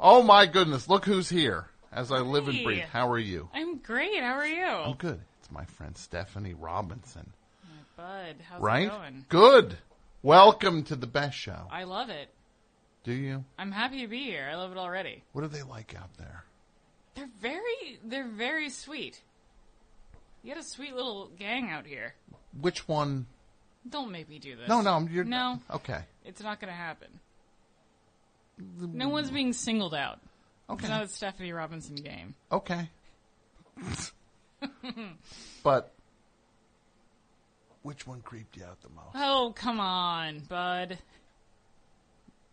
Oh, my goodness. Look who's here. As I live and breathe. How are you? I'm great. How are you? I'm good. It's my friend Stefani Robinson. My bud. How's right? it going? Good. Welcome to the best show. I love it. Do you? I'm happy to be here. I love it already. What are they like out there? They're very sweet. You got a sweet little gang out here. Which one? Don't make me do this. No. No. Okay. It's not going to happen. No one's being singled out. Okay. It's not a Stefani Robinson game. Okay. But which one creeped you out the most? Oh, come on, bud.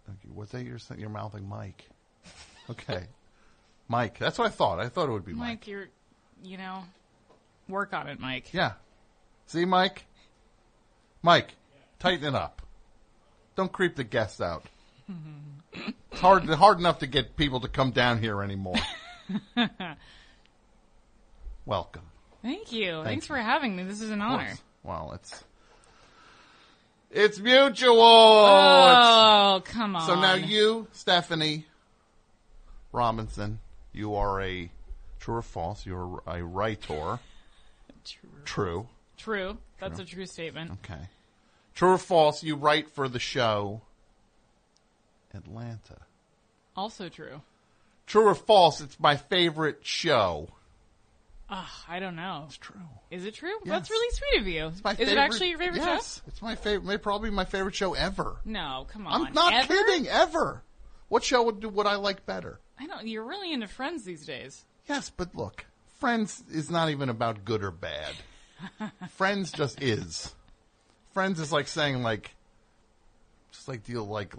Okay, was that you're mouthing Mike? Okay. Mike. That's what I thought. I thought it would be Mike. Mike, work on it, Mike. Yeah. See, Mike? Mike, tighten it up. Don't creep the guests out. It's hard enough to get people to come down here anymore. Welcome. Thank you. Thanks for having me. This is an honor. Well, it's mutual. Oh, come on. So now you, Stefani Robinson, you are a true or false? You're a writer. True. That's a true statement. Okay. True or false? You write for the show Atlanta. Also true. True or false? It's my favorite show. I don't know. It's true. Is it true? Yes. That's really sweet of you. Is it actually your favorite show? Yes. It's my favorite. Probably my favorite show ever. No, come on. I'm not kidding. Ever. What show would I like better? I don't. You're really into Friends these days. Yes, but look, Friends is not even about good or bad. Friends just is. Friends is like saying just like deal like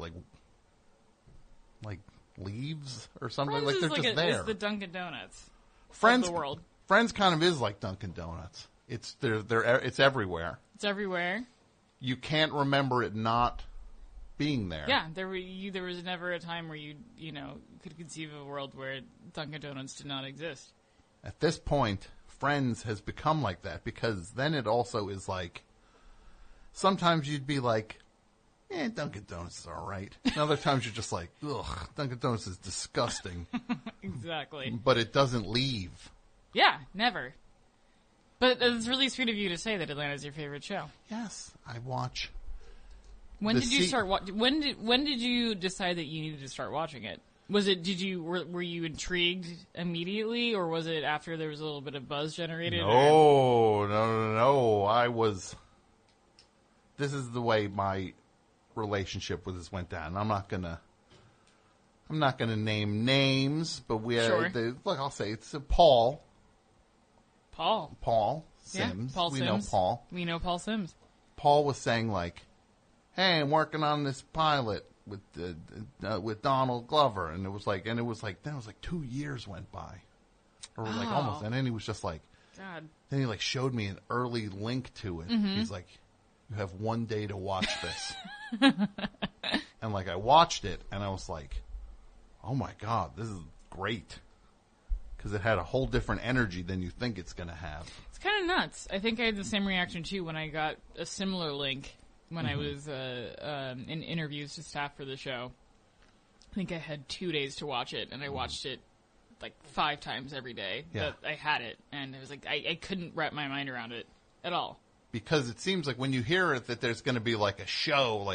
leaves or something. Friends like they're is just there. It's the Dunkin' Donuts Friends, of the world. Friends kind of is like Dunkin' Donuts. It's it's everywhere. It's everywhere. You can't remember it not being there. Yeah, there was never a time where you could conceive of a world where Dunkin' Donuts did not exist. At this point, Friends has become like that because then it also is like sometimes you'd be like, Dunkin' Donuts is all right. And other times you're just like, ugh, Dunkin' Donuts is disgusting. Exactly. But it doesn't leave. Yeah, never. But it's really sweet of you to say that Atlanta's your favorite show. Yes, I watch. When did you start? When did you decide that you needed to start watching it? Was it? Were you intrigued immediately, or was it after there was a little bit of buzz generated? No. I was. This is the way my relationship with this went down. I'm not gonna name names, but we had. Sure. I'll say it's Paul. Paul Sims. Yeah, Paul we Sims. know Paul. We know Paul Sims. Paul was saying hey, I'm working on this pilot with Donald Glover, and it was like 2 years went by, or almost, and then he was just like, God. Then he showed me an early link to it. Mm-hmm. He's like, you have 1 day to watch this, and I watched it, and I was like, oh my God, this is great. Because it had a whole different energy than you think it's going to have. It's kind of nuts. I think I had the same reaction, too, when I got a similar link when I was in interviews to staff for the show. I think I had 2 days to watch it, and I watched it 5 times every day that I had it. And it was I couldn't wrap my mind around it at all. Because it seems like when you hear it that there's going to be a show,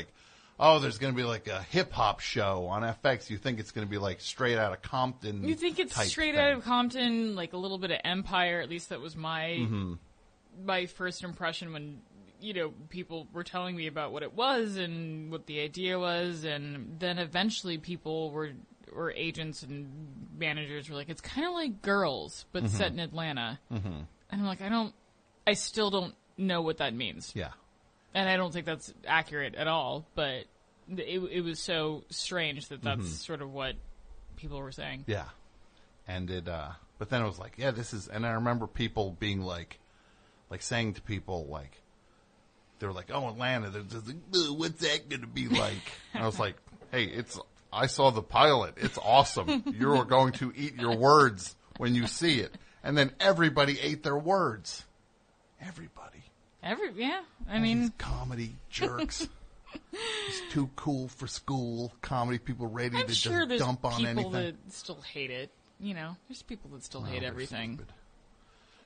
there's going to be a hip-hop show on FX. You think it's going to be straight out of Compton. You think it's straight out of Compton, a little bit of Empire. At least that was my first impression when, people were telling me about what it was and what the idea was. And then eventually people or agents and managers were like, it's kind of like Girls, but set in Atlanta. Mm-hmm. And I'm I still don't know what that means. Yeah. And I don't think that's accurate at all, but it was so strange that's sort of what people were saying. Yeah. And but then it was this is, and I remember people being saying to people, they were oh, Atlanta, they're just what's that going to be like? And I was like, hey, I saw the pilot. It's awesome. You're going to eat your words when you see it. And then everybody ate their words. Everybody. I mean, these comedy jerks. It's too cool for school. Comedy people ready I'm to sure just dump on anything. There's people that still hate it. There's people that still hate everything. Stupid.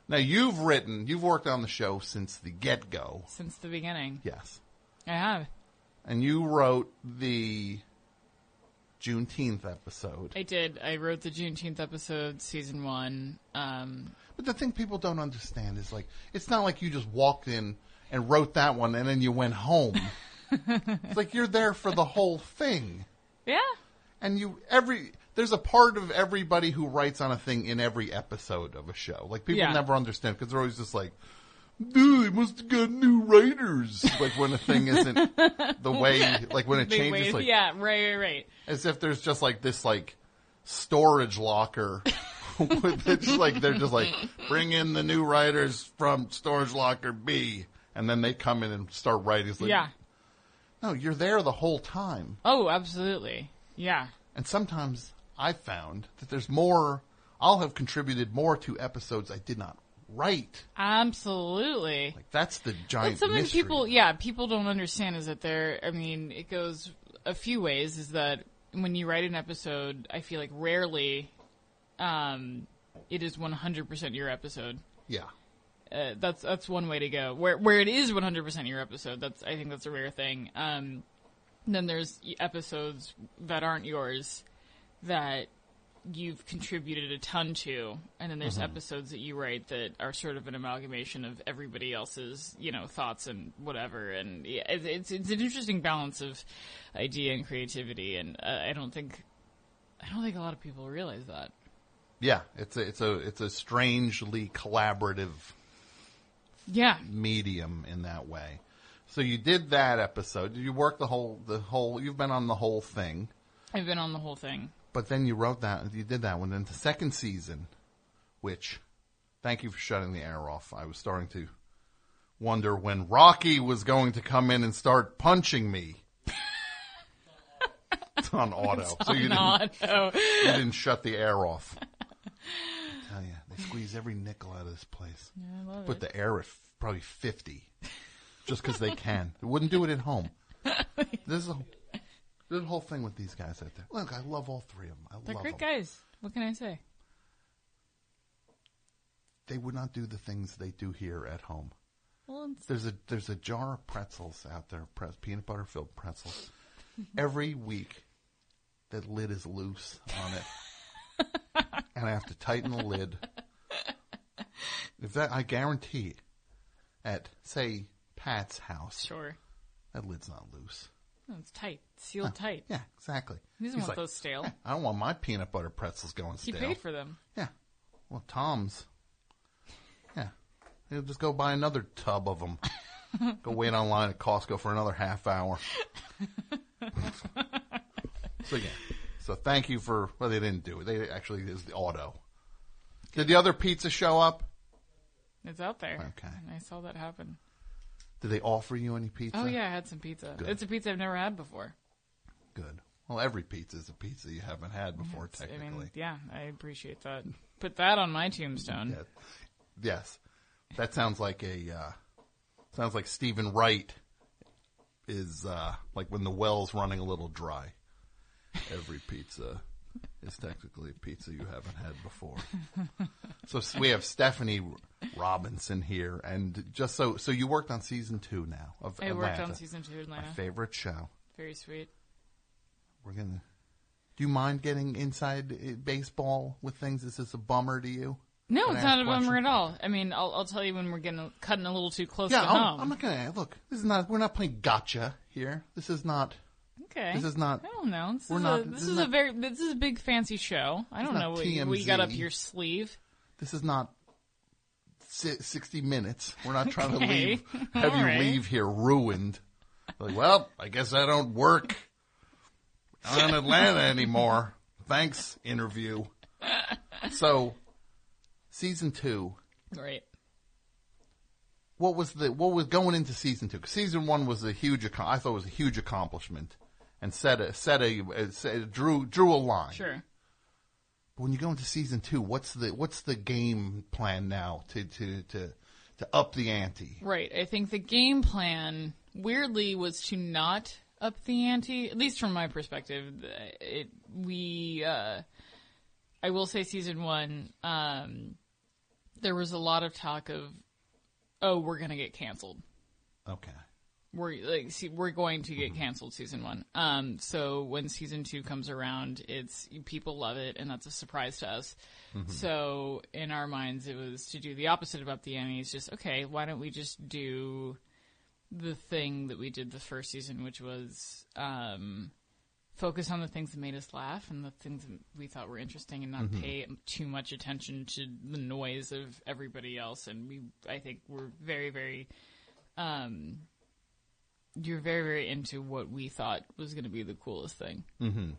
Now, you've worked on the show since the get-go. Since the beginning. Yes. I have. And you wrote the Juneteenth episode. I did. I wrote the Juneteenth episode, season 1. But the thing people don't understand is, like, it's not like you just walked in and wrote that one and then you went home. It's like you're there for the whole thing. Yeah. And there's a part of everybody who writes on a thing in every episode of a show. Like, people never understand because they're always just like, dude, they must have got new writers. Like, when a thing isn't the way, like, when it changes. Like, yeah, right. As if there's just, like, this, like, storage locker. It's like, they're just like, bring in the new writers from storage locker B. And then they come in and start writing. It's like, yeah. No, you're there the whole time. Oh, absolutely. Yeah. And sometimes I've found that there's more, I'll have contributed more to episodes I did not write. Absolutely. Like, that's the giant something mystery. people don't understand is that it goes a few ways, is that when you write an episode, I feel like rarely it is 100% your episode. Yeah. That's one way to go. Where it is 100% your episode, I think that's a rare thing. Then there's episodes that aren't yours that you've contributed a ton to, and then there's episodes that you write that are sort of an amalgamation of everybody else's, thoughts and whatever. And it's an interesting balance of idea and creativity, and I don't think a lot of people realize that. Yeah, it's a strangely collaborative medium in that way. So you did that episode. Did you work the whole, you've been on the whole thing. I've been on the whole thing. But then you did that one. Then the second season, which, thank you for shutting the air off. I was starting to wonder when Rocky was going to come in and start punching me. It's on auto. You didn't shut the air off. I tell you, they squeeze every nickel out of this place. Yeah, I love Put it. the air at probably 50. Just because they can. They wouldn't do it at home. There's a whole thing with these guys out there. Look, I love all three of them. They're great guys. What can I say? They would not do the things they do here at home. Well, there's a jar of pretzels out there, peanut butter filled pretzels. Every week, that lid is loose on it, and I have to tighten the lid. I guarantee, at say Pat's house, sure, that lid's not loose. No, it's tight, sealed tight. Yeah, exactly. He doesn't want those stale. I don't want my peanut butter pretzels going stale. He paid for them. Yeah. Well, Tom's. Yeah. He'll just go buy another tub of them. Go wait online at Costco for another half hour. So, yeah. So, thank you for... Well, they didn't do it. They actually is the auto. Did the other pizza show up? It's out there. Okay. And I saw that happen. Did they offer you any pizza? Oh, yeah, I had some pizza. Good. It's a pizza I've never had before. Good. Well, every pizza is a pizza you haven't had before, technically. I appreciate that. Put that on my tombstone. Yeah. Yes. That sounds like Stephen Wright is, like when the well's running a little dry. Every pizza is technically a pizza you haven't had before. So we have Stefani Robinson here, and just so you worked on season 2 now of Atlanta. I worked on season 2 of Atlanta. My favorite show. Very sweet. Do you mind getting inside baseball with things? Is this a bummer to you? No, it's not a bummer at all. I mean, I'll tell you when we're cutting a little too close to home. I'm not gonna look. We're not playing gotcha here. This is not. Okay. This is not. I don't know. This is a big fancy show. I don't know what you got up your sleeve. This is not 60 Minutes. We're not trying to have you leave here ruined. Like, well, I guess I don't work on Atlanta anymore. Thanks, interview. So, season 2. Right. What was going into season 2? 'Cause season 1 was I thought it was a huge accomplishment, and drew a line. Sure. But when you go into season 2, what's the game plan now to up the ante? Right. I think the game plan weirdly was to not up the ante, at least from my perspective. I will say season 1, there was a lot of talk of, we're going to get canceled. Okay. We're going to get canceled season 1. So when season 2 comes around, people love it, and that's a surprise to us. Mm-hmm. So in our minds, it was to do the opposite of up the ante. It's just, okay, why don't we just do the thing that we did the first season, which was focus on the things that made us laugh and the things that we thought were interesting, and not pay too much attention to the noise of everybody else. And I think we're very, very, you're very, very into what we thought was going to be the coolest thing. Mm-hmm.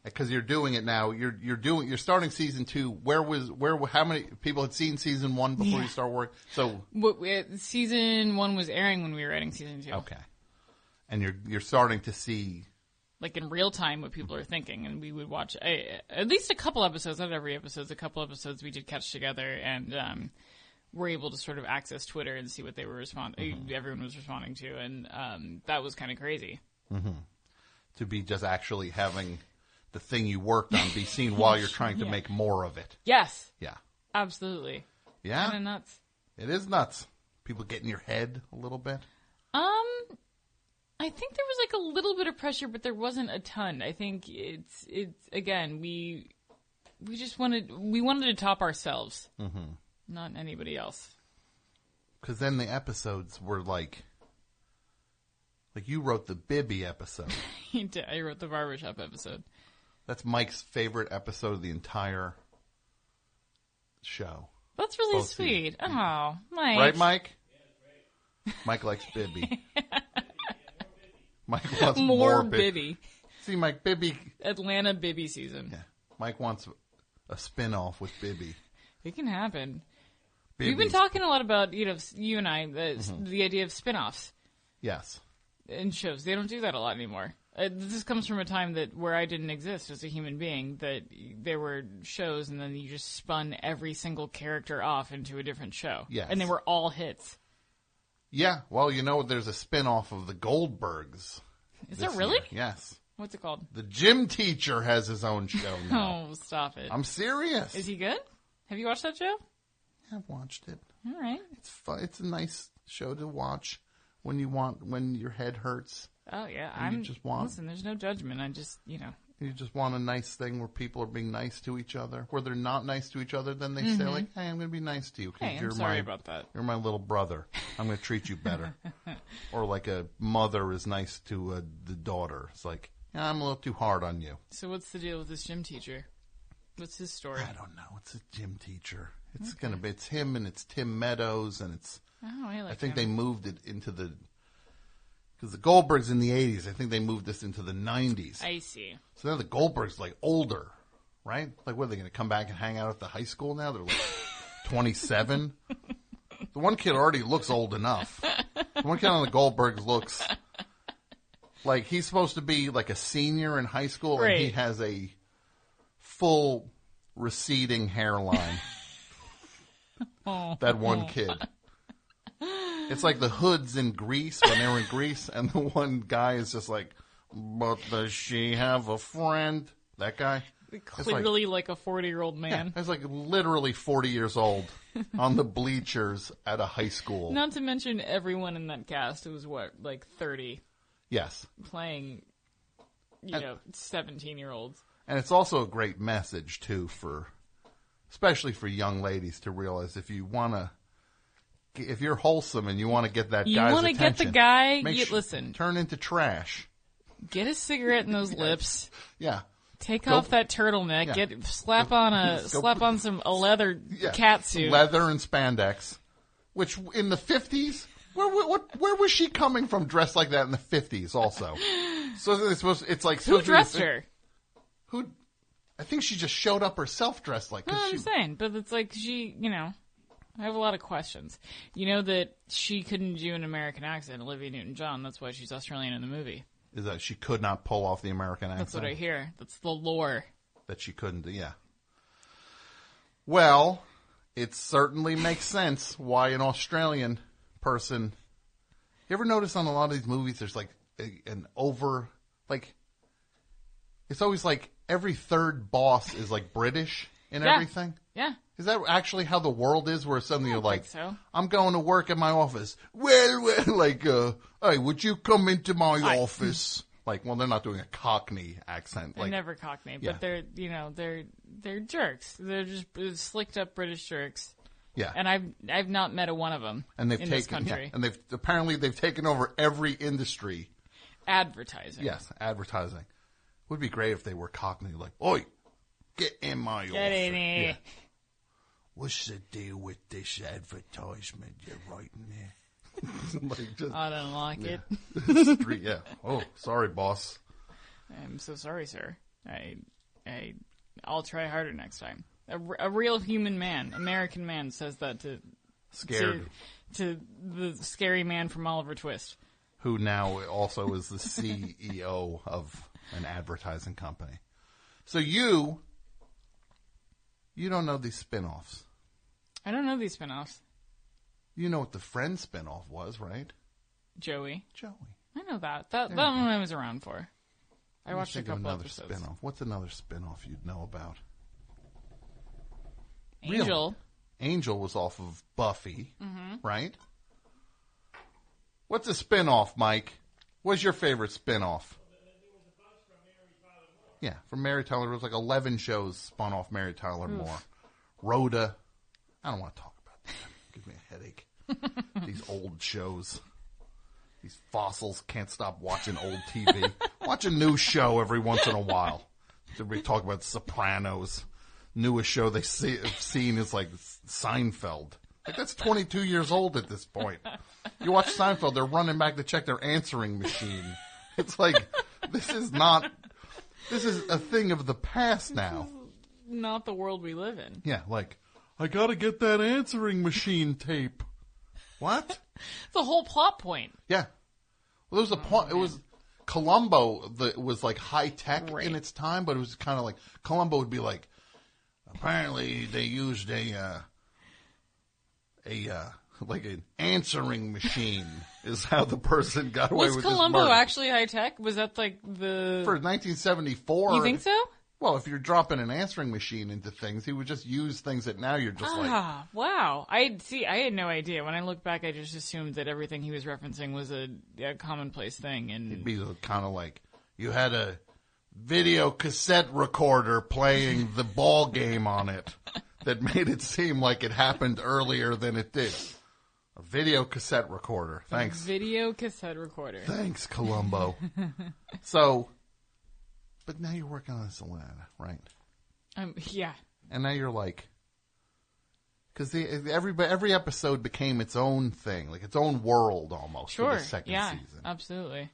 Because you're doing it now. You're starting season 2. How many people had seen season 1 before you start work? So season 1 was airing when we were writing season 2. Okay. And you're starting to see, like, in real time what people are thinking, and we would watch at least a couple episodes, not every episode, a couple episodes we did catch together, and we're able to sort of access Twitter and see what they were everyone was responding to, and that was kind of crazy. Mm-hmm. To be just actually having the thing you worked on be seen while you're trying to make more of it. Yes. Yeah. Absolutely. Yeah. Kind of nuts. It is nuts. People get in your head a little bit. I think there was like a little bit of pressure, but there wasn't a ton. I think it's again, we wanted to top ourselves, not anybody else. Because then the episodes were like you wrote the Bibby episode. I wrote the barbershop episode. That's Mike's favorite episode of the entire show. That's really sweet. Oh, Mike. Right, Mike? Yeah, great. Mike likes Bibby. Mike wants more Bibby. See, Mike, Bibby. Atlanta Bibby season. Yeah. Mike wants a spin-off with Bibby. It can happen. We've been talking a lot about, you and I, the idea of spin-offs. Yes. In shows. They don't do that a lot anymore. This comes from a time where I didn't exist as a human being, that there were shows and then you just spun every single character off into a different show. Yes. And they were all hits. Yeah. Well, there's a spin-off of the Goldbergs. Is there really? Year. Yes. What's it called? The Gym Teacher has his own show now. Oh, stop it. I'm serious. Is he good? Have you watched that show? I've watched it. All right. It's fun. It's a nice show to watch when your head hurts. Oh, yeah. Listen, there's no judgment. I just, You just want a nice thing where people are being nice to each other. Where they're not nice to each other, then they say, like, hey, I'm going to be nice to you. Hey, I'm sorry about that. You're my little brother. I'm going to treat you better. Or like a mother is nice to the daughter. It's like, yeah, I'm a little too hard on you. So what's the deal with this gym teacher? What's his story? I don't know. It's a gym teacher. It's him and it's Tim Meadows and it's. Oh, I think they moved it into the. Because the Goldbergs in the 80s, I think they moved this into the 90s. I see. So now the Goldbergs like older, right? Like, what are they going to come back and hang out at the high school now? They're like 27. The one kid already looks old enough. The one kid on the Goldbergs looks like he's supposed to be like a senior in high school, right. And he has a full receding hairline. That one kid. It's like the hoods in Greece when they were in Greece, and the one guy is just like, but does she have a friend? That guy? Clearly like a 40-year-old man. Yeah, he's like literally 40 years old on the bleachers at a high school. Not to mention everyone in that cast was, 30? Yes. Playing, 17-year-olds. And it's also a great message, too, especially for young ladies to realize if you're wholesome and you want to get that guy's attention. You want to get the guy, listen. Turn into trash. Get a cigarette in those lips. Yeah. Take off that turtleneck. Yeah. Slap on a leather catsuit. Leather and spandex. Which in the 50s, where was she coming from dressed like that in the 50s also? So it's like who dressed her? Who? I think she just showed up herself dressed like. I'm saying, but it's like she, I have a lot of questions. You know that she couldn't do an American accent, Olivia Newton-John. That's why she's Australian in the movie. Is that she could not pull off the American accent? That's what I hear. That's the lore. That she couldn't do, yeah. Well, it certainly makes sense why an Australian person You ever notice on a lot of these movies, there's like an over, like, it's always like every third boss is like British in everything? Yeah. Is that actually how the world is, where suddenly you're like, so. I'm going to work at my office. Well, like, hey, would you come into my office? Like, well, they're not doing a Cockney accent. They're like, never Cockney, but they're jerks. They're just slicked up British jerks. Yeah. And I've not met a one of them in this country. And they've taken over every industry. Advertising. Yes, advertising. Would be great if they were Cockney, like, oi, get in my office. Get in here. Yeah. What's the deal with this advertisement you're writing there? Like, just, I don't like it. Yeah. Oh, sorry, boss. I'm so sorry, sir. I'll try harder next time. A real human man, American man, says that to the scary man from Oliver Twist, who now also is the CEO of an advertising company. So you don't know these spin-offs. I don't know these spin-offs. You know what the Friends spin-off was, right? Joey. Joey. I know that. That one I was around for. I watched a couple another episodes. Spin-off. What's another spin-off you'd know about? Angel. Really? Angel was off of Buffy, right? What's a spin-off, Mike? What's your favorite spin-off? Yeah, from Mary Tyler. It was like 11 shows spun off Mary Tyler Moore. Rhoda. I don't want to talk about that. Gives me a headache. These old shows. These fossils can't stop watching old TV. Watch a new show every once in a while. We talk about Sopranos. Newest show they've seen is like Seinfeld. Like, that's 22 years old at this point. You watch Seinfeld, they're running back to check their answering machine. It's like, this is a thing of the past now. Not the world we live in. Yeah, like, I gotta get that answering machine tape. What? It's a whole plot point. Yeah. Well, there was a point, it was Columbo that was like high tech in its time, but it was kind of like, Columbo would be like, apparently they used like an answering machine is how the person got away with this murder. Was Columbo actually high tech? Was that like the... For 1974. You think so? Well, if you're dropping an answering machine into things, he would just use things that now you're just like... Ah, wow. I had no idea. When I look back, I just assumed that everything he was referencing was a commonplace thing. And it'd be kind of like, you had a video cassette recorder playing the ball game on it that made it seem like it happened earlier than it did. A video cassette recorder. Thanks. Video cassette recorder. Thanks, Columbo. So, but now you're working on this Atlanta, right? Yeah. And now you're like, because every episode became its own thing, like its own world almost for the second season. Absolutely.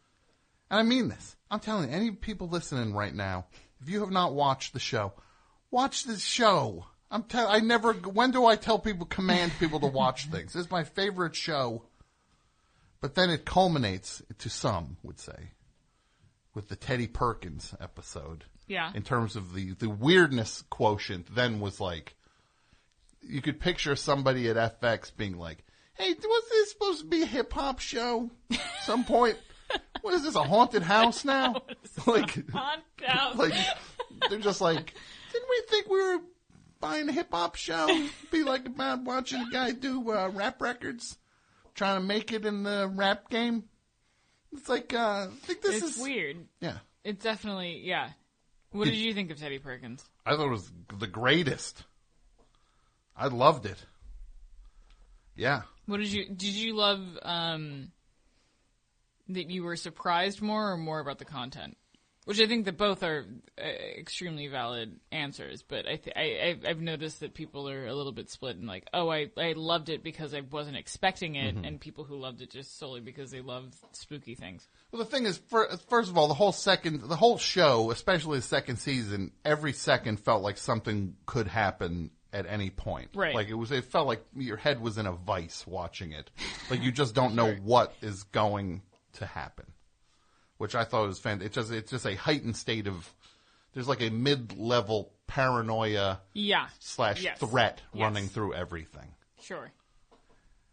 And I mean this. I'm telling you, any people listening right now, if you have not watched the show, watch this show. When do I command people to watch things? This is my favorite show. But then it culminates, to some would say, with the Teddy Perkins episode. Yeah. In terms of the weirdness quotient, then was like, you could picture somebody at FX being like, hey, was this supposed to be a hip hop show at some point? What is this, a haunted house now? Haunted house. Like, they're just like, didn't we think we were buying a hip hop show? Be like about watching a guy do rap records, trying to make it in the rap game. It's like, I think this is weird. Yeah. It's definitely, yeah. What did you think of Teddy Perkins? I thought it was the greatest. I loved it. Yeah. What did you love, that you were surprised more or more about the content? Which I think that both are extremely valid answers, but I've noticed that people are a little bit split and like, oh, I loved it because I wasn't expecting it, and people who loved it just solely because they love spooky things. Well, the thing is, first of all, the whole show, especially the second season, every second felt like something could happen at any point. Right. Like it felt like your head was in a vice watching it. Like you just don't know what is going to happen. Which I thought was fantastic. It's just a heightened state of, there's like a mid-level paranoia / threat running through everything. Sure.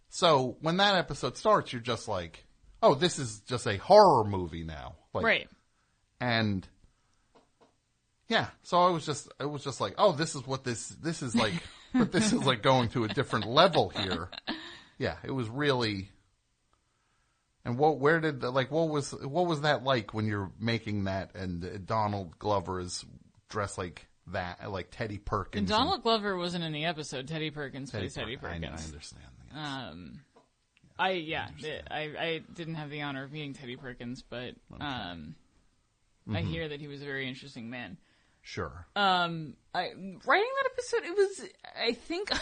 So when that episode starts, you're just like, oh, this is just a horror movie now. Like, right. And yeah, so it was just like, oh, this is what this is like, but this is like going to a different level here. Yeah, it was really. And what was that like when you're making that and Donald Glover is dressed like that, like Teddy Perkins? And Donald Glover wasn't in the episode. Teddy Perkins plays Teddy Perkins. I understand. I didn't have the honor of meeting Teddy Perkins, but I hear that he was a very interesting man. Sure. Writing that episode, it was, I think, a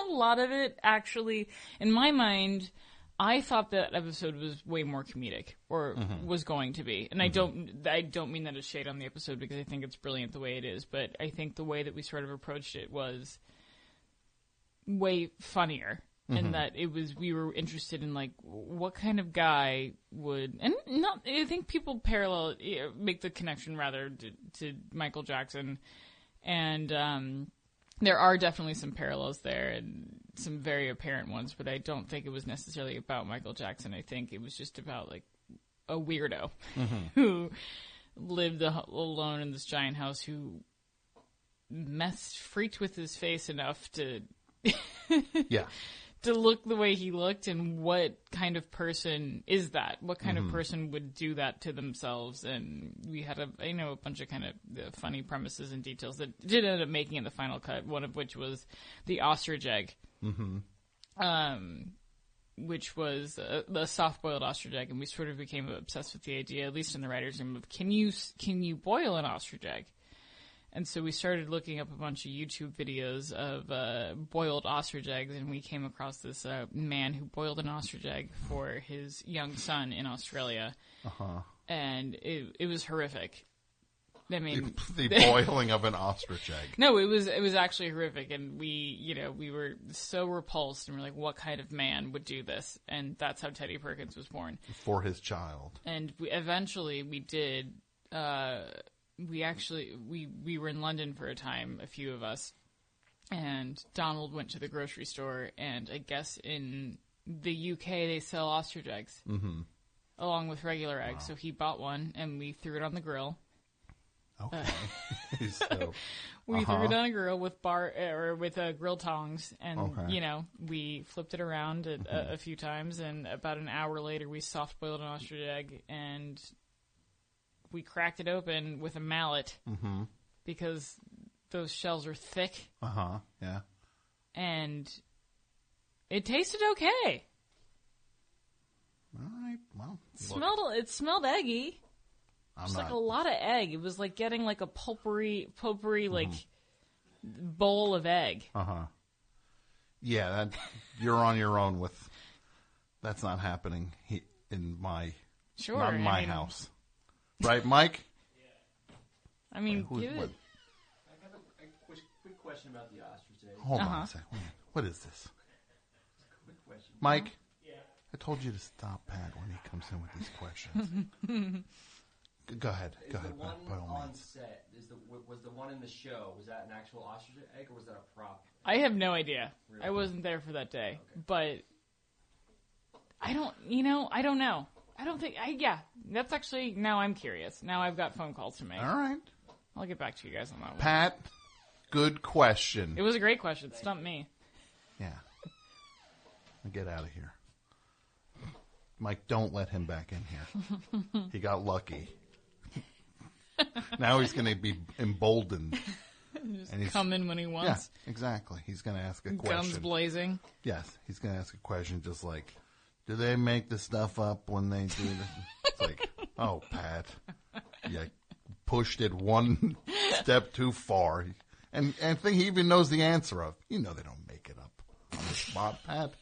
lot of it actually, in my mind, I thought that episode was way more comedic, or was going to be. And I don't mean that as shade on the episode, because I think it's brilliant the way it is, but I think the way that we sort of approached it was way funnier. And that we were interested in, like, what kind of guy would, and not, I think people make the connection rather to Michael Jackson. And, there are definitely some parallels there and some very apparent ones, but I don't think it was necessarily about Michael Jackson. I think it was just about, like, a weirdo who lived alone in this giant house, who freaked with his face enough to, yeah. to look the way he looked. And what kind of person is that? What kind of person would do that to themselves? And we had a bunch of kind of funny premises and details that did end up making in the final cut, one of which was the ostrich egg. Which was a soft-boiled ostrich egg, and we sort of became obsessed with the idea, at least in the writer's room, of can you boil an ostrich egg? And so we started looking up a bunch of YouTube videos of boiled ostrich eggs, and we came across this man who boiled an ostrich egg for his young son in Australia. And it was horrific. I mean, the boiling of an ostrich egg. No, it was actually horrific, and we were so repulsed, and we're like, what kind of man would do this? And that's how Teddy Perkins was born. For his child. And eventually we did. We were in London for a time, a few of us, and Donald went to the grocery store, and I guess in the UK they sell ostrich eggs along with regular eggs. So he bought one, and we threw it on the grill. Okay. We threw it on a grill with grill tongs, and we flipped it around a few times, and about an hour later we soft boiled an ostrich egg, and we cracked it open with a mallet because those shells are thick. Yeah. And it tasted okay. All right. Well, It smelled eggy. Just like a lot of egg. It was like getting like a pulpery like bowl of egg. Yeah, you're on your own with. That's not happening in my house. Right, Mike? Yeah. I mean, I have a quick question about the ostrich egg. Hold on a second. What is this? Quick question. Mike? Yeah. I told you to stop Pat when he comes in with these questions. Go ahead, Pat, by all on means. set, was the one in the show, was that an actual ostrich egg or was that a prop? I have no idea. Really? I wasn't there for that day. Okay. But I don't know. I don't think, that's actually, now I'm curious. Now I've got phone calls to make. All right. I'll get back to you guys on that one. Pat, good question. It was a great question. It stumped me. Yeah. I'll get out of here. Mike, don't let him back in here. He got lucky. Now he's going to be emboldened. Just come in when he wants. Yeah, exactly. He's going to ask a question. Guns blazing. Yes, he's going to ask a question just like, do they make the stuff up when they do this? It's like, oh, Pat, you pushed it one step too far. And I think he even knows the answer of, they don't make it up on the spot, Pat.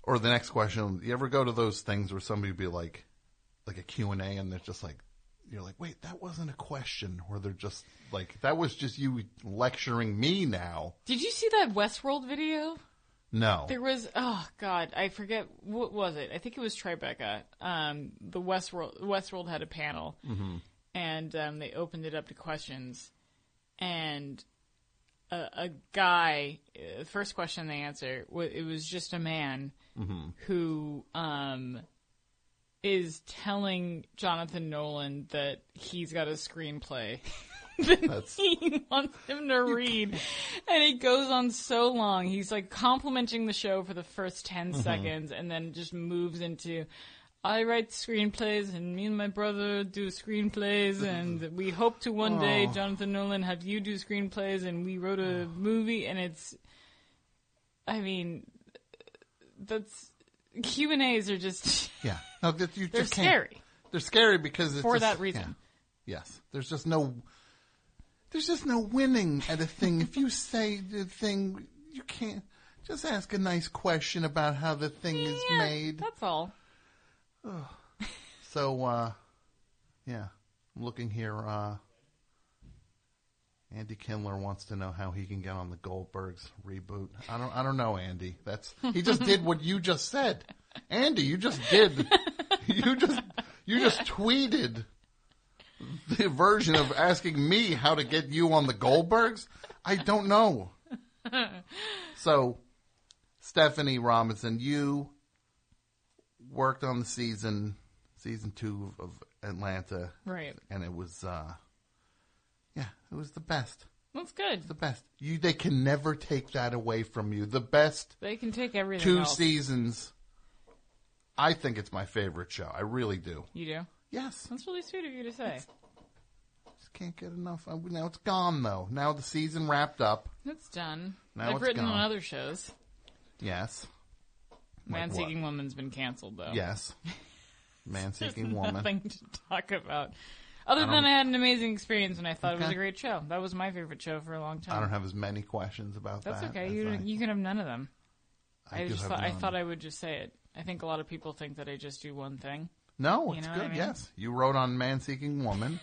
Or the next question, you ever go to those things where somebody would be like a Q&A, and they're just like, you're like, wait, that wasn't a question, or they're just like, that was just you lecturing me now. Did you see that Westworld video? No. There was, oh God, I forget, what was it? I think it was Tribeca. The Westworld had a panel, and they opened it up to questions, and a guy. The first question they answer, it was just a man who is telling Jonathan Nolan that he's got a screenplay that he wants him to read. And he goes on so long. He's like complimenting the show for the first 10 seconds and then just moves into, I write screenplays and me and my brother do screenplays and we hope to one day, Jonathan Nolan, have you do screenplays, and we wrote a movie. And it's, I mean, that's, Q&As are just... Yeah. No, they're scary. They're scary because it's for that reason. Yeah. Yes. There's just no winning at a thing. If you say the thing, you can't just ask a nice question about how the thing is made. That's all. So, yeah. I'm looking here. Andy Kindler wants to know how he can get on the Goldbergs reboot. I don't know, Andy. He just did what you just said. Andy, you just did. You just tweeted the version of asking me how to get you on the Goldbergs. I don't know. So, Stefani Robinson, you worked on the season 2 of Atlanta. Right. And it was, it was the best. That's good. It's the best. They can never take that away from you. The best. They can take everything 2 else. seasons. I think it's my favorite show. I really do. You do? Yes. That's really sweet of you to say. Just can't get enough. Now it's gone, though. Now the season wrapped up. It's done. Now I've it's written gone. on other shows. Yes. Man-Seeking Woman's been canceled, though. Yes. Man-Seeking Woman. Nothing to talk about. Other than I had an amazing experience and I thought it was a great show. That was my favorite show for a long time. I don't have as many questions about that. That's okay. You can have none of them. I thought I would just say it. I think a lot of people think that I just do one thing. No, it's good. I mean? Yes. You wrote on Man-Seeking Woman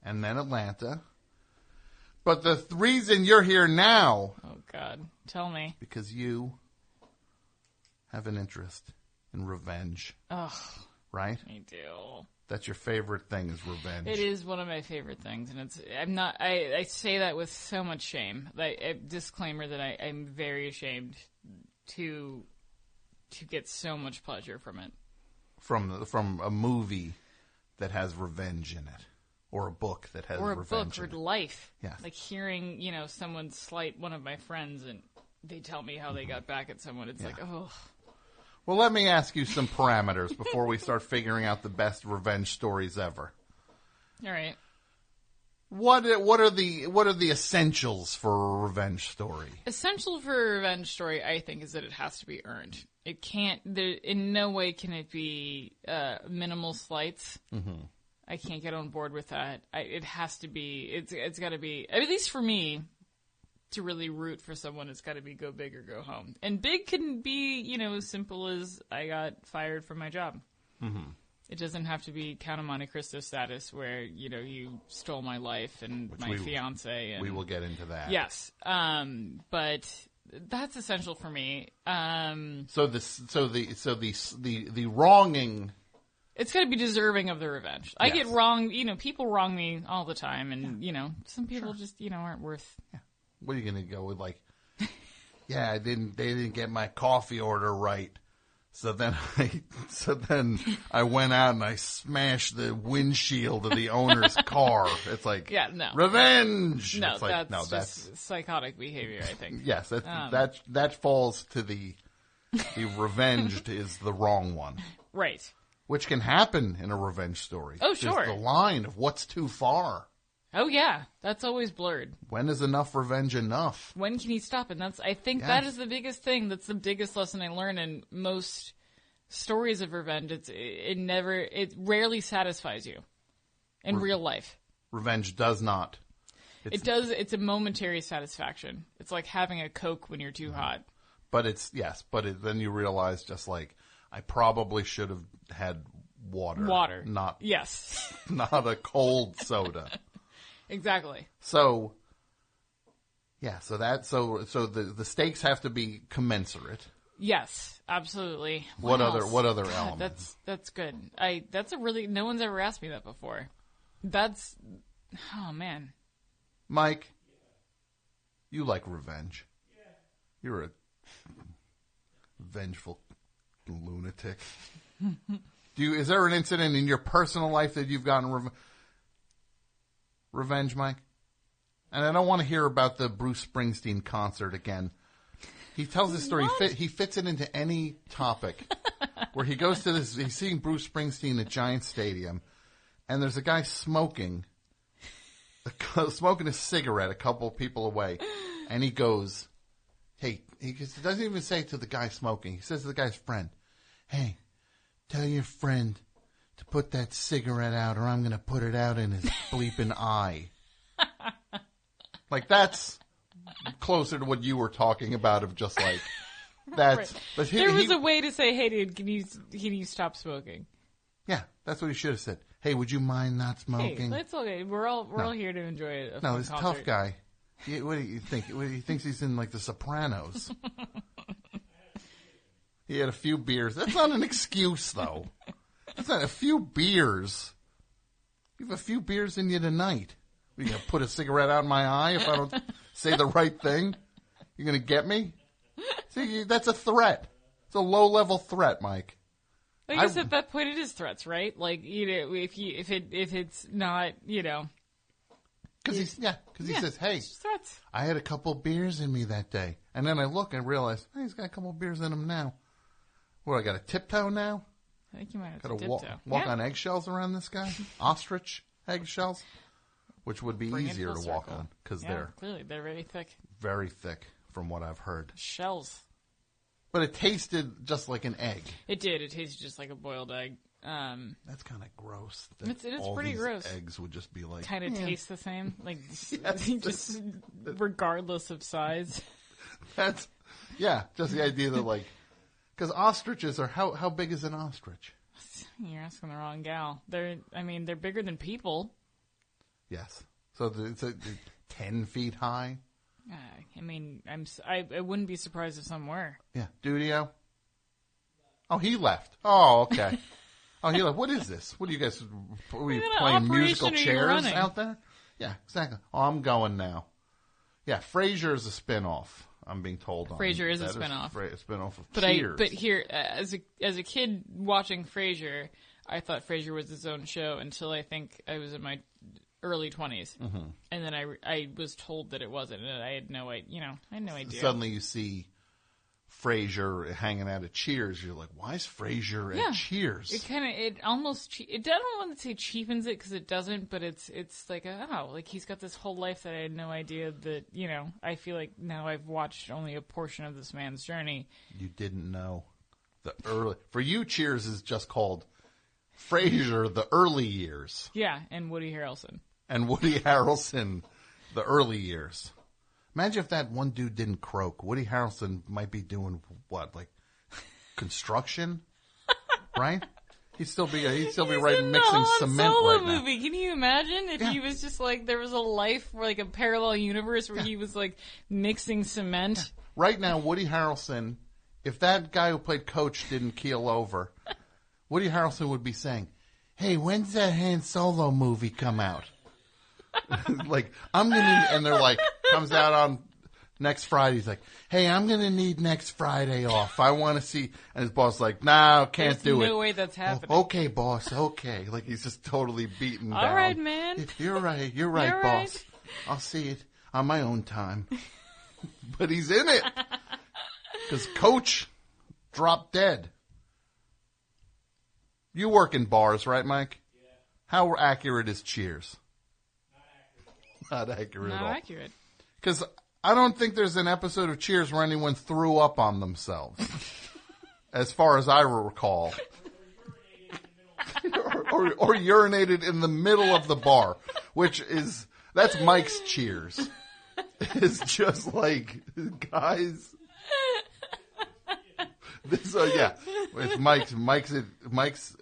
and then Atlanta. But the reason you're here now... Oh, God. Tell me. Because you have an interest in revenge. Ugh. Right? I do. That's your favorite thing is revenge. It is one of my favorite things, and I say that with so much shame. A disclaimer that I'm very ashamed to get so much pleasure from it. From a movie that has revenge in it, or a book that has revenge in it. Or a book, or life. Yes. Like hearing, someone slight one of my friends, and they tell me how they got back at someone. It's like, oh. Well, let me ask you some parameters before we start figuring out the best revenge stories ever. All right. What are the essentials for a revenge story? Essential for a revenge story, I think, is that it has to be earned. It can't. In no way can it be minimal slights. Mm-hmm. I can't get on board with that. It has to be. It's got to be. At least for me. To really root for someone, it's got to be go big or go home. And big can be, as simple as I got fired from my job. Mm-hmm. It doesn't have to be Count of Monte Cristo status where, you stole my life and my fiance. And, we will get into that. Yes. But that's essential for me. So the wronging. It's got to be deserving of the revenge. I get wronged, people wrong me all the time. And, some people just, aren't worth. Yeah. What are you going to go with, they didn't get my coffee order right. So then I went out and I smashed the windshield of the owner's car. It's like, revenge. No, it's like, that's just psychotic behavior, I think. Yes, that falls to the revenged is the wrong one. Right. Which can happen in a revenge story. Oh, sure. There's the line of what's too far. Oh, yeah. That's always blurred. When is enough revenge enough? When can you stop? And I think that is the biggest thing. That's the biggest lesson I learned in most stories of revenge. It rarely satisfies you in real life. Revenge does not. It does. It's a momentary satisfaction. It's like having a Coke when you're too hot. But then you realize I probably should have had water. Water. Not a cold soda. Exactly. So the stakes have to be commensurate. Yes, absolutely. What other elements? That's good. No one's ever asked me that before. Oh man. Mike, You like revenge. Yeah. You're a vengeful lunatic. Is there an incident in your personal life that you've gotten revenge, Mike? And I don't want to hear about the Bruce Springsteen concert again. He tells this story. He fits it into any topic. Where he goes to this, he's seeing Bruce Springsteen at Giant Stadium, and there's a guy smoking a cigarette a couple of people away, and he goes, hey, he doesn't even say it to the guy smoking. He says to the guy's friend, hey, tell your friend to put that cigarette out or I'm going to put it out in his bleeping eye. Like, that's closer to what you were talking about of just like, that's... Right. But there was a way to say, hey, dude, can you stop smoking? Yeah, that's what he should have said. Hey, would you mind not smoking? Hey, that's okay. We're all here to enjoy it. No, this tough guy. What do you think? He thinks he's in like The Sopranos. He had a few beers. That's not an excuse, though. That's not a few beers. You have a few beers in you tonight. Are you going to put a cigarette out in my eye if I don't say the right thing? You're going to get me? See, that's a threat. It's a low-level threat, Mike. I guess at that point it is threats, right? Like, you know, if it's not, you know. Because he says, hey, threats. I had a couple beers in me that day. And then I look and realize, hey, he's got a couple beers in him now. What, I got a tiptoe now? I think you might have got to walk on eggshells around this guy? Ostrich eggshells? Which would be easier to walk on because they're very thick. Very thick from what I've heard. Shells. But it tasted just like an egg. It did. It tasted just like a boiled egg. That's kind of gross. It is pretty gross. Eggs would just be like... Kind of taste the same. Like, just regardless of size. Just the idea that like... Because ostriches are... How big is an ostrich? You're asking the wrong gal. They're bigger than people. Yes. So it's 10 feet high? I mean, I wouldn't be surprised if some were. Yeah. Dudio? Oh, he left. Oh, okay. Oh, he left. What is this? What are you guys... Are you playing musical chairs out there? Yeah, exactly. Oh, I'm going now. Yeah, Frasier is a spinoff. I'm being told. Frasier is a spinoff. A spinoff of but Cheers. But here, as a kid watching Frasier, I thought Frasier was his own show until I think I was in my early 20s, and then I was told that it wasn't, and I had no idea. Suddenly, you see Frasier hanging out at Cheers. You're like, why is Frasier at Cheers? It I don't want to say cheapens it because it doesn't, but it's like he's got this whole life that I had no idea that I feel like now I've watched only a portion of this man's journey. You didn't know for you. Cheers is just called Frasier, the early years. Yeah, and Woody Harrelson. The early years. Imagine if that one dude didn't croak. Woody Harrelson might be doing what, like construction, right? He'd still be mixing cement Solo right movie. now. Can you imagine if he was just like there was a life where like a parallel universe where he was like mixing cement? Yeah. Right now, Woody Harrelson, if that guy who played Coach didn't keel over, Woody Harrelson would be saying, "Hey, when's that Han Solo movie come out?" Like, and they're like, comes out on next Friday. He's like, hey, I'm going to need next Friday off. I want to see. And his boss is like, no, can't do it. There's no way that's happening. Oh, okay, boss, okay. Like, he's just totally beaten down. All right, man. You're right, boss. Right. I'll see it on my own time. But he's in it. Because Coach dropped dead. You work in bars, right, Mike? Yeah. How accurate is Cheers? Not accurate at all. Not accurate. Because I don't think there's an episode of Cheers where anyone threw up on themselves, as far as I recall. or urinated in the middle of the bar, that's Mike's Cheers. It's just like, guys. This, it's Mike's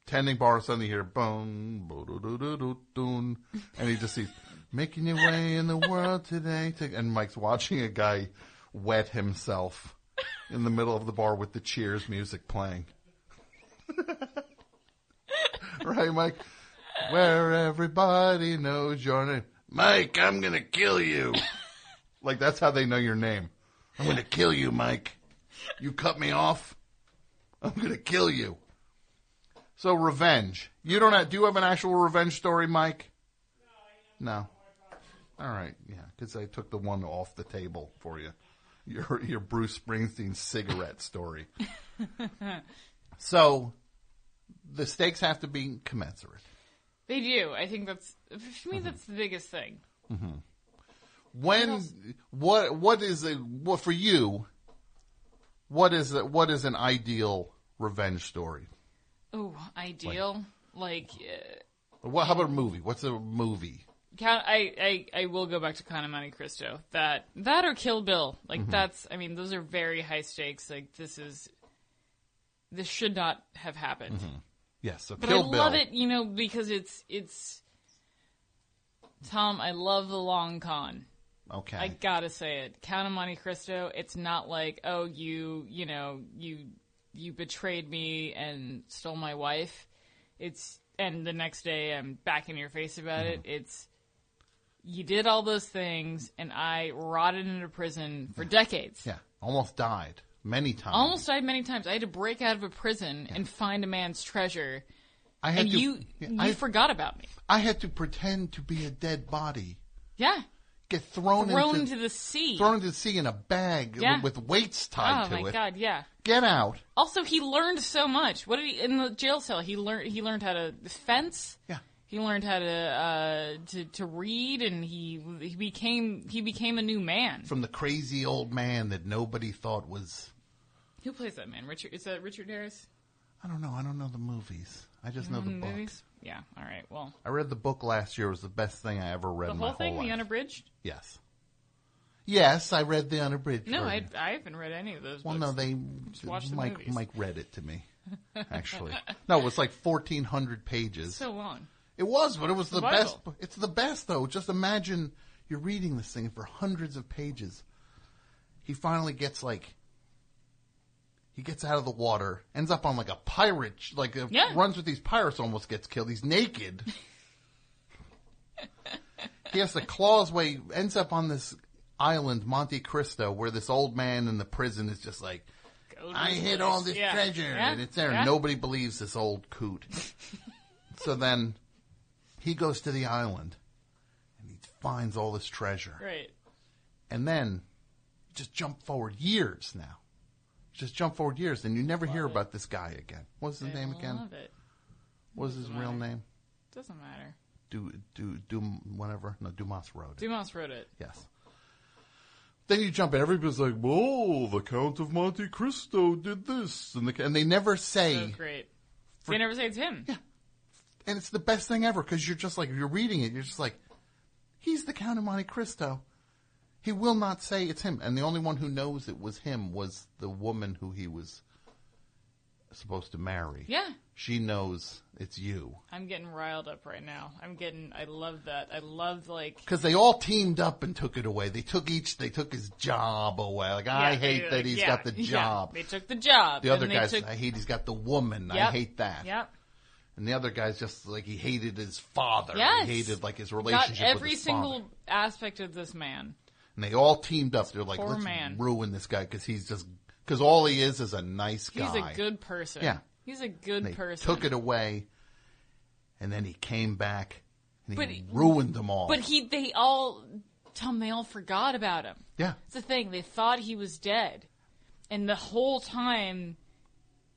tending bar, suddenly hear boom, and he just sees, making your way in the world today. And Mike's watching a guy wet himself in the middle of the bar with the Cheers music playing. Right, Mike? Where everybody knows your name. Mike, I'm going to kill you. Like, that's how they know your name. I'm going to kill you, Mike. You cut me off, I'm going to kill you. So, revenge. You don't have, do you have an actual revenge story, Mike? No. All right, yeah, because I took the one off the table for you. Your Bruce Springsteen cigarette story. So, the stakes have to be commensurate. They do. I think for me, that's the biggest thing. Mm-hmm. What for you? What is an ideal revenge story? Oh, ideal. How about a movie? What's a movie? I will go back to Count of Monte Cristo. That or Kill Bill. Those are very high stakes. Like, this should not have happened. Mm-hmm. Yes, so but Kill Bill. I love it, because it's Tom, I love the long con. Okay. I gotta say it. Count of Monte Cristo, it's not like, oh, you betrayed me and stole my wife. And the next day I'm back in your face about it. It's, you did all those things and I rotted into prison for decades. Yeah. Almost died many times. Almost died many times. I had to break out of a prison and find a man's treasure. You forgot about me. I had to pretend to be a dead body. Yeah. Get thrown into the sea. Thrown into the sea in a bag with weights tied to it. Oh my God, yeah. Get out. Also, he learned so much. What did he in the jail cell? He learned how to fence. Yeah. He learned how to read, and he became a new man. From the crazy old man that nobody thought was. Who plays that man? Is that Richard Harris? I don't know. I don't know the movies. I just know the book. Movies? Yeah. All right. Well, I read the book last year. It was the best thing I ever read in my whole life. The whole thing, the unabridged? Yes. Yes, I read the unabridged. No, version. I haven't read any of those books. Well, no, Mike read it to me, actually. No, it was like 1,400 pages. So long. It was, but it was the best. Bible. It's the best, though. Just imagine you're reading this thing for hundreds of pages. He finally gets he gets out of the water, ends up on like a pirate, runs with these pirates, almost gets killed. He's naked. He has to claw his way, ends up on this island, Monte Cristo, where this old man in the prison is just like, I hid all this treasure, and it's there. Nobody believes this old coot. So then he goes to the island, and he finds all this treasure. Right. And then, just jump forward years now. Just jump forward years, and you never hear about this guy again. What's his name again? I love it. What was his real name? Doesn't matter. Whatever. No, Dumas wrote it. Dumas wrote it. Yes. Then you jump in. Everybody's like, "Oh, the Count of Monte Cristo did this," and they never say. So great. They never say it's him. Yeah, and it's the best thing ever because you're just like, if you're reading it, you're just like, he's the Count of Monte Cristo. He will not say it's him, and the only one who knows it was him was the woman who he was supposed to marry. Yeah. She knows it's you. I'm getting riled up right now. I love that. I love, because they all teamed up and took it away. They took his job away. I hate that he's got the job. They took the job. The other guys, I hate he's got the woman. Yep. I hate that. Yep. And the other guy's just he hated his father. Yes. He hated his relationship with his father. Got every single aspect of this man. And they all teamed up. They're like, Poor let's man. ruin this guy because all he is a nice guy. He's a good person. Yeah. He's a good person. Took it away, and then he came back, and he ruined them all. But they all forgot about him. Yeah. It's the thing. They thought he was dead. And the whole time,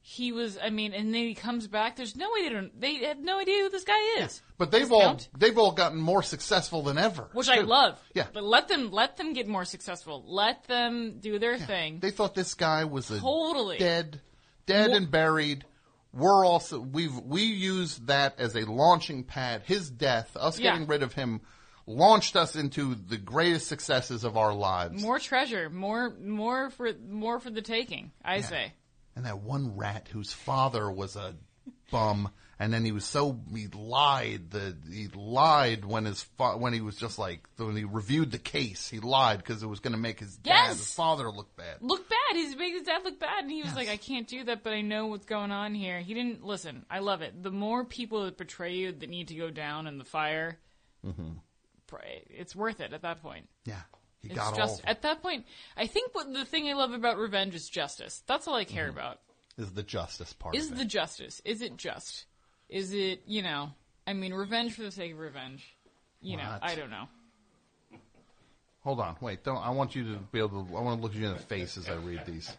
he was, and then he comes back. There's no way they have no idea who this guy is. Yeah. But they've all gotten more successful than ever. Which I love. Yeah. But let them get more successful. Let them do their thing. They thought this guy was totally dead and buried. We're also we used that as a launching pad. His death, us getting rid of him, launched us into the greatest successes of our lives. More treasure, more for the taking. I say. And that one rat whose father was a bum, and then he lied when he was just when he reviewed the case, he lied because it was going to make his father look bad. Look bad. He's making his dad look bad, and he was like, I can't do that, but I know what's going on here. He didn't listen. I love it. The more people that betray you that need to go down in the fire, it's worth it at that point. Yeah. He got all of them. At that point, I think what the thing I love about revenge is justice. That's all I care about. Is the justice part of it. Is the justice? Is it just? Is it, revenge for the sake of revenge? I don't know. Hold on, wait, I want you to be able to, I want to look you in the face as I read these.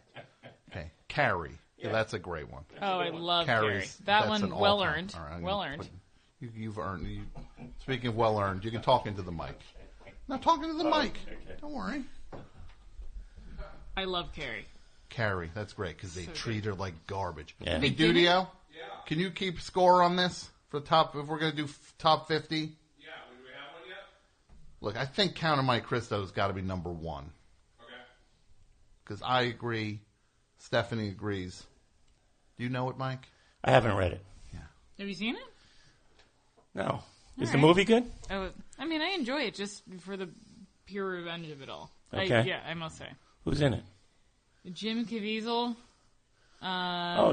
Okay, Carrie. Yeah, that's a great one. Oh, I love Carrie. That that's one, well earned. Right, well earned. You've earned. Speaking of well earned, you can talk into the mic. Not talking to the mic. Don't worry. I love Carrie. Carrie, that's great because they treat her like garbage. Yeah. Hey, Dudio, can you keep score on this for top? If we're going to do top 50? Yeah, do we have one yet? Look, I think Count of Monte Cristo's got to be number 1. Okay. Because I agree, Stephanie agrees. Do you know it, Mike? I haven't read it. Yeah. Have you seen it? No. Is the movie good? I enjoy it just for the pure revenge of it all. Okay. I must say. Who's in it? Jim Caviezel.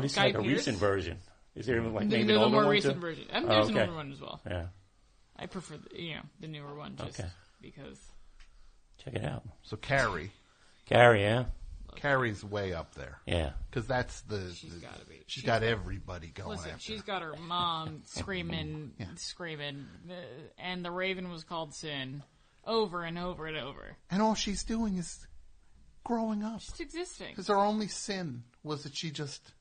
This is Guy like a Pearce. recent version. Is there like maybe the an older more one recent too? version. There's an older one as well. Yeah. I prefer the newer one just because. Check it out. So Carrie. Carrie, yeah. Carrie's way up there. Yeah. Because that's She's got to be. She's got everybody going Listen, after she's her. got her mom screaming. And the Raven was called Sin over and over and over. And all she's doing is growing up. Just existing. Because her only sin was that she just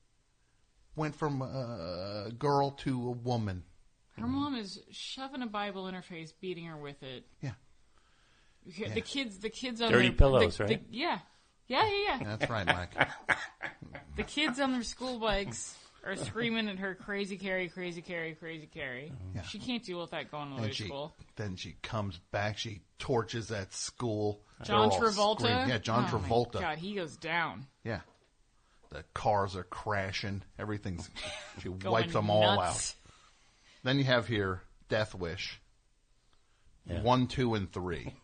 went from a girl to a woman. Her mom is shoving a Bible in her face, beating her with it. Yeah. The kids on Dirty their pillows, right? Yeah. That's right, Mike. The kids on their school bikes are screaming at her, "Crazy Carrie, crazy Carrie, crazy Carrie." Yeah. She can't deal with that going away to school. Then she comes back. She torches that school. John They're all Travolta. screaming. Yeah, John Travolta. My God, he goes down. Yeah. The cars are crashing. Everything's. She Going wipes them all nuts. out. Then you have here Death Wish. Yeah. 1, 2, and 3.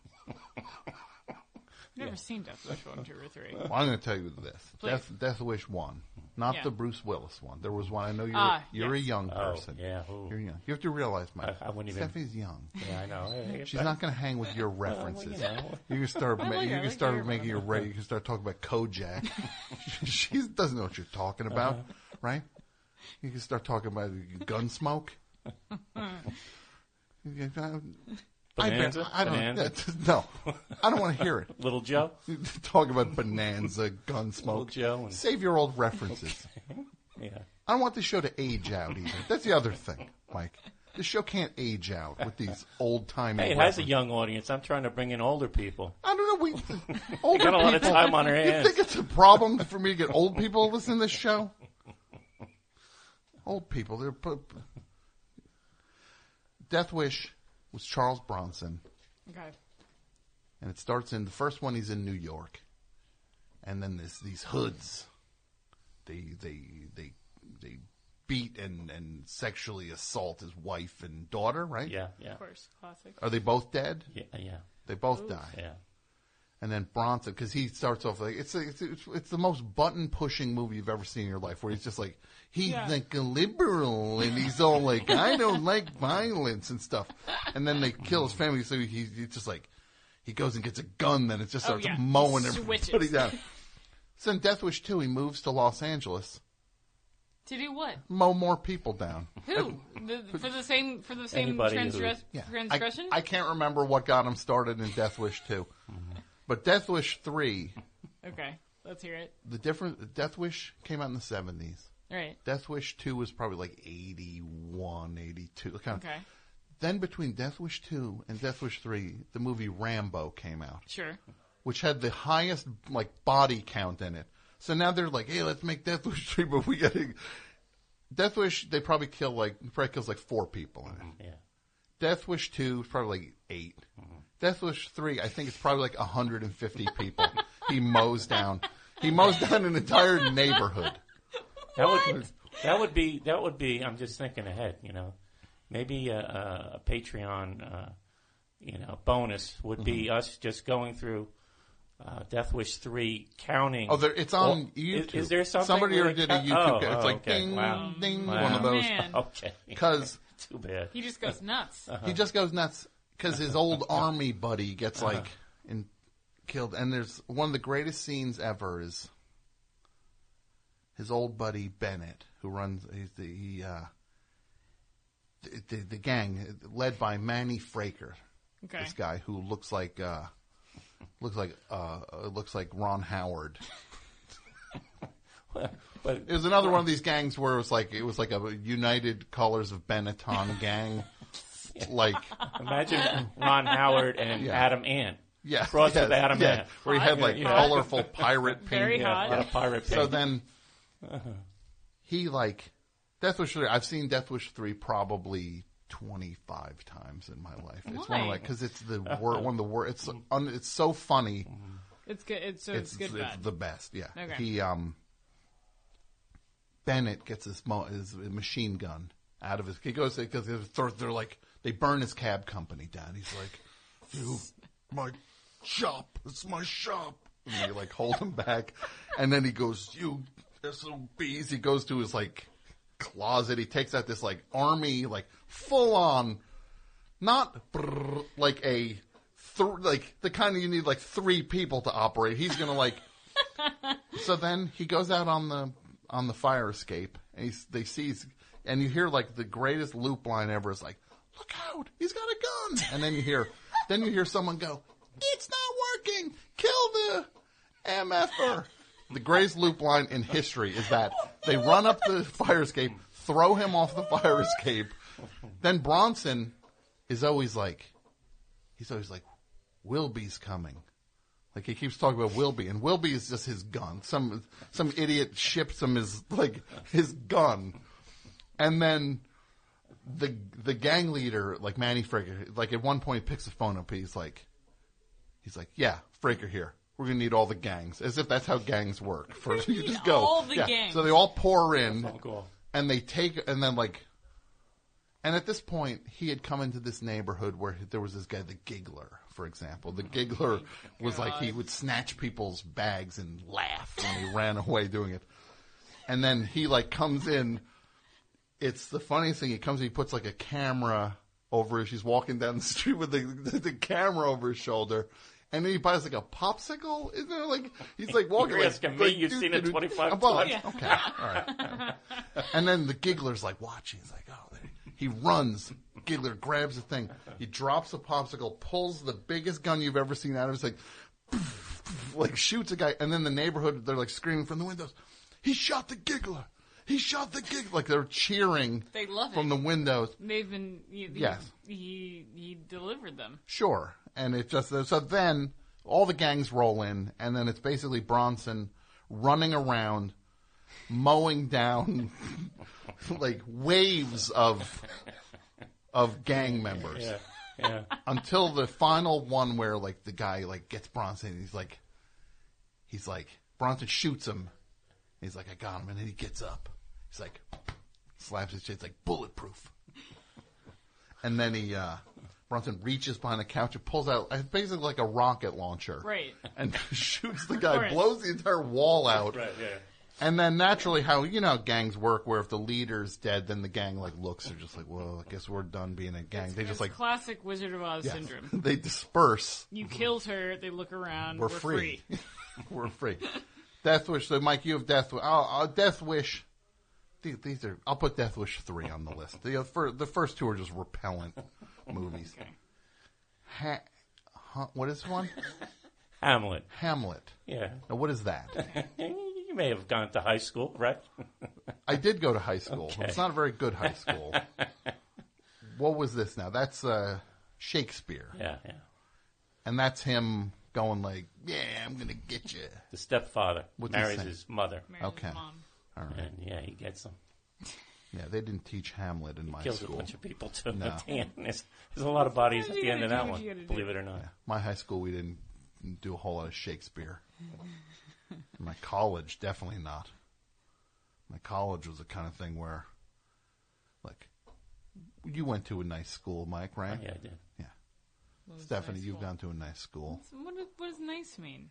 I've never seen Death Wish 1, 2, or 3. Well, I'm going to tell you this. Please. Death Wish 1. Not Yeah. the Bruce Willis one. There was one. I know you're a yes. young person. Oh, yeah. Ooh. You're young. You have to realize, Mike. I wouldn't even- Stephanie's young. Yeah, I know. She's not going to hang with your references. you know. You can start. I like You her. I can like start her. making your. You can start talking about Kojak. She doesn't know what you're talking about, right? You can start talking about Gunsmoke. Bonanza? I don't. Bonanza? No, I don't want to hear it. Little Joe? Talk about Bonanza, Little Gunsmoke. Joe. And, Save your old references. yeah. I don't want the show to age out either. That's the other thing, Mike. The show can't age out with these old-timey Hey, it has a young audience. I'm trying to bring in older people. I don't know. Older Got a lot of people- time on their You hands. think it's a problem for me to get old people to listen to this show? Old people. Death Wish was Charles Bronson. Okay. And it starts in, the first one he's in New York. And then these hoods, they beat and sexually assault his wife and daughter, right? Yeah. Of course. Classic. Are they both dead? Yeah. They both die. Yeah. And then Bronson, because he starts off like, it's the most button-pushing movie you've ever seen in your life, where he's just like, he's like a liberal, and he's all like, I don't like violence and stuff. And then they kill his family, so he's just like, he goes and gets a gun, then it just starts mowing everybody down. So in Death Wish 2, he moves to Los Angeles. To do what? Mow more people down. Who? For the same Anybody transgression? I can't remember what got him started in Death Wish 2. But Death Wish 3, Okay, let's hear it. Death Wish came out in the 70s. Right. Death Wish 2 was probably like 81, 82. Okay. Then between Death Wish 2 and Death Wish 3, the movie Rambo came out, Sure. which had the highest body count in it. So now they're like, hey, let's make Death Wish 3, but we got to... Death Wish, they probably kills 4 people in it. Yeah. Death Wish 2 is probably like 8. Death Wish 3, I think it's probably like 150 people. He mows down. He mows down an entire neighborhood. That would be. I'm just thinking ahead. Maybe a Patreon, bonus would be us just going through Death Wish 3, counting. Oh, it's on YouTube. Is there something? Somebody where did a YouTube. It's like okay. ding, Wow. ding, Wow. one of those. Man. Okay. Because Too bad. He just goes nuts. he just goes nuts. Because his old army buddy gets killed. And there's one of the greatest scenes ever is his old buddy Bennett, who runs the gang led by Manny Fraker. Okay. This guy who looks like Ron Howard. But It was another one of these gangs where it was like a United Colors of Benetton gang. Like, imagine Ron Howard and Yeah. Adam Ant. yeah, Cross with Adam yeah, Ant. where he had like Yeah. colorful pirate paint. Very hot. A lot of pirate So paint. then he like Death Wish 3. I've seen Death Wish 3 probably 25 times in my life. It's one of Why? because it's one of the worst. It's so funny. It's good. It's good. It's Bad. the best. Yeah. Okay. He Bennett gets his machine gun out of his. He goes because they're like they burn his cab company down. He's like, my shop. It's my shop. And they like hold him back, and then he goes, "You SOBs." He goes to his like closet. He takes out this like army, like full on, not like a. Like the kind you need like 3 people to operate. He's gonna like. So then he goes out on the fire escape, and they see, and you hear like the greatest loop line ever is like, "Look out! He's got a gun!" And then you hear someone go, "It's not working! Kill the MFer!" The greatest loop line in history is that they run up the fire escape, throw him off the fire escape. Then Bronson is always like, Wilby's coming. Like he keeps talking about Wilby, and Wilby is just his gun. Some idiot ships him his gun, and then the gang leader, like Manny Fraker, like at one point picks the phone up. He's like, "Yeah, Fraker here. We're gonna need all the gangs," as if that's how gangs work. First, you just go, all the yeah. gangs. So they all pour in, Phone call. and they take, and then like. And at this point, he had come into this neighborhood where there was this guy, the Giggler, for example. The Giggler was like, he would snatch people's bags and laugh, and he ran away doing it. And then he like comes in. It's the funniest thing. He comes in, he puts like a camera over, she's walking down the street with the camera over his shoulder. And then he buys like a popsicle. Isn't it like, he's like walking You're like. asking me, you've seen it 25 well, times. Okay, all right. And then the Giggler's like watching. He's like, oh, he runs. Giggler grabs the thing. He drops the popsicle, pulls the biggest gun you've ever seen out of it. It's like shoots a guy. And then the neighborhood, they're like screaming from the windows, "He shot the Giggler! He shot the Giggler!" Like they're cheering They love from it. the windows. They've been. Yes. He delivered them. Sure. And it just, so then all the gangs roll in, and then it's basically Bronson running around, mowing down like waves of gang members. Yeah. Until the final one where like the guy like gets Bronson, and he's like Bronson shoots him. He's like, "I got him," and then he gets up. He's like, slaps his chest, like bulletproof. And then Bronson reaches behind the couch and pulls out basically like a rocket launcher. Right. And shoots the guy, course. blows the entire wall out. Right, yeah. And then naturally how gangs work, where if the leader's dead, then the gang like looks, they're just like, "Well, I guess we're done being a gang." They just It's like, classic Wizard of Oz yeah, syndrome. they disperse. You killed her. They look around. We're free. We're free. Death Wish. So Mike, you have Death Wish. Death Wish. These are. I'll put Death Wish 3 on the list. The first 2 are just repellent movies. What is one? Hamlet. Hamlet. Yeah. Now, what is that? You may have gone to high school, right? I did go to high school. Okay. It's not a very good high school. What was this now? That's Shakespeare. Yeah. And that's him going like, "Yeah, I'm going to get you." The stepfather What's he marries saying? his mother. Marries Okay. his mom. All right. And yeah, he gets them. Yeah, they didn't teach Hamlet in my Kills school. a bunch of people too. No. At the end. There's a lot of bodies at You the end of gotta that do what one, you gotta do. believe it or not. My high school, we didn't do a whole lot of Shakespeare. My college, definitely not. My college was the kind of thing where, like, you went to a nice school, Mike, right? Yeah, I did. Yeah. What was Stephanie, nice you've school? gone to a nice school. What does nice mean?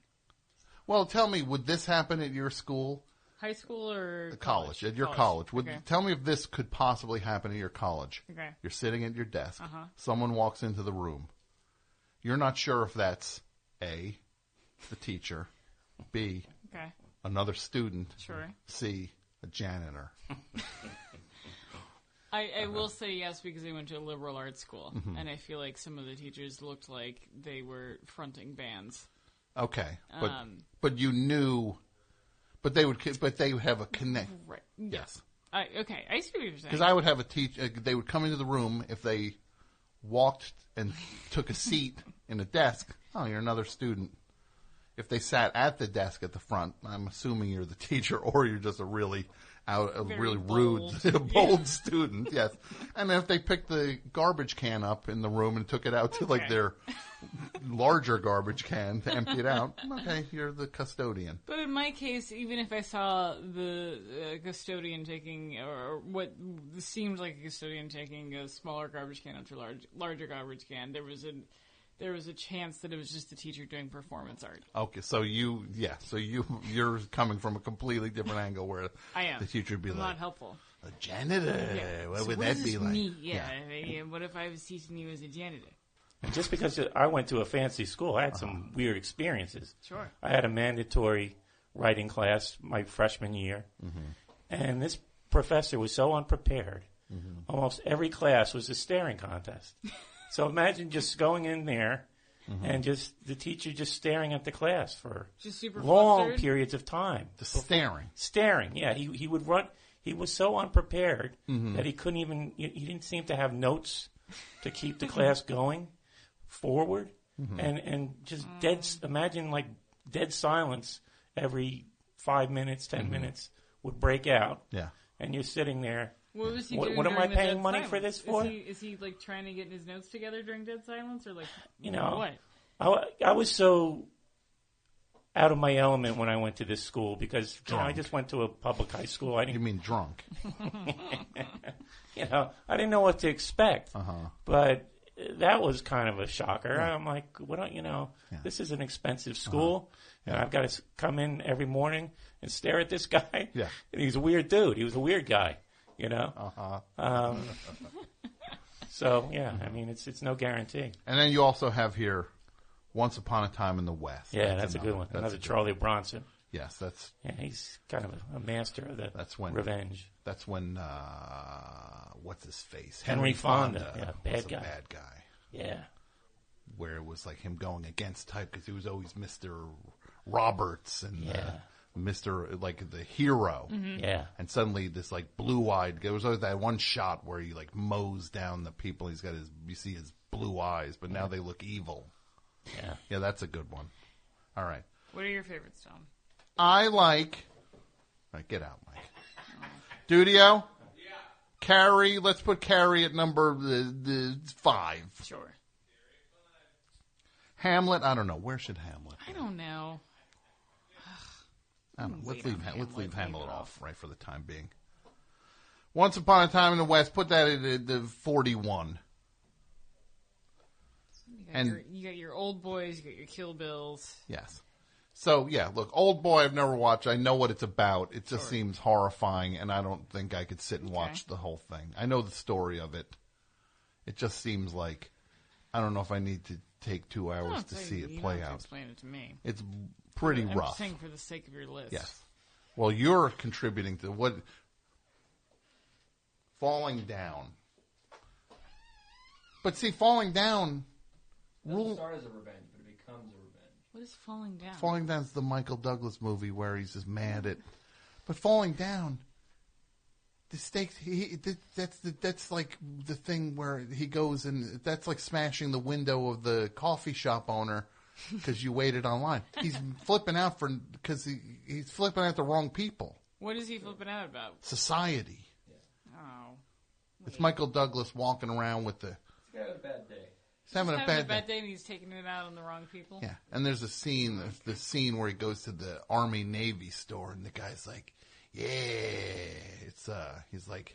Well, tell me, would this happen at your school? High school or College, at your college. Okay. Tell me if this could possibly happen at your college. Okay. You're sitting at your desk. Uh-huh. Someone walks into the room. You're not sure if that's A, the teacher. B, Okay. another student. Sure. C, a janitor. I will say yes because I went to a liberal arts school, and I feel like some of the teachers looked like they were fronting bands. Okay, but you knew, but they would have a connect. Right. Yes. Okay, I see what you're saying. Because I would have a teacher. They would come into the room if they walked and took a seat in a desk. Oh, you're another student. If they sat at the desk at the front, I'm assuming you're the teacher, or you're just a really rude, bold student. Yes. And then if they picked the garbage can up in the room and took it out to like their larger garbage can to empty it out, okay, you're the custodian. But in my case, even if I saw the custodian taking, or what seemed like a custodian taking a smaller garbage can up to a larger garbage can, there was a chance that it was just the teacher doing performance art. Okay, so you're coming from a completely different angle where I am. The teacher would be not helpful. A janitor. Yeah. What So would what that does be this like? mean? Yeah. What if I was teaching you as a janitor? And just because I went to a fancy school, I had some weird experiences. Sure. I had a mandatory writing class my freshman year, and this professor was so unprepared. Almost every class was a staring contest. So imagine just going in there and just the teacher just staring at the class for Just super long flustered? periods of time. Just staring. Staring, yeah. He would run. He was so unprepared that he couldn't even. He didn't seem to have notes to keep the class going forward, and just dead. Imagine like dead silence every 5 minutes, 10 minutes would break out. Yeah. And you're sitting there. What was he What- doing what am during I the paying dead money silence? for this for? Is he like trying to get his notes together during dead silence, or like What? what? I was so out of my element when I went to this school because I just went to a public high school. I You didn't, mean drunk? I didn't know what to expect. But that was kind of a shocker. I'm like, what don't this is an expensive school, and I've got to come in every morning and stare at this guy. Yeah. And he's a weird dude. He was a weird guy, So yeah, I mean, it's no guarantee. And then you also have here Once Upon a Time in the West. Yeah, that's a good one. That's Another a good Charlie Bronson. Yes, that's He's kind of a master of the revenge. That's when what's his face? Henry Fonda. Yeah, was bad guy. a bad guy. Yeah. Where it was like him going against type because he was always Mr. Roberts and Mr. like the hero. Yeah. And suddenly this like blue-eyed, there was always that one shot where he like mows down the people. He's got you see his blue eyes, but now they look evil. Yeah. Yeah, that's a good one. All right. What are your favorites, Tom? I like. All right, get out, Mike. Studio? Yeah. Carrie, let's put Carrie at number 5. Sure. Hamlet, I don't know. Where should Hamlet be? I don't know. I don't know. Let's Wait leave, on let's leave Hamlet. Hamlet off, right, for the time being. Once Upon a Time in the West, put that at the 41. You got your Old Boys, you got your Kill Bills. Yes. So, yeah, look, Old Boy I've never watched. I know what it's about. It just seems horrifying, and I don't think I could sit and watch the whole thing. I know the story of it. It just seems like, I don't know if I need to take 2 hours to see it play out. Explain it to me. It's pretty I'm rough. just saying for the sake of your list. Yes. Well, you're contributing to what? Falling Down. But see, Falling Down... It doesn't start as a revenge, but it becomes a revenge. What is Falling Down? Falling Down's the Michael Douglas movie where he's just mad at... But Falling Down... The stakes, that's like the thing where he goes and that's like smashing the window of the coffee shop owner because you waited online. He's flipping out because he's flipping out the wrong people. What is he flipping out about? Society. Oh. It's Michael Douglas walking around with the... He's having a bad day. He's having a bad day. And he's taking it out on the wrong people? Yeah, and there's the scene where he goes to the Army-Navy store and the guy's like, yeah, it's he's like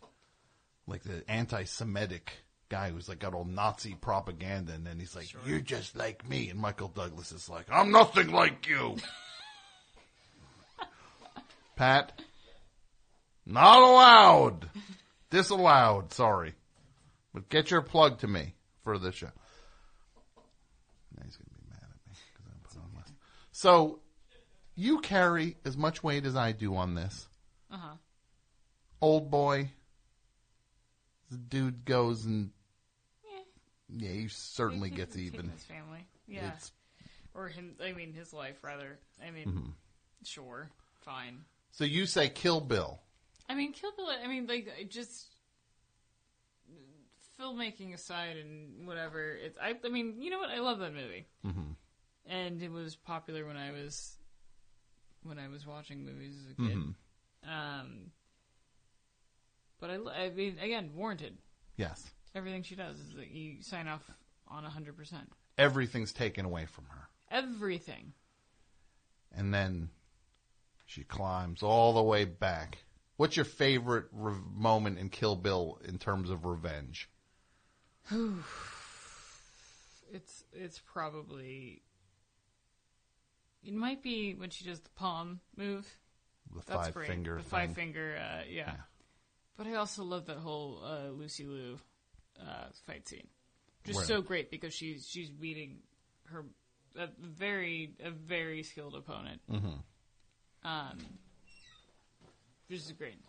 the anti-Semitic guy who's like got all Nazi propaganda, and then he's like, "You're just like me," and Michael Douglas is like, "I'm nothing like you." Pat, not allowed, disallowed. Sorry, but get your plug to me for the show. Now he's gonna be mad at me because I put on my. So, you carry as much weight as I do on this. Uh-huh. Old boy. The dude goes and... Yeah, he certainly gets even. His family. Yeah. Or him, his life, rather. Sure. Fine. So you say Kill Bill. Kill Bill, just... filmmaking aside and whatever, you know what? I love that movie. Mm-hmm. And it was popular when I was watching movies as a kid. Mm-hmm. But again, warranted. Yes. Everything she does is that you sign off on 100%. Everything's taken away from her. Everything. And then she climbs all the way back. What's your favorite moment in Kill Bill in terms of revenge? It's probably... It might be when she does the palm move. That's great. The five finger, yeah. But I also love that whole Lucy Liu fight scene. Just so great because she's beating a very skilled opponent. Mm-hmm. This is great.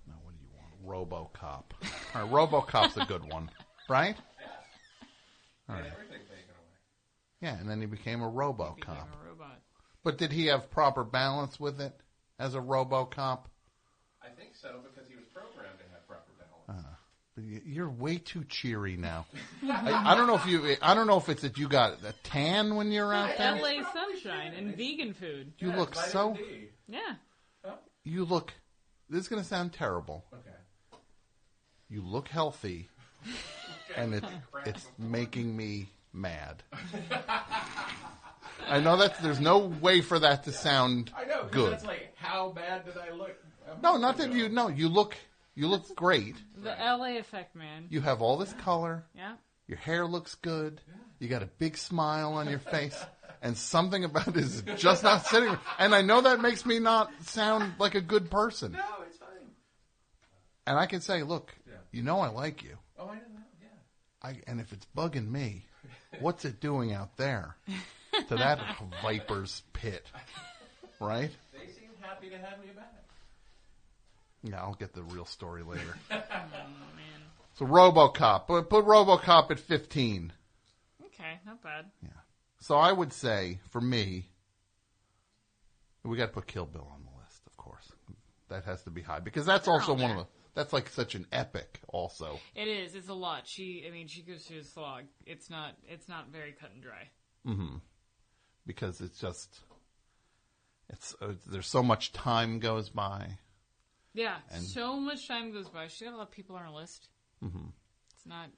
Now, what do you want? RoboCop. All right, RoboCop's a good one, right? All right. Yeah, and then he became a RoboCop. He became a robot. But did he have proper balance with it as a RoboCop? I think so, because he was programmed to have proper balance. You're way too cheery now. I don't know if it's that you got a tan when you're out there. LA sunshine and vegan food. You look so. Yeah. You look. This is going to sound terrible. Okay. You look healthy, and it's making me mad. I know that there's no way for that to sound I know, good. That's like, how bad did I look? No, not that you. No, you look great. The LA effect, man. You have all this color. Yeah. Your hair looks good. You got a big smile on your face. And something about it is just not sitting. And I know that makes me not sound like a good person. No, it's fine. And I can say, look, you know I like you. Oh, I know that, yeah. And if it's bugging me, what's it doing out there to that viper's pit? Right? They seem happy to have me back. Yeah, I'll get the real story later. Oh, man. So RoboCop. Put RoboCop at 15. Okay, not bad. Yeah. So I would say, for me, we got to put Kill Bill on the list, of course. That has to be high because that's also one of the. That's like such an epic, also. It is. It's a lot. She goes through a slog. It's not very cut and dry. Mm-hmm. Because it's just, there's so much time goes by. Yeah, so much time goes by. She's got a lot of people on her list. Mm-hmm. It's not.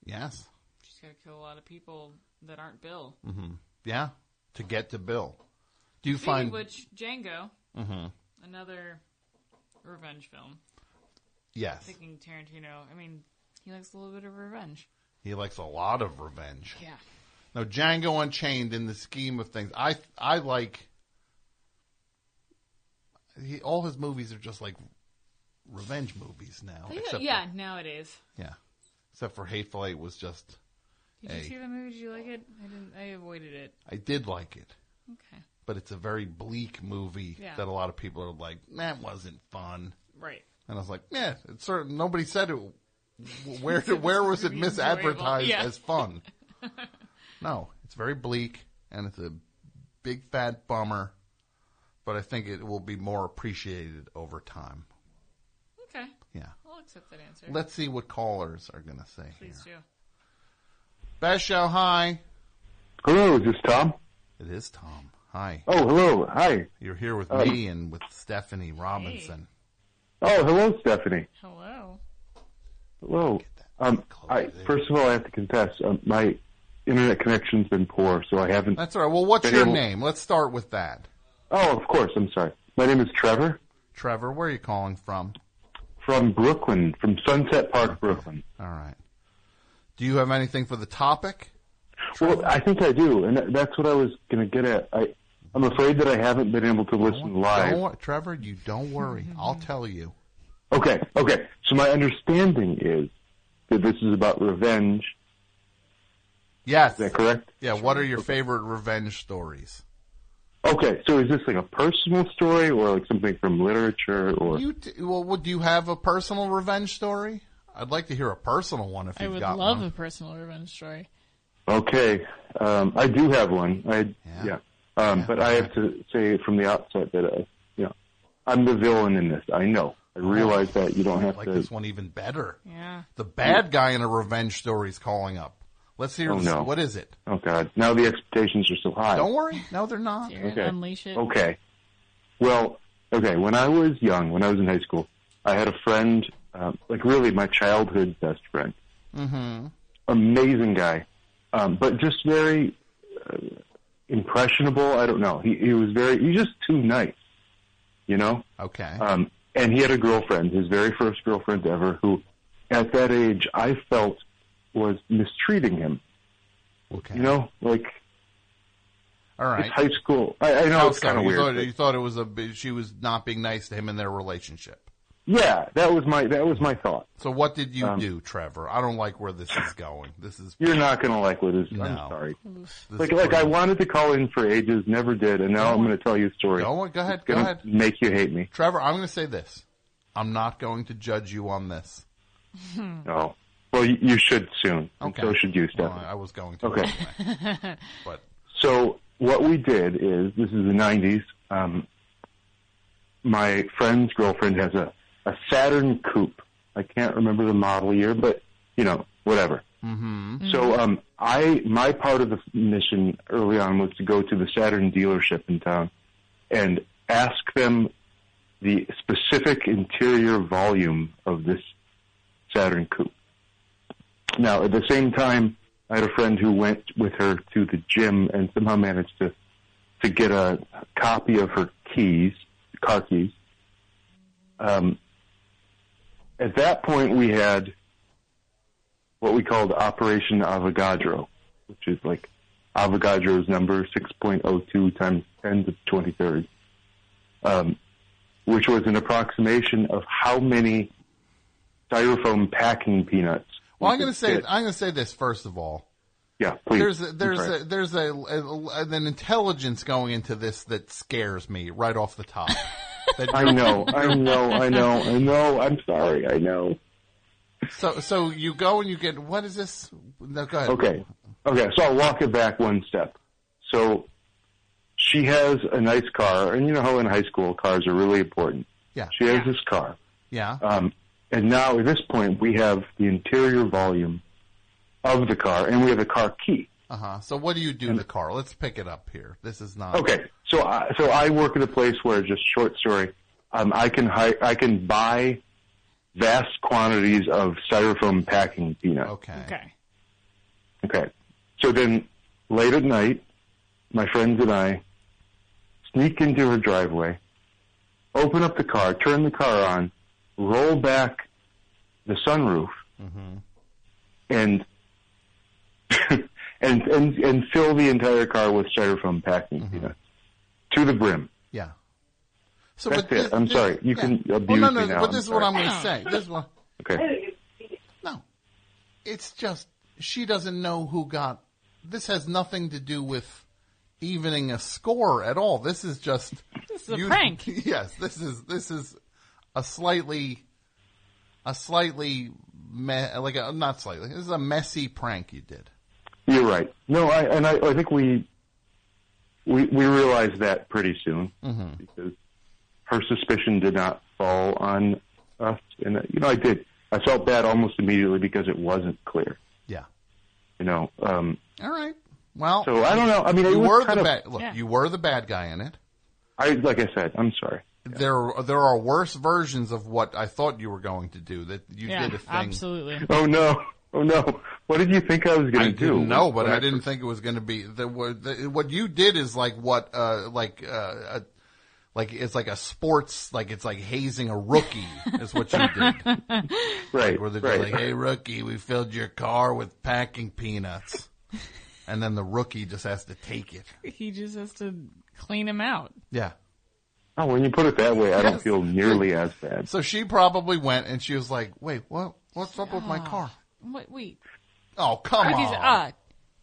Yes. She's got to kill a lot of people that aren't Bill. Mm-hmm. Yeah, to get to Bill. Do you Speaking find of which, Django, mm-hmm. another revenge film. Yes. Thinking Tarantino. He likes a little bit of revenge. He likes a lot of revenge. Yeah. Now, Django Unchained, in the scheme of things, I like. All his movies are just like revenge movies now. Nowadays. Yeah. Except for Hateful Eight was just. Did you see the movie? Did you like it? I avoided it. I did like it. Okay. But it's a very bleak movie that a lot of people are like, that wasn't fun. Right. And I was like, yeah, it's certain. Nobody said it. Where was it misadvertised as fun? No, it's very bleak, and it's a big fat bummer. But I think it will be more appreciated over time. Okay. Yeah. I'll accept that answer. Let's see what callers are going to say Please here. do. Best Show, hi. Hello, is this Tom? It is Tom. Hi. Oh, hello. Hi. You're here with me and with Stefani Robinson. Hey. Oh, hello, Stephanie. Hello. Hello. First of all, I have to confess, my internet connection's been poor, so I haven't... That's all right. Well, what's your name? Let's start with that. Oh, of course. I'm sorry. My name is Trevor. Trevor, where are you calling from? From Brooklyn, from Sunset Park, Brooklyn. All right. Do you have anything for the topic? Well, I think I do, and that's what I was going to get at. I'm afraid that I haven't been able to listen live. Trevor, you don't worry. I'll tell you. Okay. So my understanding is that this is about revenge. Yes. Is that correct? Yeah, what are your favorite revenge stories? Okay, so is this like a personal story or like something from literature or? Would you have a personal revenge story? I'd like to hear a personal one if you've got one. I would love a personal revenge story. Okay, I do have one. But I have to say from the outset that I'm the villain in this. I know. I realize that you don't have like to. This one even better. Yeah. The bad guy in a revenge story is calling up. Let's hear this. No. What is it? Oh God! Now the expectations are so high. Don't worry. No, they're not. Okay. Unleash it. Okay. Well, okay. When I was young, when I was in high school, I had a friend, like really my childhood best friend. Mm-hmm. Amazing guy, but just very impressionable. I don't know. He was just too nice, you know. Okay. And he had a girlfriend, his very first girlfriend ever, who, at that age, I felt was mistreating him. Okay. You know, like. All right. It's high school. I know it's kind of weird. You thought it was she was not being nice to him in their relationship. Yeah, that was my thought. So what did you do, Trevor? I don't like where this is going. You're not going to like what this. No. I'm sorry. Like I wanted to call in for ages, never did, and now I'm going to tell you a story. Go ahead. Go ahead. Make you hate me, Trevor. I'm going to say this. I'm not going to judge you on this. No. Well, you should soon. Okay. And so should you, Stefan. Well, I was going to. Okay. Anyway. But so what we did is, this is the 90s. My friend's girlfriend has a Saturn coupe. I can't remember the model year, but whatever. Mm-hmm. So my part of the mission early on was to go to the Saturn dealership in town and ask them the specific interior volume of this Saturn coupe. Now, at the same time, I had a friend who went with her to the gym and somehow managed to get a copy of her car keys. At that point, we had what we called Operation Avogadro, which is like Avogadro's number 6.02 times 10 to the 23rd, which was an approximation of how many styrofoam packing peanuts. Well, I'm going to say this first of all. Yeah, please. There's an intelligence going into this that scares me right off the top. I know. I'm sorry. I know. So you go and you get, what is this? No, go ahead. Okay. So I'll walk it back one step. So she has a nice car, and you know how in high school cars are really important. Yeah. She has this car. Yeah. And now at this point we have the interior volume of the car, and we have the car key. So what do you do to the car? Let's pick it up here. This is not okay. So I work at a place where, just short story, I can buy vast quantities of styrofoam packing peanuts. Okay. So then, late at night, my friends and I sneak into her driveway, open up the car, turn the car on, roll back the sunroof, and and fill the entire car with styrofoam packing peanuts to the brim. Yeah. So that's it. I'm sorry. You can abuse me now. But this is what I'm going to say. This one. Okay. No. It's just, she doesn't know who got, this has nothing to do with evening a score at all. This is just. This is a prank. Yes. This is a slightly, not slightly, this is a messy prank you did. You're right. No, I think we realized that pretty soon because her suspicion did not fall on us, and I felt bad almost immediately because it wasn't clear. Yeah. All right. Well, so I don't know. I mean, you were the bad. Look, you were the bad guy in it. Like I said, I'm sorry. There are worse versions of what I thought you were going to do. That you did a thing. Absolutely. Oh no. What did you think I was going to do? I didn't know, but I didn't think it was going to be. What you did is like what, like it's like a sports, like it's like hazing a rookie is what you did. Right. Where they're like, hey rookie, we filled your car with packing peanuts. And then the rookie just has to take it. He just has to clean him out. Yeah. Oh, when you put it that way, I don't feel nearly as bad. So she probably went and she was like, wait, what's up with my car? Wait. Oh, come on.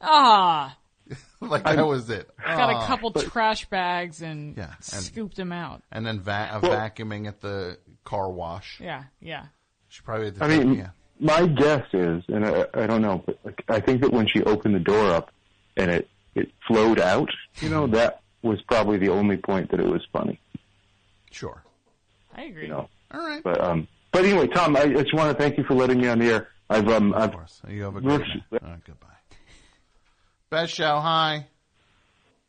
Like that was it. Got a couple trash bags and scooped them out. And then vacuuming at the car wash. Yeah. She probably had to my guess is, and I don't know, but I think that when she opened the door up and it flowed out, that was probably the only point that it was funny. Sure. I agree. All right. But anyway, Tom, I just want to thank you for letting me on the air. Of course. You have a great day. Goodbye. Beshow, hi.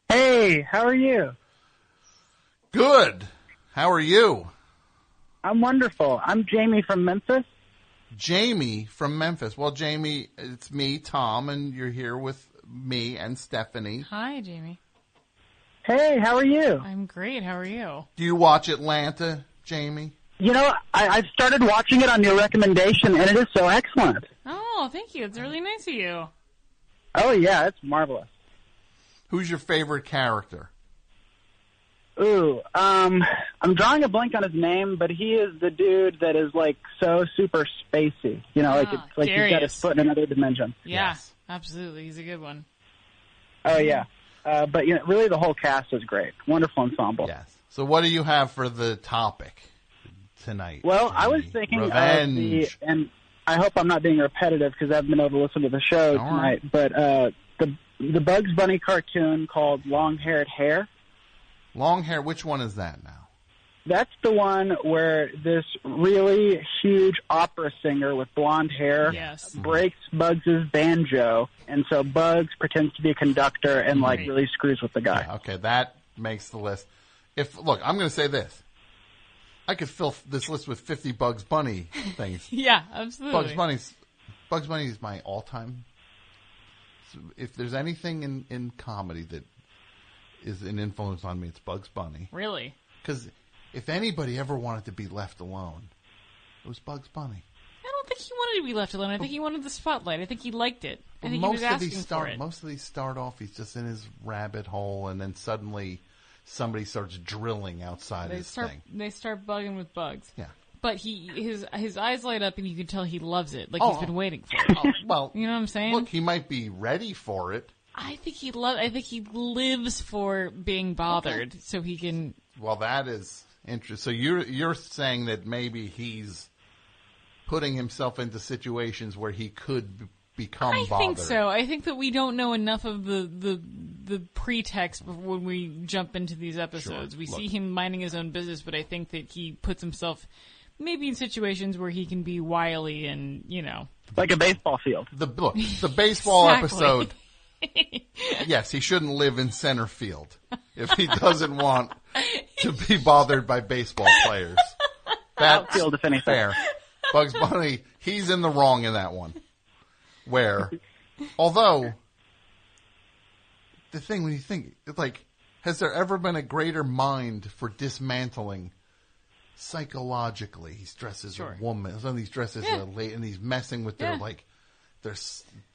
Hey, how are you? Good. How are you? I'm wonderful. I'm Jamie from Memphis. Jamie from Memphis. Well, Jamie, it's me, Tom, and you're here with me and Stephanie. Hi, Jamie. Hey, how are you? I'm great. How are you? Do you watch Atlanta, Jamie? I've started watching it on your recommendation, and it is so excellent. Oh, thank you. It's really nice of you. Oh, yeah, it's marvelous. Who's your favorite character? Ooh, I'm drawing a blank on his name, but he is the dude that is, like, so super spacey. It's like he's got his foot in another dimension. Yeah, absolutely. He's a good one. Oh, yeah. But really the whole cast is great. Wonderful ensemble. Yes. So what do you have for the topic tonight? Well, Jamie? I was thinking Revenge. and I hope I'm not being repetitive because I haven't been able to listen to the show tonight, but the Bugs Bunny cartoon called Long-Haired Hair. Long Hair, which one is that now? That's the one where this really huge opera singer with blonde hair breaks Bugs' banjo, and so Bugs pretends to be a conductor and really screws with the guy. Yeah, okay, that makes the list. Look, I'm going to say this. I could fill this list with 50 Bugs Bunny things. Yeah, absolutely. Bugs Bunny is my all-time. If there's anything in comedy that is an influence on me, it's Bugs Bunny. Really? Because if anybody ever wanted to be left alone, it was Bugs Bunny. I don't think he wanted to be left alone. I think he wanted the spotlight. I think he liked it. I think he was asking for it. Most of these start off, he's just in his rabbit hole, and then suddenly somebody starts drilling outside his thing. They start bugging with Bugs. Yeah. But his eyes light up, and you can tell he loves it. Like he's been waiting for it. Well, you know what I'm saying? Look, he might be ready for it. I think he lives for being bothered, so he can. Well, that is interesting. So you're saying that maybe he's putting himself into situations where he could become bothered. I think so. I think that we don't know enough of the pretext when we jump into these episodes. Sure. We see him minding his own business, but I think that he puts himself maybe in situations where he can be wily and, like a baseball field. The baseball episode. Yes, he shouldn't live in center field if he doesn't want to be bothered by baseball players. That's outfield, if anything. Fair. Bugs Bunny, he's in the wrong in that one. Although, the thing when you think, it's like, has there ever been a greater mind for dismantling psychologically? He's dressed as a woman, some of these dresses are late, and he's messing with their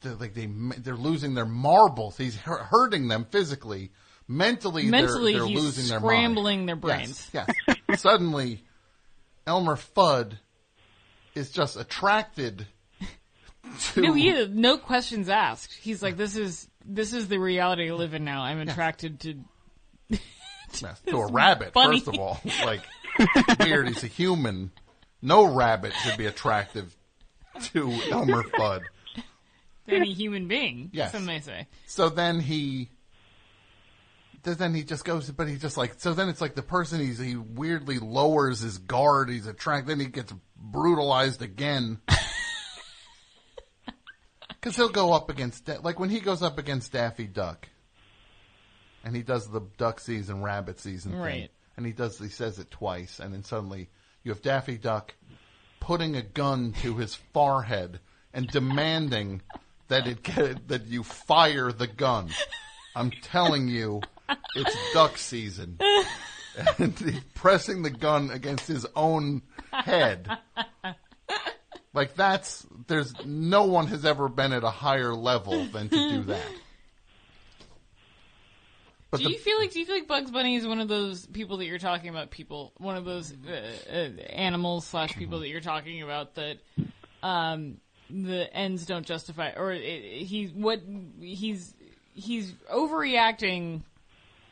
they're losing their marbles. He's hurting them physically. Mentally they're losing their mind. Scrambling their brains. Yes. Suddenly, Elmer Fudd is just attracted to. No, he is, no questions asked. He's like, this is the reality I live in now. I'm attracted to a rabbit. Bunny. First of all, like weird. He's a human. No rabbit should be attractive to Elmer Fudd. Any human being, yes. Some may say. So then he just goes, but he just like, so then it's like the person he weirdly lowers his guard, he's attracted, then he gets brutalized again. Because he'll go up against, like when he goes up against Daffy Duck, and he does the duck season, rabbit season thing, and he says it twice, and then suddenly you have Daffy Duck putting a gun to his forehead and demanding that you fire the gun. I'm telling you, it's duck season. And he's pressing the gun against his own head. Like there's no one has ever been at a higher level than to do that. But do you feel like Bugs Bunny is one of those people that you're talking about? One of those animals / people that you're talking about that the ends don't justify, or he's overreacting.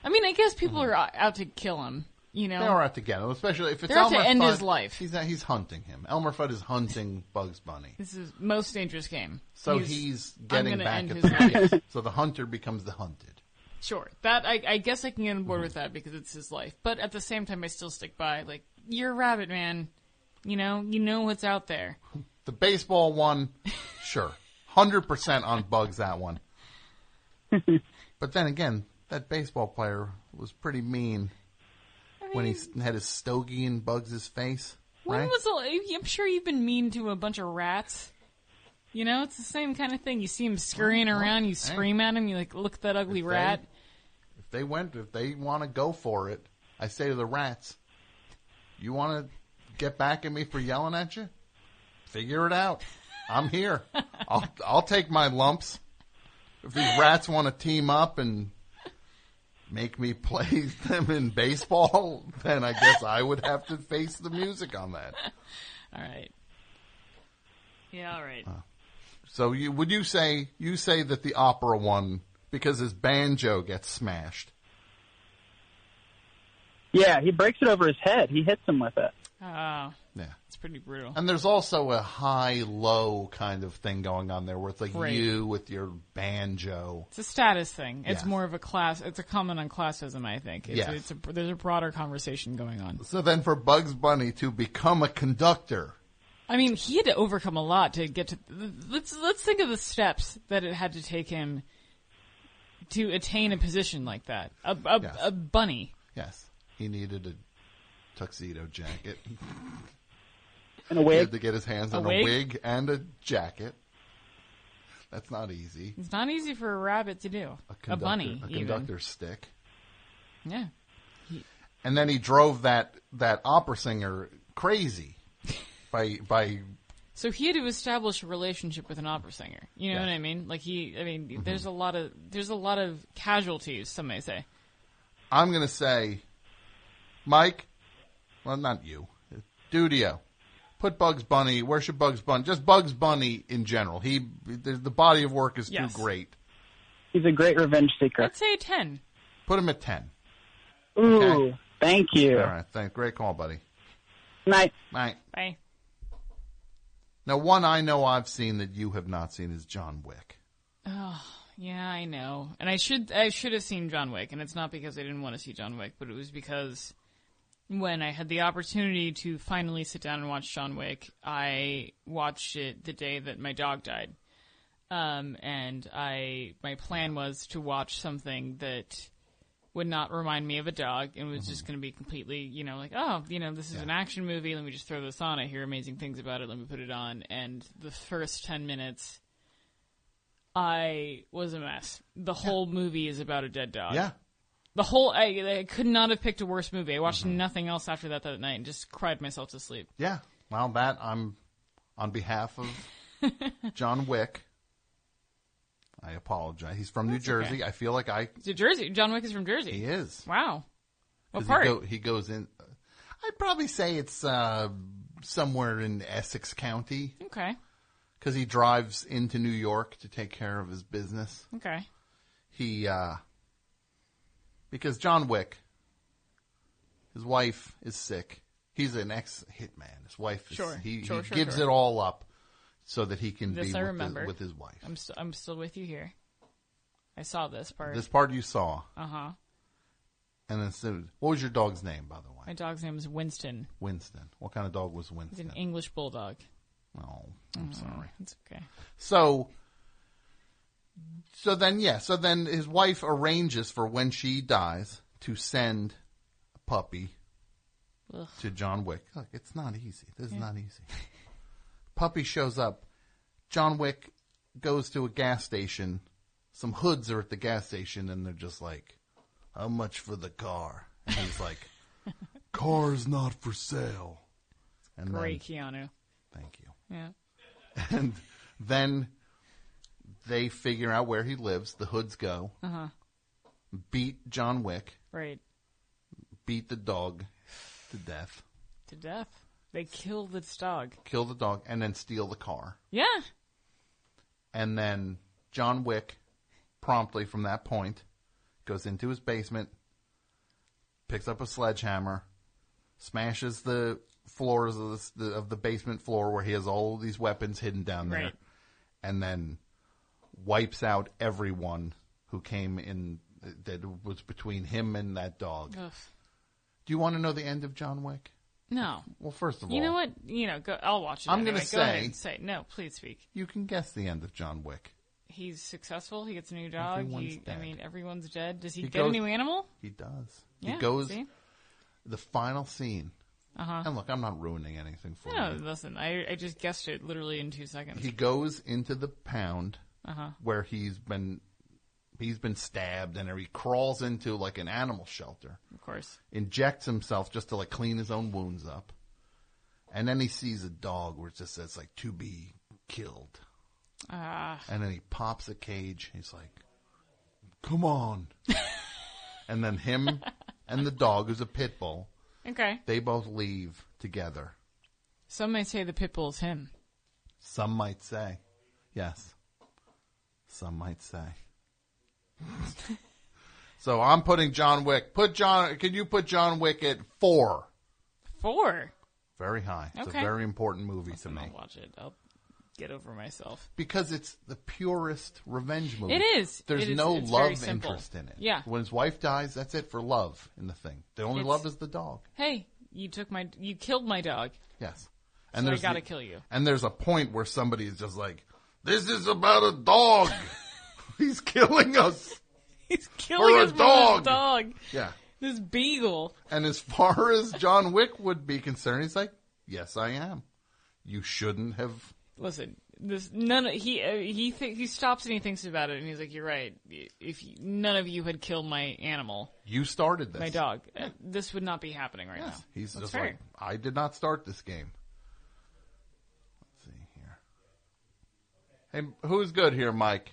I mean, I guess people are out to kill him. You know, they are out to get him, especially if it's They're out Elmer to end Fudd. his life. He's hunting him. Elmer Fudd is hunting Bugs Bunny. This is most dangerous game. So he's getting back at his the life. So the hunter becomes the hunted. Sure, that I guess I can get on board with that because it's his life. But at the same time, I still stick by like you're a rabbit, man. You know what's out there. The baseball one, sure, 100% on Bugs that one. But then again, that baseball player was pretty mean. When he had his stogie in Bugs' face, right? I'm sure you've been mean to a bunch of rats. You know, it's the same kind of thing. You see him scurrying around, you scream at him, you like look at that ugly rat. If they want to go for it, I say to the rats, you want to get back at me for yelling at you? Figure it out. I'm here. I'll take my lumps. If these rats want to team up and make me play them in baseball, then I guess I would have to face the music on that. All right. Yeah, all right. So would you say that the opera one, because his banjo gets smashed? Yeah, he breaks it over his head. He hits him with it. Oh. Yeah. It's pretty brutal. And there's also a high-low kind of thing going on there where it's like right. you with your banjo. It's a status thing. It's more of a class. It's a comment on classism, I think. There's a broader conversation going on. So then for Bugs Bunny to become a conductor. I mean, he had to overcome a lot to get to... Let's think of the steps that it had to take him to attain a position like that. A bunny. Yes. He needed a tuxedo jacket. And a wig. He had to get his hands on a wig and a jacket. That's not easy. It's not easy for a rabbit to do. A bunny, a conductor's stick. Yeah. And then he drove that opera singer crazy by. So he had to establish a relationship with an opera singer. You know what I mean? Like there's a lot of casualties. Some may say. I'm gonna say, Mike. Well, not you. Dudio. Put Bugs Bunny. Where should Bugs Bunny? Just Bugs Bunny in general. The body of work is too great. He's a great revenge seeker. Let's say a 10. Put him at 10. Ooh, okay? Thank you. All right, thanks. Great call, buddy. Night. Night. Bye. Now, one I know I've seen that you have not seen is John Wick. Oh, yeah, I know. And I should have seen John Wick, and it's not because I didn't want to see John Wick, but it was because when I had the opportunity to finally sit down and watch John Wick, I watched it the day that my dog died. And my plan was to watch something that would not remind me of a dog and was just going to be completely, this is an action movie. Let me just throw this on. I hear amazing things about it. Let me put it on. And the first 10 minutes, I was a mess. The whole movie is about a dead dog. Yeah. The whole, I could not have picked a worse movie. I watched nothing else after that night and just cried myself to sleep. Yeah. Well, that, I'm on behalf of John Wick. I apologize. He's from New Jersey. Okay. I feel like Is Jersey? John Wick is from Jersey. He is. Wow. What part? He goes in. I'd probably say it's somewhere in Essex County. Okay. Because he drives into New York to take care of his business. Okay. Because John Wick, his wife is sick. He's an ex-hitman. His wife is he gives it all up so that he can be with his wife. I'm still with you here. I saw this part. This part you saw. Uh-huh. And then, what was your dog's name, by the way? My dog's name is Winston. Winston. What kind of dog was Winston? He's an English bulldog. Oh, I'm sorry. It's okay. So then his wife arranges for when she dies to send a puppy to John Wick. Look, it's not easy. This is not easy. Puppy shows up. John Wick goes to a gas station. Some hoods are at the gas station, and they're just like, how much for the car? And he's like, car's not for sale. And Great, Keanu. Thank you. Yeah. And then they figure out where he lives. The hoods go. Uh-huh. Beat John Wick. Right. Beat the dog to death. To death? They kill this dog. Kill the dog and then steal the car. Yeah. And then John Wick, promptly from that point, goes into his basement, picks up a sledgehammer, smashes the floors of the basement floor where he has all these weapons hidden down there, and then wipes out everyone who came in that was between him and that dog. Ugh. Do you want to know the end of John Wick? No. Well, first of all, you know what? Go, I'll watch it. I'm going to say no. Please speak. You can guess the end of John Wick. He's successful. He gets a new dog. Everyone's dead. Does he get goes, a new animal? He does. Yeah, he goes. See? The final scene. Uh-huh. And look, I'm not ruining anything for you. No, listen. I just guessed it literally in 2 seconds. He goes into the pound where he's been stabbed, and he crawls into like an animal shelter. Of course. Injects himself just to like clean his own wounds up. And then he sees a dog where it just says like to be killed. And then he pops a cage. He's like, come on. And then him and the dog, who's a pit bull, they both leave together. Some might say the pit bull is him. Some might say. Yes. Some might say. So I'm putting John Wick. Can you put John Wick at 4? 4? Very high. It's a very important movie to me. I'll watch it. I'll get over myself. Because it's the purest revenge movie. It is. There's no love interest in it. Yeah. When his wife dies, that's it for love in the thing. The only love is the dog. Hey, you killed my dog. Yes. And so I gotta kill you. And there's a point where somebody is just like, this is about a dog. He's killing us. He's killing us for this dog. Yeah. This beagle. And as far as John Wick would be concerned, he's like, yes, I am. You shouldn't have. Listen, he stops and he thinks about it, and he's like, you're right. If none of you had killed my animal. You started this. My dog. This would not be happening right now. He's just like, I did not start this game. Let's see here. Hey, who's good here, Mike?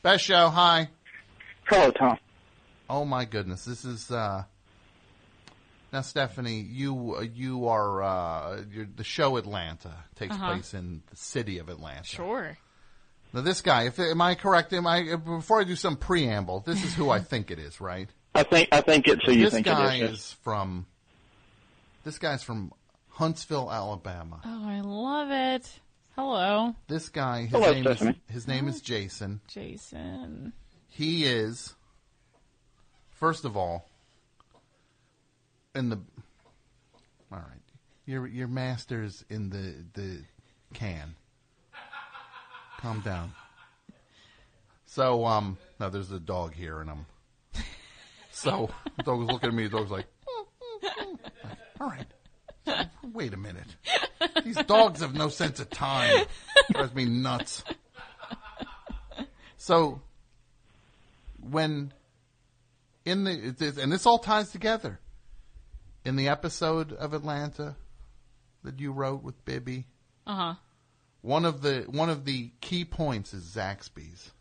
Best show, hi. Hello, Tom. Oh my goodness, this is now, Stephanie. You are the show Atlanta takes place in the city of Atlanta. Sure. Now, this guy, am I correct? Before I do some preamble, this is who I think it is, right? I think it's who you think it is. This guy's from Huntsville, Alabama. Oh, I love it. Hello. This guy, his name is Jason. Jason. He is, first of all, all right, your master's in the can. Calm down. So, now there's a dog here, and so the dog was looking at me. The dog's like, all right. Wait a minute. These dogs have no sense of time. Drives me nuts. So, and this all ties together. In the episode of Atlanta that you wrote with Bibby, one of the key points is Zaxby's.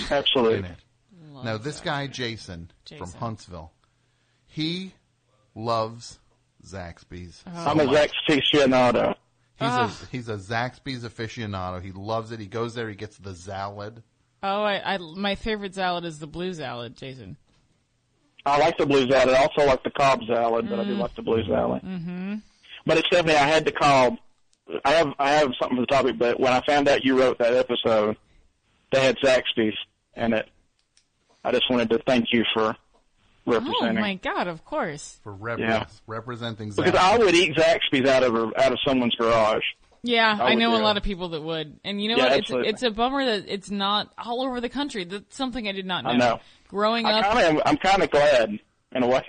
Absolutely. In it. Now, this guy Jason from Huntsville, he loves Zaxby's. I'm a Zaxby's aficionado. He's a Zaxby's aficionado. He loves it. He goes there. He gets the salad. Oh, my favorite salad is the blue salad, Jason. I like the blue salad. I also like the Cobb salad, but I do like the blue salad. Mm-hmm. But it's definitely, I had to call. I have something for the topic, but when I found out you wrote that episode, they had Zaxby's in it. I just wanted to thank you for representing. Oh my God! Of course. For representing Zaxby's. Because I would eat Zaxby's out of someone's garage. Yeah, I know a lot of people that would. And you know what? It's a bummer that it's not all over the country. That's something I did not know. I know. Growing up, I'm kind of glad in a way.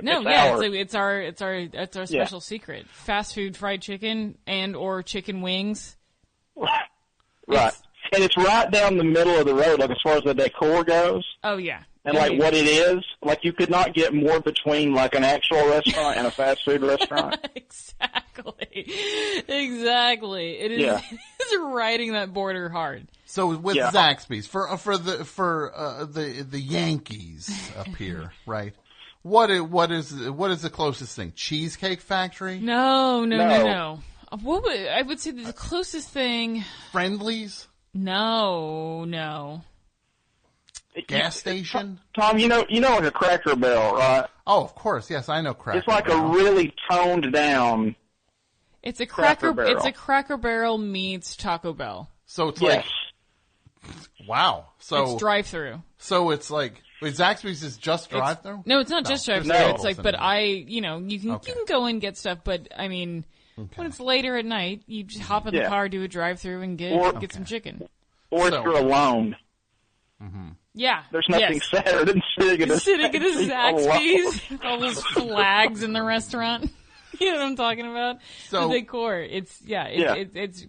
It's our special secret. Fast food fried chicken and or chicken wings. Right. And it's right down the middle of the road, like as far as the decor goes. Oh yeah. And like what it is, like you could not get more between like an actual restaurant and a fast food restaurant. Exactly. It is. Yeah. It is riding that border hard. So with Zaxby's for the Yankees up here, right? What is the closest thing? Cheesecake Factory? No. I would say the closest thing. Friendlies? No. Gas station? Tom, you know like a Cracker Barrel, right? Oh, of course. Yes, I know Cracker Barrel. It's like a really toned down. It's a Cracker Barrel. It's a Cracker Barrel meets Taco Bell. So it's like, wow. So it's drive-through. So it's like, wait, Zaxby's is just drive-through? No, it's not just drive-through. No. It's like, but you can go and get stuff, but I mean, when it's later at night, you just hop in the car, do a drive-through, and get some chicken. Or if you're alone. Mm-hmm. Yeah. There's nothing sadder than sitting at a Zaxby's with all those flags in the restaurant. You know what I'm talking about? So, the decor. It's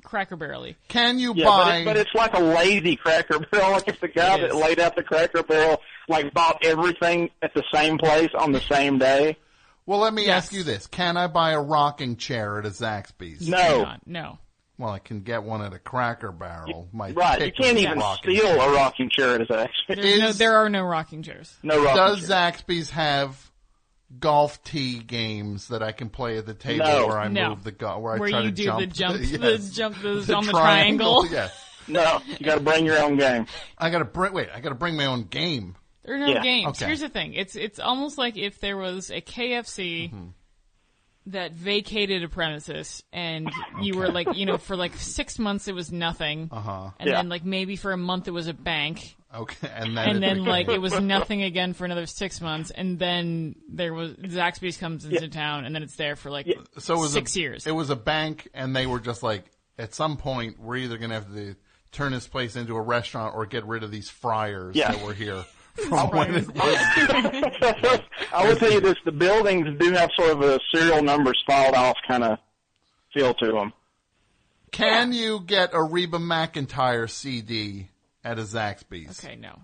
Cracker Barrel-y. Can you buy... But it's like a lazy Cracker Barrel. Like if the guy that laid out the Cracker Barrel bought everything at the same place on the same day. Well, let me ask you this. Can I buy a rocking chair at a Zaxby's? No. Well, I can get one at a Cracker Barrel. You can't even steal a rocking chair at a Zaxby's. There are no rocking chairs. No rocking chairs. Does Zaxby's have golf tee games that I can play at the table where I move the golf, where I try to jump? The jump on the triangle. Yes. No, you got to bring your own game. I got to bring my own game. There are no games. Okay. Here's the thing. It's almost like if there was a KFC that vacated a premises and you were for 6 months it was nothing. And then maybe for a month it was a bank. Okay. And then it was nothing again for another 6 months, and then there was Zaxby's comes into town, and then it's there for 6 years. It was a bank, and they were just like, at some point, we're either going to have to turn this place into a restaurant or get rid of these fryers that were here from when it was. I will tell you this: the buildings do have sort of a serial numbers filed off kind of feel to them. Can you get a Reba McEntire CD at a Zaxby's? Okay, no.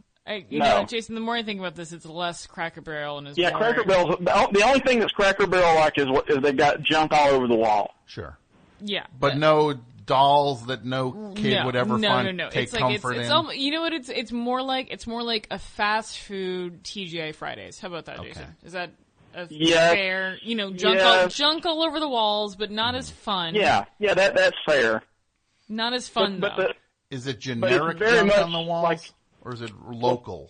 You know, Jason, the more I think about this, it's less Cracker Barrel and more... Cracker Barrel. The only thing that's Cracker Barrel like is they've got junk all over the wall. Sure. Yeah. But no dolls that no kid would ever take comfort in. You know what? It's more like a fast food TGI Fridays. How about that, Jason? Is that a fair? You know, junk all over the walls, but not as fun. Yeah, that's fair. Not as fun though. Is it generic junk on the walls, or is it local?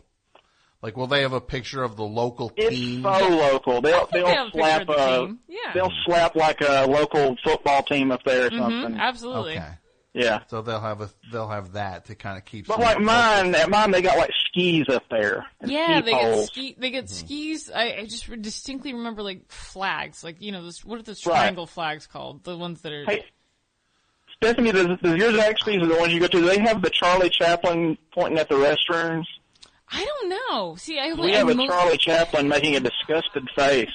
Like, will they have a picture of the local team? It's so local. They'll slap they'll slap like a local football team up there or something. Absolutely. Okay. Yeah. So they'll have that to kind of keep. But like mine, they got like skis up there. Yeah, they get skis. I just distinctly remember flags. What are those triangle flags called? The ones that are. Hey, Stephanie, does yours actually, the ones you go to, do they have the Charlie Chaplin pointing at the restrooms? I don't know. See, we have a Charlie Chaplin making a disgusted face,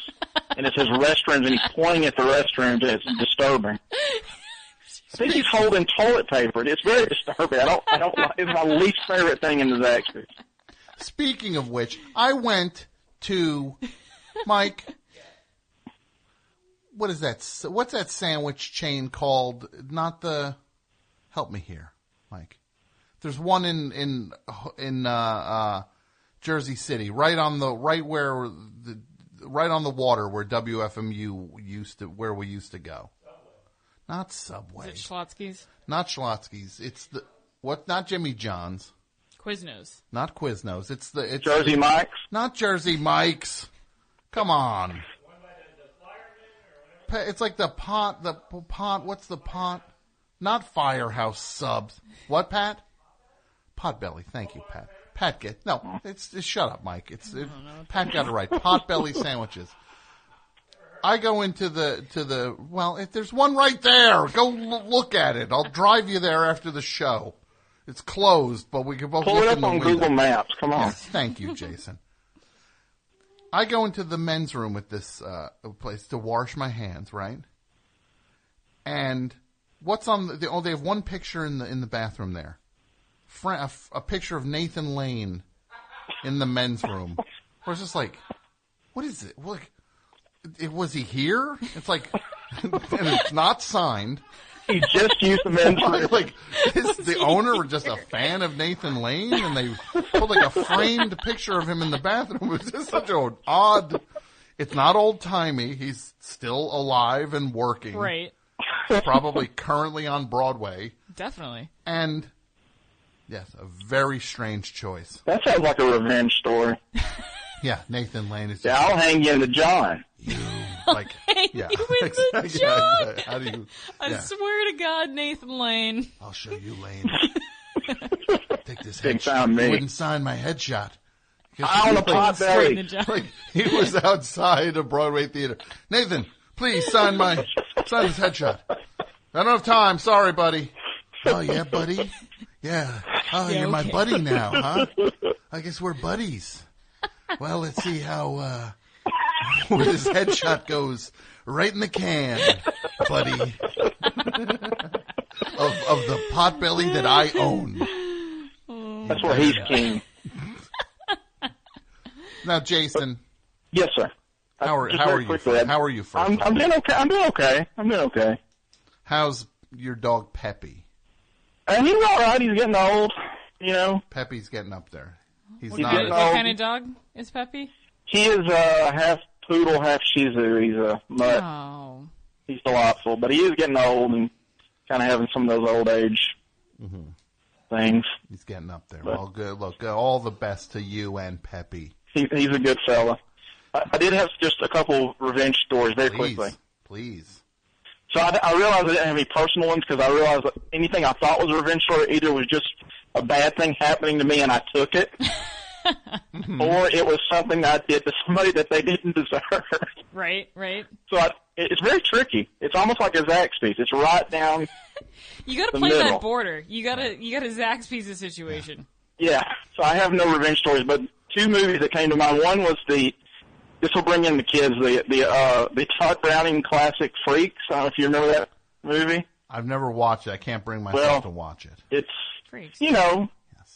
and it says restrooms, and he's pointing at the restrooms, and it's disturbing. I think he's holding toilet paper. It's very disturbing. I don't. It's my least favorite thing in the Zaxby. Speaking of which, I went to Mike. What is that? What's that sandwich chain called? Not the. Help me here, Mike. There's one in Jersey City, right on the water where WFMU where we used to go. Not Subway. Is it Schlotsky's? Not Schlotsky's. It's not Jimmy John's. Quiznos. Not Quiznos. It's Jersey Mike's. Not Jersey Mike's. Come on. It's like the pot. What's the pot? Not Firehouse Subs. What, Pat? Potbelly. Thank you, Pat. It's shut up, Mike. Pat got it right. Potbelly sandwiches. I go into if there's one right there, go look at it. I'll drive you there after the show. It's closed, but we can both pull look it in up on Google Maps. Come on. Yes, thank you, Jason. I go into the men's room at this place to wash my hands, right? And what's on they have one picture in the bathroom there. A picture of Nathan Lane in the men's room. Where it's just like, what is it? Was he here? It's like, and it's not signed. He just used the men's room. Is the owner just a fan of Nathan Lane, and they put a framed picture of him in the bathroom? It's just such an odd. It's not old timey. He's still alive and working. Right. probably currently on Broadway. Definitely. And, yes, a very strange choice. That sounds like a revenge story. Yeah, Nathan Lane is. Yeah, I'll hang you in the John. You like hang yeah, you in the John. Yeah, how do you? I swear to God, Nathan Lane. I'll show you, Lane. Take this Big headshot. time, You me. wouldn't sign my headshot. On a pot Straight in belly. the John. Like he was outside a Broadway theater. Nathan, please sign this headshot. I don't have time. Sorry, buddy. Oh yeah, buddy. Yeah. Oh, Yeah, you're my okay. buddy now, huh? I guess we're buddies. Well, let's see how where this headshot goes. Right in the can, buddy. of the potbelly that I own. That's where he's king. Now, Jason, Yes, sir. how are Just you? very quickly, How are you? First, I'm doing okay. I'm doing okay. how's your dog Peppy? And he's all right. He's getting old. You know, Peppy's getting up there. He's What not. getting what old. kind of dog is Peppy? he is half poodle, half Shih Tzu. He's a mutt. Oh. He's delightful, but he is getting old and kind of having some of those old age things. He's getting up there. Well, good. Look, all the best to you and Peppy. He's a good fella. I did have just a couple revenge stories very quickly. Please. So I realized I didn't have any personal ones because I realized that anything I thought was a revenge story either was just a bad thing happening to me and I took it, or it was something I did to somebody that they didn't deserve. Right. So it's very tricky. It's almost like a Zaxby. It's right down. You got to The play middle. that border. You got to Zaxby's a situation. Yeah. So I have no revenge stories, but two movies that came to mind. One was this will bring in the kids, the Todd Browning classic Freaks. I don't know if you remember that movie. I've never watched it. I can't bring myself to watch it. It's, Freaks. you know,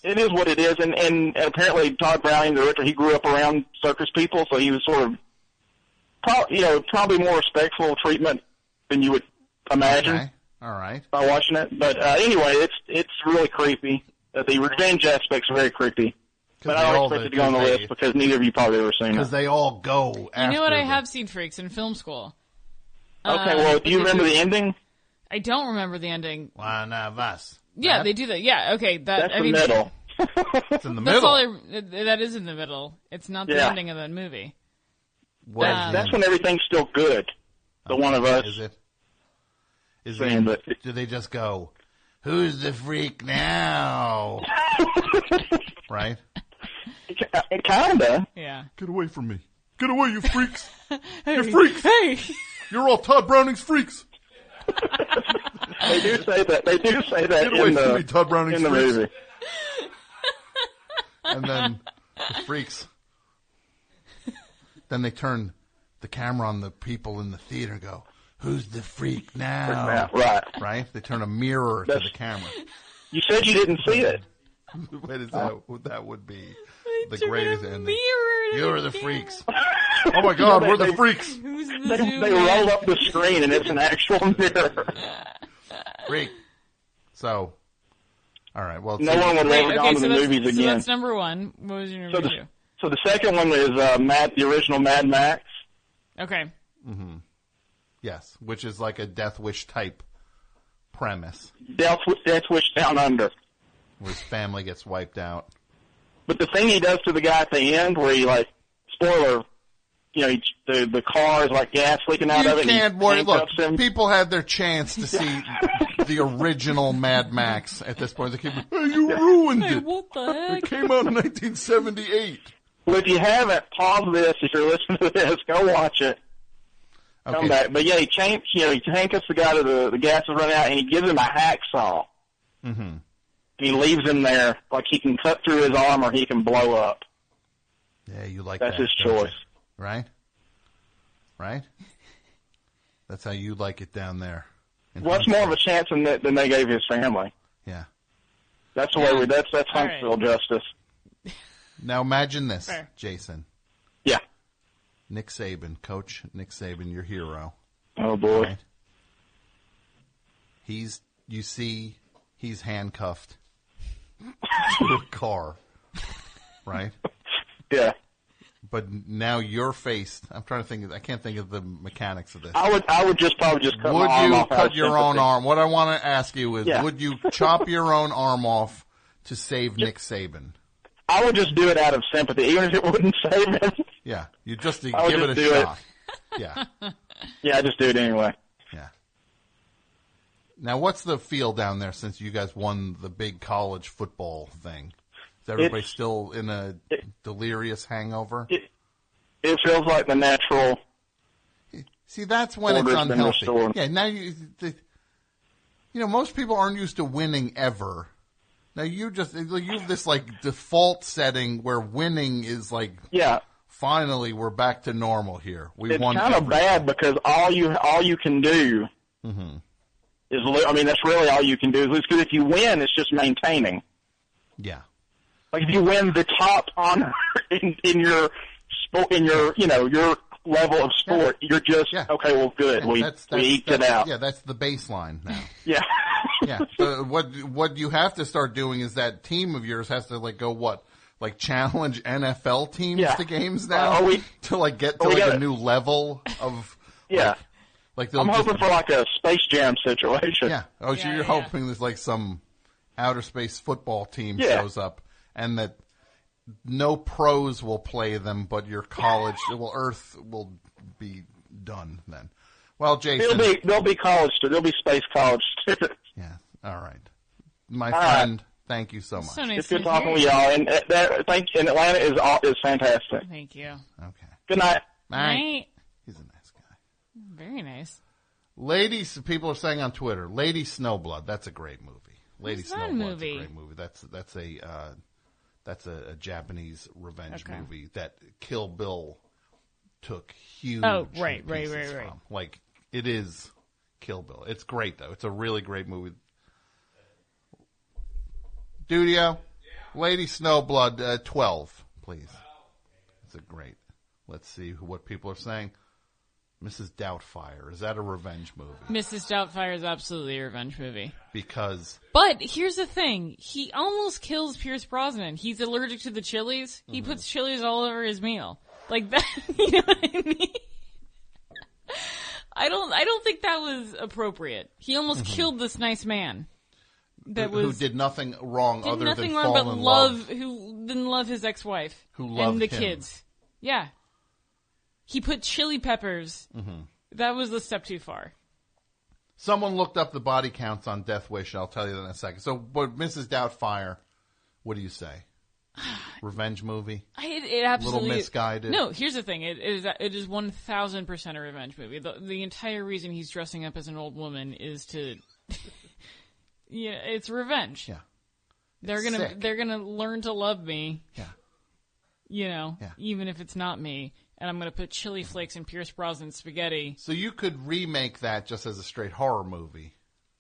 it is what it is. And apparently Todd Browning, the director, he grew up around circus people, so he was sort of, probably more respectful of treatment than you would imagine. Okay. All right. By watching it. But anyway, it's really creepy. The revenge aspect's very creepy. But I don't expect it to go on the list because neither of you probably ever seen it. Because they all go after You know what? I them. have seen Freaks in film school. Okay, well, do you remember the ending? I don't remember the ending. One of us. Yeah, That- they do that. Yeah, okay. That's the middle. It's in the That's middle. all that is in the middle. It's not the Yeah. ending of that movie. What is the That's end? when everything's still good. The one of us. Is it? Is Saying it? that- Do they just go, "Who's the freak now?" Right? Kinda. Yeah. Get away from me! Get away, you freaks! You're freaks! Hey. You're all Todd Browning's freaks. They do say that. They do say that Get away in from me, Todd Browning's the freaks. movie. And then the freaks. Then they turn the camera on the people in the theater and go, "Who's the freak now?" Right. Right? They turn a mirror to the camera. You said you didn't see it. What is that? That would be the Turn greatest a ending. mirror to You're the the camera. freaks. Oh my God, we're the they- freaks. Who's the They zoo roll man? up the screen and it's an actual mirror. Freak. So, all right. Well, No one would have Wait, ever gone okay, to so the that's, movies so again. that's number one. What was your number two? So the second one is the original Mad Max. Okay. yes, which is like a Death Wish type premise, Death Wish Down Under. where his family gets wiped out. But the thing he does to the guy at the end, where he spoiler, the car is like gas leaking out You of it. can't, and boy. he Look, handcuffs him. people had their chance to see the original Mad Max at this point. They keep, hey, you ruined Hey, it. what the It heck? came out in 1978. Well, if you haven't, pause this. If you're listening to this, go watch it. Come Okay. back. But yeah, he handcuffs the guy to the gas is running out, and he gives him a hacksaw. Mm-hmm. And he leaves him there, like he can cut through his arm or he can blow up. Yeah, you like That's that. his don't you? choice. Right? Right? That's how you like it down there. in What's more of a Huntsville. chance than they gave his family? Yeah. That's the way that's All Huntsville justice. Now imagine this, Fair. Jason. Yeah. Nick Saban, Coach Nick Saban, your hero. Oh boy. Right? He's handcuffed to a car, right? Yeah. But now you're faced. I'm trying to think. I can't think of the mechanics of this. I would just probably cut my arm off. Would you cut your own arm? What I want to ask you is, would you chop your own arm off to save Nick Saban? I would just do it out of sympathy, even if it wouldn't save him. Yeah, you just give it a shot. Yeah. Yeah, I just do it anyway. Yeah. Now, what's the feel down there since you guys won the big college football thing? Is everybody still in a delirious hangover? It feels like the natural. See, that's when it's unhealthy. Yeah, now most people aren't used to winning ever. Now you have this like default setting where winning is like, finally we're back to normal here. It's kind of bad because all you can do is, I mean, that's really all you can do is lose. Because if you win, it's just maintaining. Yeah. Like if you win the top honor in your sport, your level of sport, you're just okay. Well, good. We eked it out. Yeah, that's the baseline now. Yeah. Yeah. So what you have to start doing is that team of yours has to challenge NFL teams to games now to get to a new level of I'm hoping for like a Space Jam situation. Yeah. Oh, so you're hoping there's some outer space football team shows up and that no pros will play them, but your college, Earth will be done then. Well, Jason, there'll be college. There'll be space college students. Yeah. All right, my friend. Thank you so much. So nice it's good talking with y'all. And Atlanta is fantastic. Thank you. Okay. Good night. Night. He's a nice guy. Very nice. Ladies, people are saying on Twitter, Lady Snowblood. That's a great movie. Lady Snowblood's a great movie. That's a Japanese revenge movie that Kill Bill took huge. Oh, right. From. Like it is Kill Bill. It's great though. It's a really great movie. Studio, Lady Snowblood, 12, please. It's a great. Let's see what people are saying. Mrs. Doubtfire, is that a revenge movie? Mrs. Doubtfire is absolutely a revenge movie. But here's the thing. He almost kills Pierce Brosnan. He's allergic to the chilies. He puts chilies all over his meal. Like that, you know what I mean? I don't think that was appropriate. He almost killed this nice man. Who did nothing wrong but fall in love. Who didn't love his ex-wife. Who loved and the him. kids. Yeah. He put chili peppers. That was the step too far. Someone looked up the body counts on Death Wish. I'll tell you that in a second. So, but Mrs. Doubtfire, what do you say? Revenge movie? It absolutely... Little misguided? No, here's the thing. It is 1,000% a revenge movie. The entire reason he's dressing up as an old woman is to... Yeah, it's revenge. Yeah. They're gonna learn to love me. Yeah. Even if it's not me. And I'm gonna put chili flakes in Pierce Brosnan spaghetti. So you could remake that just as a straight horror movie.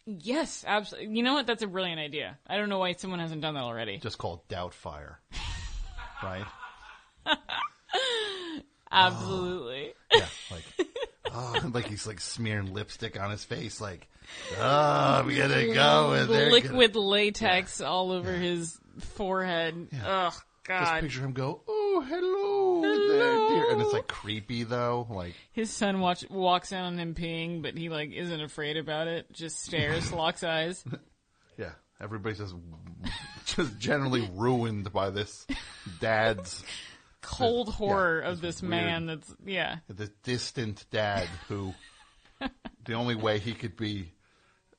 Yes, absolutely. You know what? That's a brilliant idea. I don't know why someone hasn't done that already. Just call it Doubtfire. Right? Absolutely. Yeah, like he's smearing lipstick on his face, we gotta go. And liquid latex all over his forehead. Yeah. Ugh, God. Just picture him go, oh, hello there, dear. And it's creepy though. His son walks in on him peeing, but he isn't afraid about it. Just stares, locks eyes. Yeah, everybody's just generally ruined by this dad's cold horror of this weird, man. That's this distant dad who the only way he could be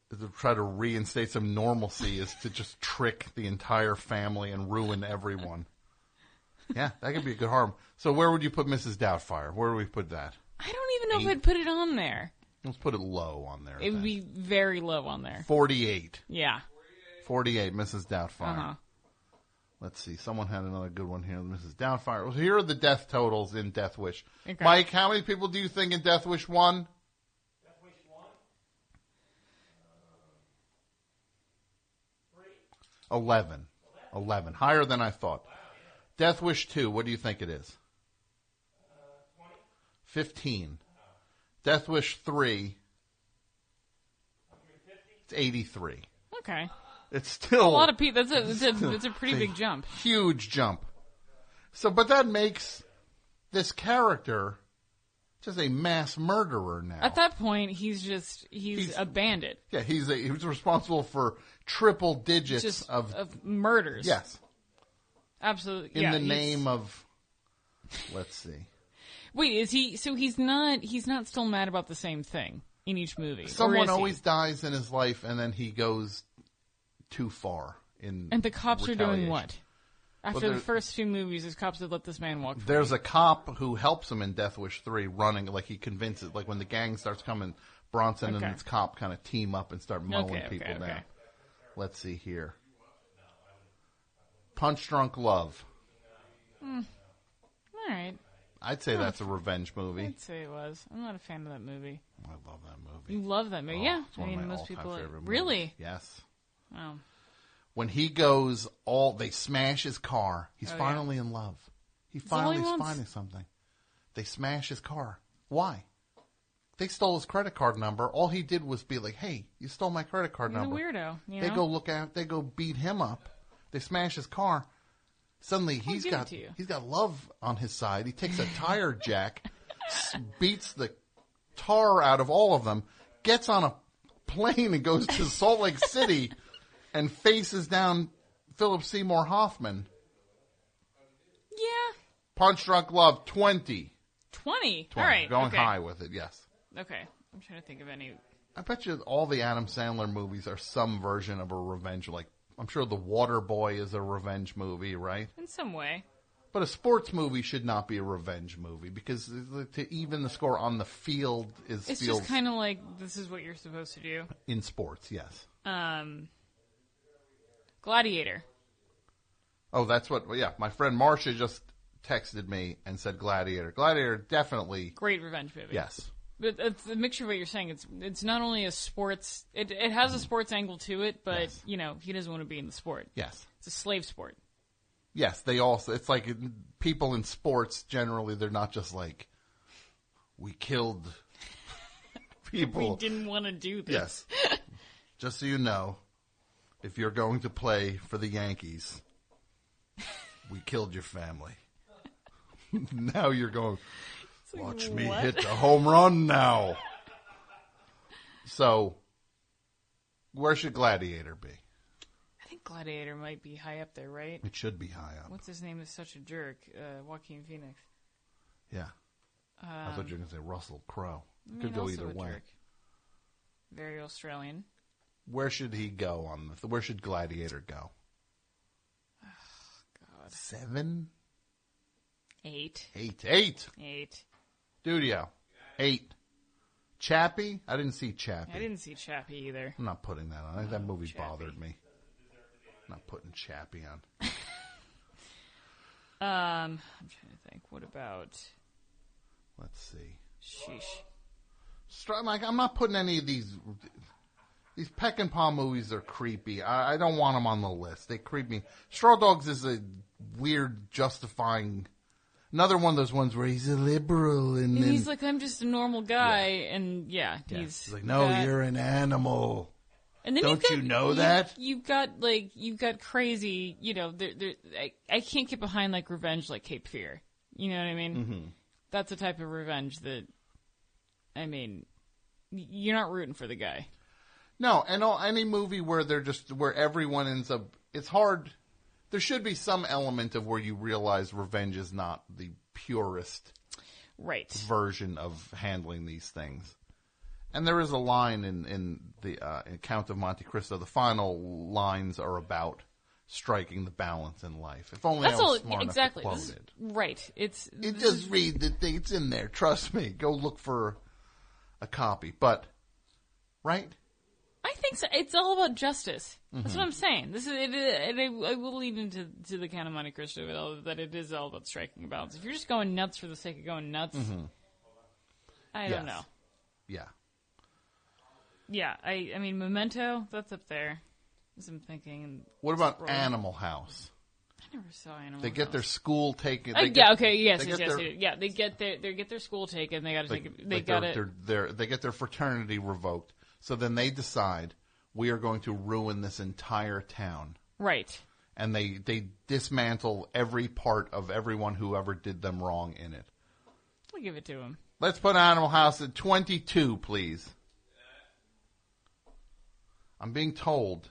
to try to reinstate some normalcy is to just trick the entire family and ruin everyone. Yeah, that could be a good harm. So where would you put Mrs. Doubtfire? Where do we put that? I don't even know if I'd put it on there. Let's put it low on there. It would be very low on there. 48. Yeah. 48, Mrs. Doubtfire. Let's see. Someone had another good one here. Mrs. Doubtfire. Well, here are the death totals in Death Wish. Okay. Mike, how many people do you think in Death Wish 1? Death Wish 1? 3? 11. Higher than I thought. Wow, yeah. Death Wish 2, what do you think it is? 20. 15. Death Wish 3. 150. It's 83. Okay. It's still a lot of people. That's a pretty big jump. Huge jump. So, but that makes this character just a mass murderer now. At that point, he's a bandit. Yeah, he was responsible for triple digits Just of murders. Yes. Absolutely. In the name of, let's see. Wait, is he? So he's not still mad about the same thing in each movie. Someone always dies in his life, and then he goes too far in. And the cops are doing what? After the first 2 movies, his cops have let this man walk free. There's a cop who helps him in Death Wish 3 running, like he convinces, like when the gang starts coming, Bronson and his cop kind of team up and start mowing people down. Let's see here. Punch Drunk Love. All right. I'd say that's a revenge movie. I'd say it was. I'm not a fan of that movie. I love that movie. You love that movie? Oh, yeah. It's one of my most people favorite really? Movies. Yes. Wow. When he goes they smash his car. He's finally in love. He finally is finding something. They smash his car. Why? They stole his credit card number. All he did was be like, "Hey, you stole my credit card number." He's a weirdo. They go they go beat him up. They smash his car. Suddenly he's got love on his side. He takes a tire jack, beats the tar out of all of them, gets on a plane and goes to Salt Lake City and faces down Philip Seymour Hoffman. Yeah. Punch Drunk Love 20. 20. All right. Going high with it, yes. Okay. I'm trying to think of any. I bet you all the Adam Sandler movies are some version of a revenge. Like, I'm sure The Waterboy is a revenge movie, right? In some way. But a sports movie should not be a revenge movie because to even the score on the field It's just kind of like this is what you're supposed to do. In sports, yes. Gladiator. Oh, that's what. Yeah, my friend Marcia just texted me and said Gladiator. Gladiator definitely great revenge movie. Yes, but it's a mixture of what you're saying. It's not only a sports. It has a sports angle to it, but he doesn't want to be in the sport. Yes, it's a slave sport. Yes, they also. It's like people in sports generally. They're not just like we killed people. We didn't want to do this. Yes, just so you know. If you're going to play for the Yankees, we killed your family. Now you're going, watch me hit the home run now. So, where should Gladiator be? I think Gladiator might be high up there, right? It should be high up. What's his name is such a jerk? Joaquin Phoenix. Yeah. I thought you were going to say Russell Crowe. Could go either way. Jerk. Very Australian. Where should he go on this? Where should Gladiator go? Oh, God. 7? 8. 8. Studio. 8. Chappie? I didn't see Chappie. I didn't see Chappie either. I'm not putting that on. I think that movie bothered me. I'm not putting Chappie on. I'm trying to think. What about... Let's see. Sheesh. I'm not putting any of these... These Peck and Paw movies are creepy. I don't want them on the list. They creep me. Straw Dogs is a weird, justifying... Another one of those ones where he's a liberal and he's like, I'm just a normal guy, and he's like, no, you're an animal. And then don't you know that? You've got crazy. I can't get behind like revenge, like Cape Fear. You know what I mean? Mm-hmm. That's the type of revenge that, I mean, you're not rooting for the guy. No, and any movie where where everyone ends up, it's hard. There should be some element of where you realize revenge is not the purest version of handling these things. And there is a line in the Count of Monte Cristo. The final lines are about striking the balance in life. If only I was smart enough to quote it. Right. Just read the thing. It's in there. Trust me. Go look for a copy. But, right? I think so. It's all about justice. That's what I'm saying. This is I will lead into the Count of Monte Cristo that it is all about striking a balance. If you're just going nuts for the sake of going nuts, I don't know. Yeah. Yeah. I mean, Memento, that's up there. As I'm thinking. What about Animal House? I never saw Animal House. They get their school taken. They get their school taken. They got to take it. They get their fraternity revoked. So then they decide, we are going to ruin this entire town. Right. And they dismantle every part of everyone who ever did them wrong in it. I'll give it to him. Let's put Animal House at 22, please. I'm being told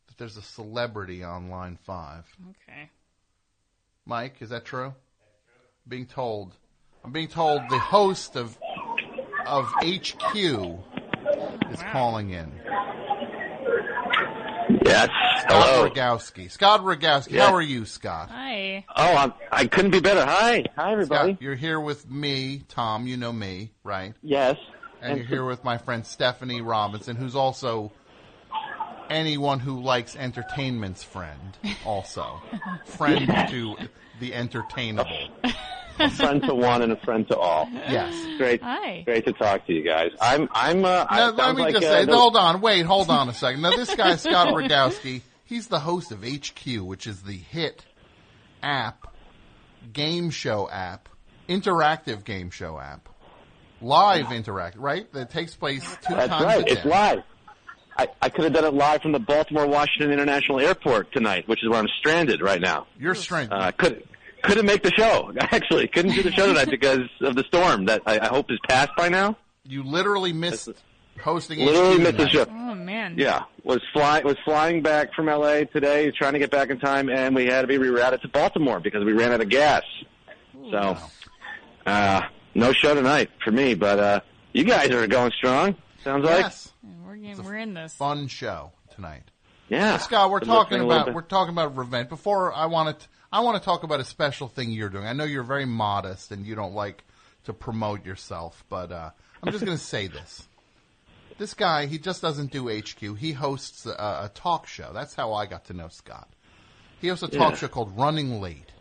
that there's a celebrity on line 5. Okay. Mike, is that true? I'm being told the host of HQ is calling in. Yes. Scott Rogowski. Scott Rogowski. Yeah. How are you, Scott? Hi. Oh, I couldn't be better. Hi, everybody. Scott, you're here with me, Tom. You know me, right? Yes. And you're here with my friend Stefani Robinson, who's also anyone who likes entertainment's friend, also. Friend to the entertainable. A friend to one and a friend to all. Yes. Great. Hi. Great to talk to you guys. Now, let me just say, hold on a second. Now, this guy, Scott Rogowski, he's the host of HQ, which is the hit app, game show app, interactive game show app, live interactive, right? That takes place 2 That's times right. a day. It's live. I could have done it live from the Baltimore-Washington International Airport tonight, which is where I'm stranded right now. You're stranded. Couldn't make the show, actually. Couldn't do the show tonight because of the storm that I hope is passed by now. You literally missed hosting Literally HQ missed the tonight. show. Oh, man. Yeah. Was flying back from L.A. today, trying to get back in time, and we had to be rerouted to Baltimore because we ran out of gas. So, no show tonight for me, but you guys are going strong, sounds like. Yes. We're in this. Fun show tonight. Yeah. Scott, we're talking about revenge. Before I want to talk about a special thing you're doing. I know you're very modest and you don't like to promote yourself, but I'm just going to say this. This guy, he just doesn't do HQ. He hosts a talk show. That's how I got to know Scott. He hosts a talk show called Running Late.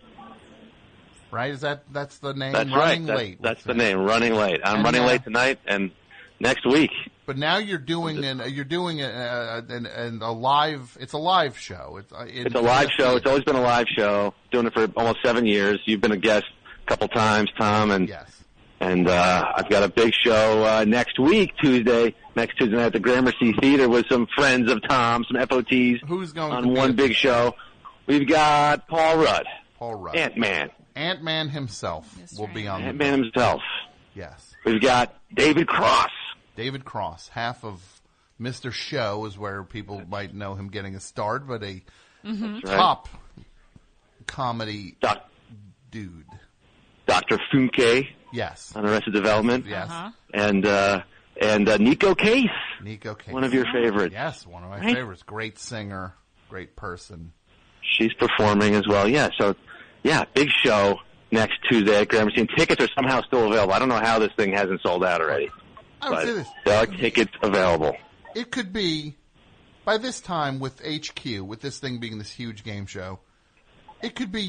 Right? That's the name? That's Running right. Late. That's the name, Running Late. I'm running late tonight and next week. But now you're doing a live. It's a live show. It's a live show. It's always been a live show. Doing it for almost 7 years. You've been a guest a couple times, Tom, and yes. And I've got a big show next week, next Tuesday night at the Gramercy Theater with some friends of Tom, some FOTs. Who's going on one big show? We've got Paul Rudd. Ant-Man. Ant-Man himself will be on. Ant-Man himself. Yes. We've got David Cross. David Cross, half of Mr. Show is where people might know him getting a start, but a top comedy dude. Dr. Funke. Yes. On Arrested Development. Yes. And Nico Case. Nico Case. One of your favorites. Yes, one of my favorites. Great singer, great person. She's performing as well. Yeah, so, big show next Tuesday at Gramercy. And tickets are somehow still available. I don't know how this thing hasn't sold out already. I would say this. There are tickets available. It could be, by this time with HQ, with this thing being this huge game show, it could be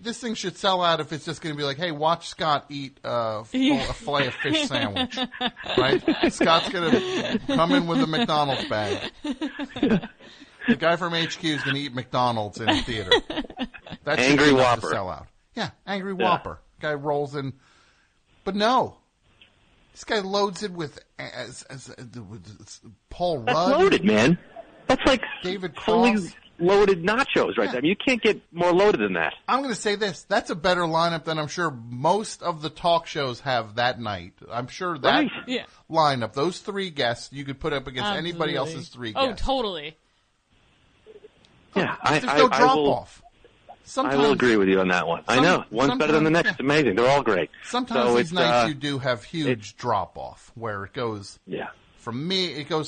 this thing should sell out if it's just going to be like, hey, watch Scott eat a filet of fish sandwich. Right? Scott's going to come in with a McDonald's bag. The guy from HQ is going to eat McDonald's in a theater. That's Angry Whopper. To sell out. Yeah, Angry Whopper. Guy rolls in. But no. This guy loads it with Paul Rudd. That's loaded, man. That's like David fully Cross. Loaded nachos right there. I mean, you can't get more loaded than that. I'm going to say this. That's a better lineup than I'm sure most of the talk shows have that night. I'm sure that lineup, those 3 guests, you could put up against anybody else's 3 guests. Oh, totally. Yeah, there's no drop-off. I will agree with you on that one. I know. One's better than the next. It's amazing. They're all great. Sometimes these nights you do have huge drop-off where it goes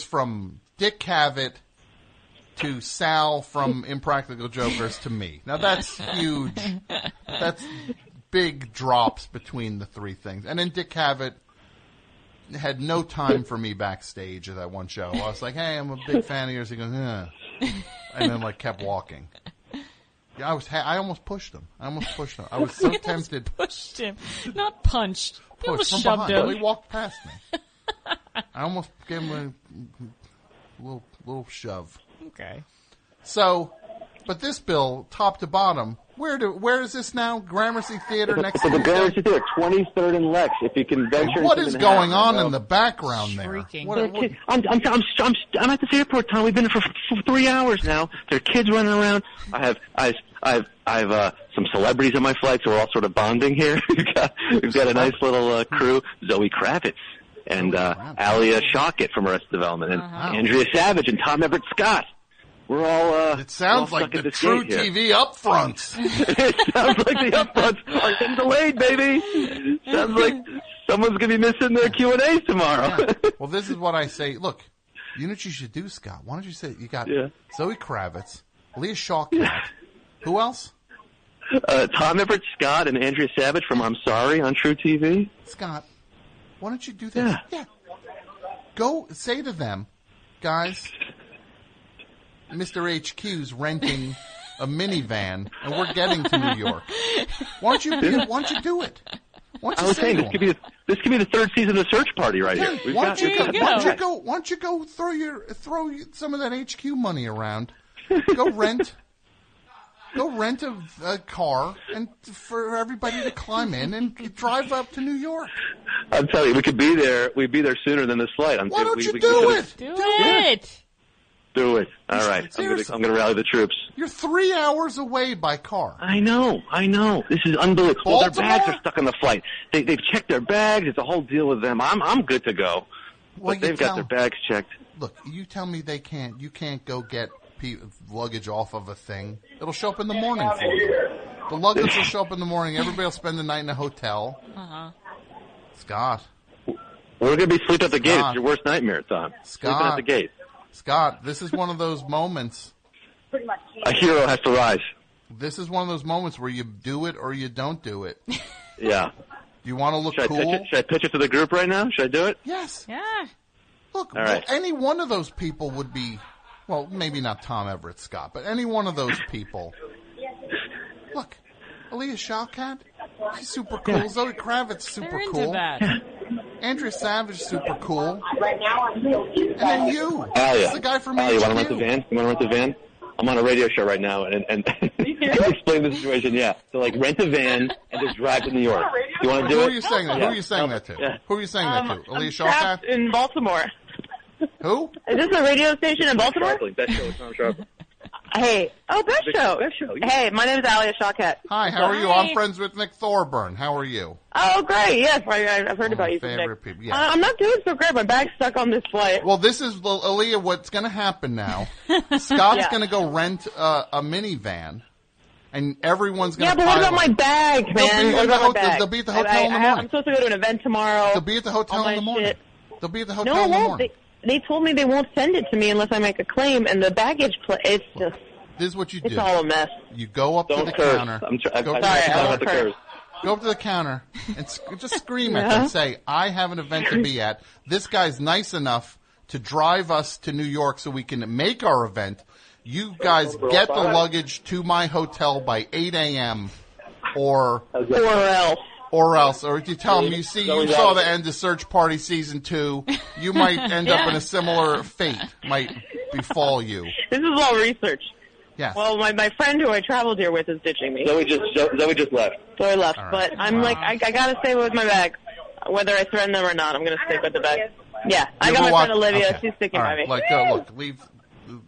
from Dick Cavett to Sal from Impractical Jokers to me. Now that's huge. That's big drops between the 3 things. And then Dick Cavett had no time for me backstage at that one show. I was like, hey, I'm a big fan of yours. He goes, and then kept walking. Yeah, I almost pushed him. I was so tempted. Pushed him, not punched. He almost from shoved behind. him. He walked past me. I almost gave him a little shove. Okay. So, but this bill, top to bottom, where is this now? Gramercy Theater next to the Gramercy Theater, 23rd and Lex. If you can venture. What is going on in the background there? I'm at this airport, Tom. We've been there for 3 hours now. There are kids running around. I I've some celebrities on my flight, so we're all sort of bonding here. We've got a nice little crew. Zoe Kravitz and Alia Shawkat from Arrested Development, and Andrea Savage and Tom Everett Scott. We're all. It sounds like the True TV upfronts. It sounds like the upfronts are getting delayed, baby. Sounds like someone's gonna be missing their Q&As tomorrow. Yeah. Well, this is what I say. Look, you know what you should do, Scott? Why don't you say you got Zoe Kravitz, Leah Shawkat. Who else? Tom Everett Scott and Andrea Savage from I'm Sorry on True TV. Scott, why don't you do this? Yeah. Go say to them, guys, Mr. HQ's renting a minivan, and we're getting to New York. Why don't you do it? Why was saying this could be the third season of Search Party right here. Why don't you go throw some of that HQ money around? Go rent a car and for everybody to climb in and drive up to New York. I'm telling you, we could be there. We'd be there sooner than this flight. Why don't you do it? Do it. Do it. All right. I'm going to rally the troops. You're 3 hours away by car. I know. This is unbelievable. Well, their bags are stuck on the flight. They've checked their bags. It's a whole deal with them. I'm good to go. Well, but they've got their bags checked. Look, you tell me they can't. You can't go get luggage off of a thing. It'll show up in the morning for you. The luggage will show up in the morning. Everybody will spend the night in a hotel. Scott. We're going to be sleeping at the gate. It's your worst nightmare, Tom. Sleeping at the gate. Scott, this is one of those moments. A hero has to rise. This is one of those moments where you do it or you don't do it. Yeah. Do you want to look cool? Should I pitch it to the group right now? Should I do it? Yes. Yeah. Look, any one of those people would be, well, maybe not Tom Everett Scott, but any one of those people. Look, Aaliyah Shawkat, she's super cool. Yeah. Zoe Kravitz, super They're cool. Into that. Andrea Savage, super cool. Right now, I'm and then you. It's the guy from HQ. You want to rent the van? You want to rent the van? I'm on a radio show right now, and explain the situation. Yeah, so like rent a van and just drive to New York. You want to do it? Who are you saying that? Who are you saying that to? Yeah. Who are you saying that to? Aaliyah Shawkat? In Baltimore. Who? Is this a radio station in Baltimore? Best show. It's Tom Scharpling. Hey. Oh, Best Show. Yeah. Hey, my name is Alia Shawkat. Hi, how are you? I'm friends with Nick Thorburn. How are you? Oh, great. Yes, I've heard about you from Nick. People. Yeah. I'm not doing so great. My bag's stuck on this flight. Well, this is, Aaliyah, what's going to happen now. Scott's going to go rent a minivan, and everyone's going to but what about my bag, man? They'll be at the hotel in the morning. I'm supposed to go to an event tomorrow. They'll be at the hotel in the morning. They'll be at the hotel in the morning. They told me they won't send it to me unless I make a claim, and the baggage it's just... This is what you do. It's all a mess. You go up to the counter. Go up to the counter and just scream at them. Say, I have an event to be at. This guy's nice enough to drive us to New York so we can make our event. You guys get the luggage to my hotel by 8 a.m. Or else. Or if you tell them, you saw the end of Search Party Season 2, you might end up in a similar fate. Might befall you. This is all research. Yes. Well, my friend who I traveled here with is ditching me. Zoe just left. So I left. Right. But I'm like, I got to stay with my bag. Whether I threaten them or not, I'm going to stick with the bag. Yeah, I got my friend Olivia. Okay. She's sticking by me. Look, I'm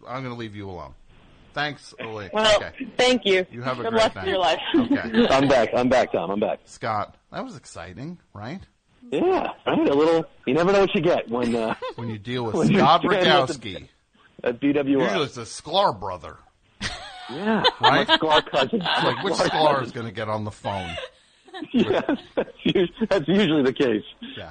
going to leave you alone. Thanks, Olivia. Well, thank you. You have a Good great luck night. in your life. Okay. I'm back, Tom. I'm back. Scott, that was exciting, right? Yeah, right. A little. You never know what you get when you deal with Scott Rogowski at BWR. Usually it's a Sklar brother. Yeah, right. Sklar cousin. Like which Sklar is going to get on the phone? Yeah, that's usually the case. Yeah,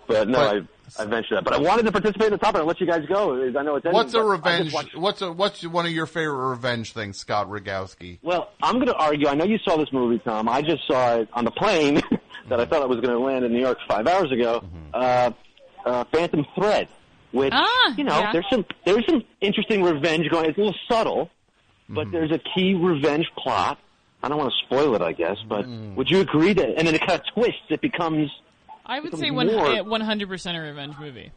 but no, I ventured that. But I wanted to participate in the topic and let you guys go. I know it's ending, what's a revenge? What's one of your favorite revenge things, Scott Rogowski? Well, I'm going to argue. I know you saw this movie, Tom. I just saw it on the plane that I thought I was going to land in New York 5 hours ago. Phantom Thread, which there's some interesting revenge going. It's a little subtle. But there's a key revenge plot. I don't want to spoil it, I guess, but would you agree that? And then it kind of twists. It becomes. I would say 100% a revenge movie.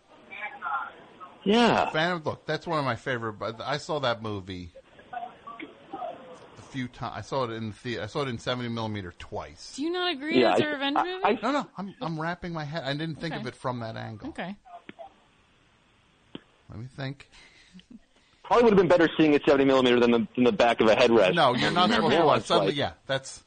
Yeah. Look, that's one of my favorite. But I saw that movie a few times. I saw it in the theater. I saw it in 70mm twice. Do you not agree it's a revenge movie? No. I'm wrapping my head. I didn't think of it from that angle. Okay. Let me think. Probably would have been better seeing it 70 millimeter than the back of a headrest. No, you're not supposed to watch. Suddenly, yeah, that's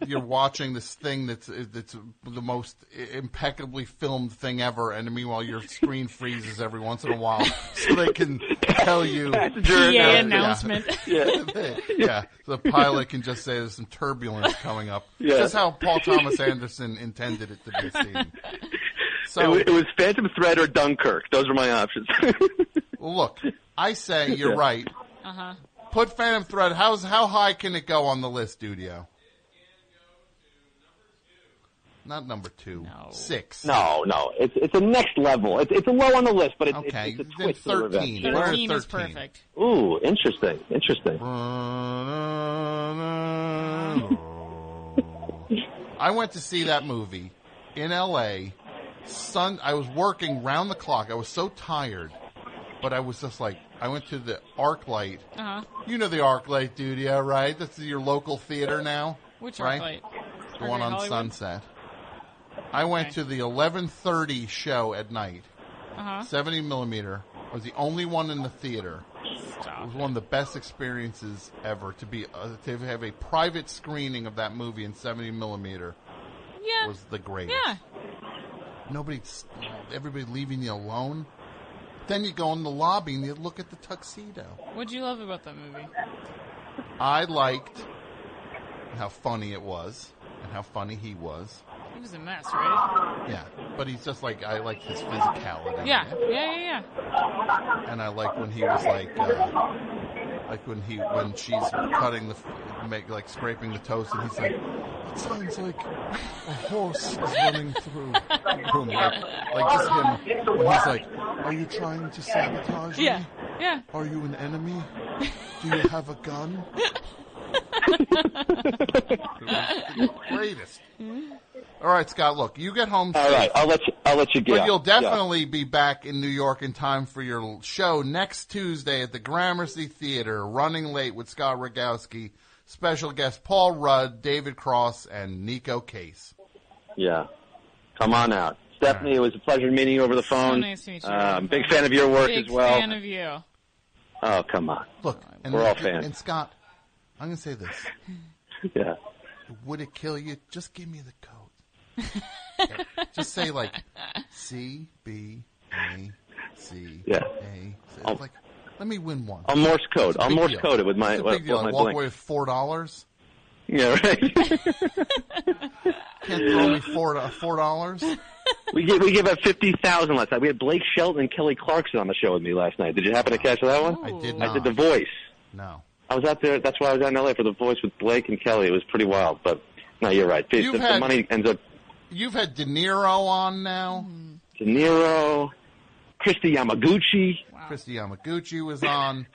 you're watching this thing that's the most impeccably filmed thing ever, and meanwhile your screen freezes every once in a while so they can tell you PA announcement. Yeah, the pilot can just say there's some turbulence coming up. Yeah. That's how Paul Thomas Anderson intended it to be seen. So it was Phantom Thread or Dunkirk. Those are my options. Well, look, I say you're right. Uh-huh. Put Phantom Thread. How high can it go on the list, Studio? Not number 2. No. 6. No. It's a next level. It's a low on the list, but it's okay. It's a twist. 13. 13 is perfect. Ooh, interesting. I went to see that movie in L.A. I was working round the clock. I was so tired, but I was just like, I went to the ArcLight. Uh-huh. You know the ArcLight studio, right? That's your local theater now. Which right? ArcLight? The one on Hollywood? Sunset. I went to the 11:30 show at night. 70 millimeter. I was the only one in the theater. Stop. It was one of the best experiences ever to have a private screening of that movie in 70 millimeter. Yeah. Was the greatest. Yeah. Everybody leaving you alone. Then you go in the lobby and you look at the tuxedo. What'd you love about that movie? I liked how funny it was and how funny he was. He was a mess, right? Yeah, but he's just like, I liked his physicality. Yeah. And I like when he was when she's cutting scraping the toast, and he's like, it sounds like a horse is running through the room. Like just him, when he's like, are you trying to sabotage me? Yeah. Are you an enemy? Do you have a gun? Greatest. All right, Scott. Look, you get home. All right, I'll let you go. But you'll definitely be back in New York in time for your show next Tuesday at the Gramercy Theater. Running Late with Scott Rogowski. Special guest Paul Rudd, David Cross, and Nico Case. Yeah, come on out, Stephanie. Right. It was a pleasure meeting you over the phone. So nice to meet you. Big fan of your work as well. Big fan of you. Oh, come on. Look, we're all fans. And Scott, I'm going to say this. Yeah. Would it kill you? Just give me the code. Just say like C B A C A. It's like, let me win one. I'll Morse code. I'll Morse code it with my. It's a big deal. I walk away with $4. Yeah, right. Can't throw me $4. We gave out 50,000 last night. We had Blake Shelton and Kelly Clarkson on the show with me last night. Did you happen to catch that one? I did not. I did The Voice. No. I was out there. That's why I was out in L.A. for The Voice with Blake and Kelly. It was pretty wild. But no, you're right. The money ends up. You've had De Niro on now. De Niro, Christy Yamaguchi. Wow. Christy Yamaguchi was on.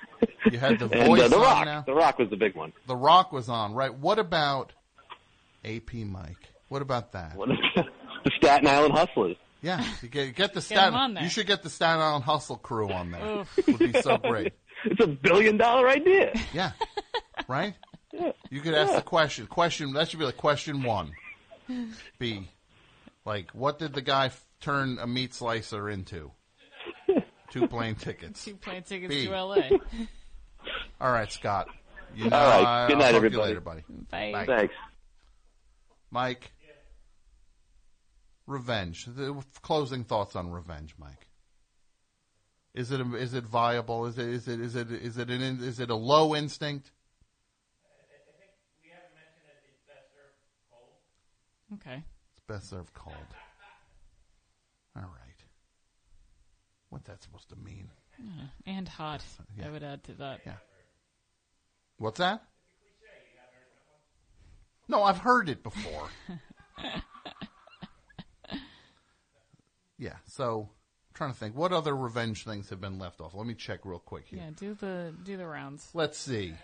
You had The Voice and, The Rock. on now. The Rock was the big one. The Rock was on, right? What about AP Mike? What about that? The Staten Island Hustlers. Yeah, you get the Staten. on there. You should get the Staten Island Hustle crew on there. It would be so great. It's $1 billion idea. Yeah, right. Yeah. You could ask the question. That should be like question 1. B, like, what did the guy turn a meat slicer into? 2 plane tickets. 2 plane tickets B. to L.A. All right, Scott. All right. Good night, I'll everybody. You later, buddy. Bye. Thanks. Mike. Revenge. The closing thoughts on revenge, Mike. Is it viable? Is it a low instinct? I think we haven't mentioned that it's best served cold. Okay. It's best served cold. All right. What's that supposed to mean? Yeah. And hot. Yeah. I would add to that. Yeah. What's that? No, I've heard it before. Yeah, so I'm trying to think. What other revenge things have been left off? Let me check real quick here. Yeah, do the rounds. Let's see.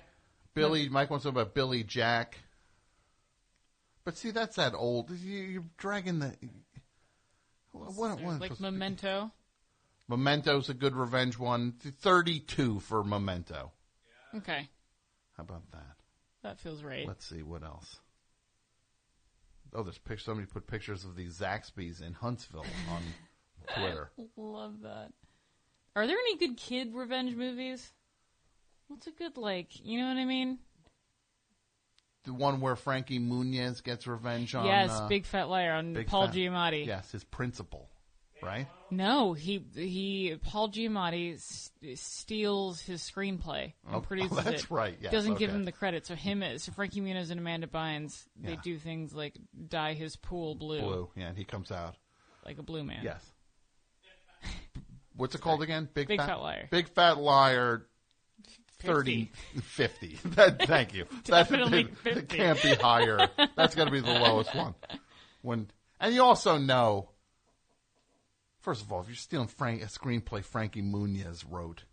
Mike wants to know about Billy Jack. But see, that's that old. You're dragging the... What like Memento? Memento's a good revenge one. 32 for Memento. Okay. How about that? That feels right. Let's see, what else? Oh, there's pictures. Somebody put pictures of these Zaxby's in Huntsville on Twitter. Love that. Are there any good kid revenge movies? What's a good, you know what I mean? The one where Frankie Muniz gets revenge on... Yes, Big Fat Liar on Paul Giamatti. Yes, his principal, right? No, Paul Giamatti steals his screenplay and produces it. That's right, yes. Doesn't give him the credit. So Frankie Muniz and Amanda Bynes, they do things like dye his pool blue. Blue, yeah, and he comes out. Like a blue man. Yes. What's it called again? Big Fat Liar. Big Fat Liar 50. Thank you. Definitely 50. It can't be higher. That's got to be the lowest one. And you also know, first of all, if you're stealing a screenplay Frankie Muniz wrote,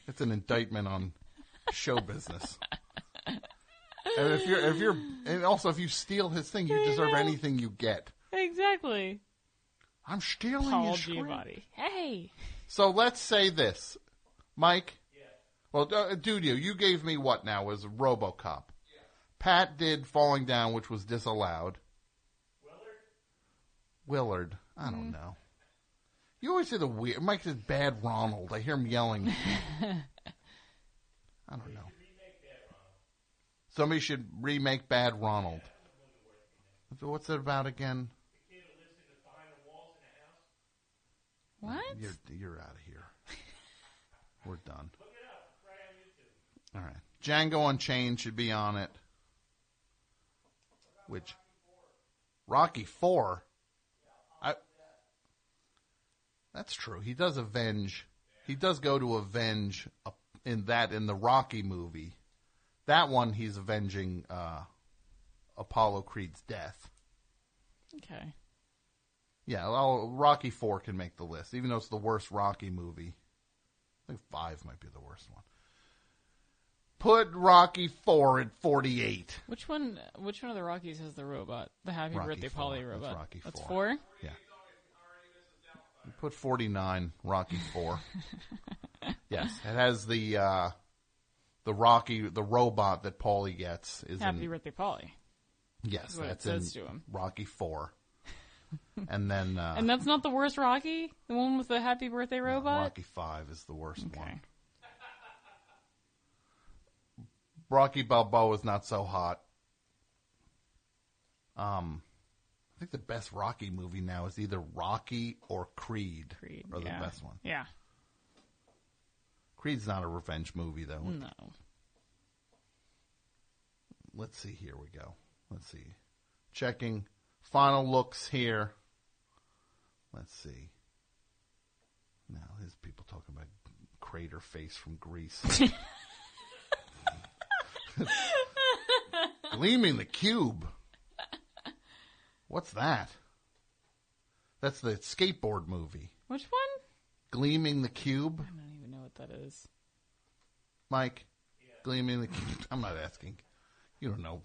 it's an indictment on show business. And if you steal his thing, you deserve anything you get. Exactly. I'm stealing Paul his Giamatti. Hey. So let's say this, Mike. Yeah. Well, Dudio, you gave me what now was RoboCop. Yeah. Pat did Falling Down, which was disallowed. Willard. I don't know. You always say the weird. Mike says Bad Ronald. I hear him yelling. I don't know. Somebody should remake Bad Ronald. What's it about again? What? You're out of here. We're done. Look it up. It's right on YouTube. All right. Django Unchained should be on it. Which? Rocky IV. That's true. He does avenge. He does go to avenge in the Rocky movie. That one he's avenging Apollo Creed's death. Okay. Yeah, Rocky IV can make the list, even though it's the worst Rocky movie. I think 5 might be the worst one. Put Rocky IV at 48. Which one of the Rockies has the robot? The Happy Birthday Polly robot. That's Rocky That's 4. 4? Yeah. You put 49, Rocky IV. Yes, it has the robot that Paulie gets is Happy Birthday Polly. Yes, that's it says to him. Rocky IV. And then and that's not the worst Rocky? The one with the Happy Birthday robot? Rocky V is the worst one. Rocky Balboa is not so hot. I think the best Rocky movie now is either Rocky or Creed. Are the best one. Yeah. Creed's not a revenge movie, though. No. Let's see. Here we go. Let's see. Checking final looks here. Let's see. Now, there's people talking about Crater Face from Grease. Gleaming the Cube. What's that? That's the skateboard movie. Which one? Gleaming the Cube. I don't even know what that is. Mike, Gleaming the Cube. I'm not asking. You don't know.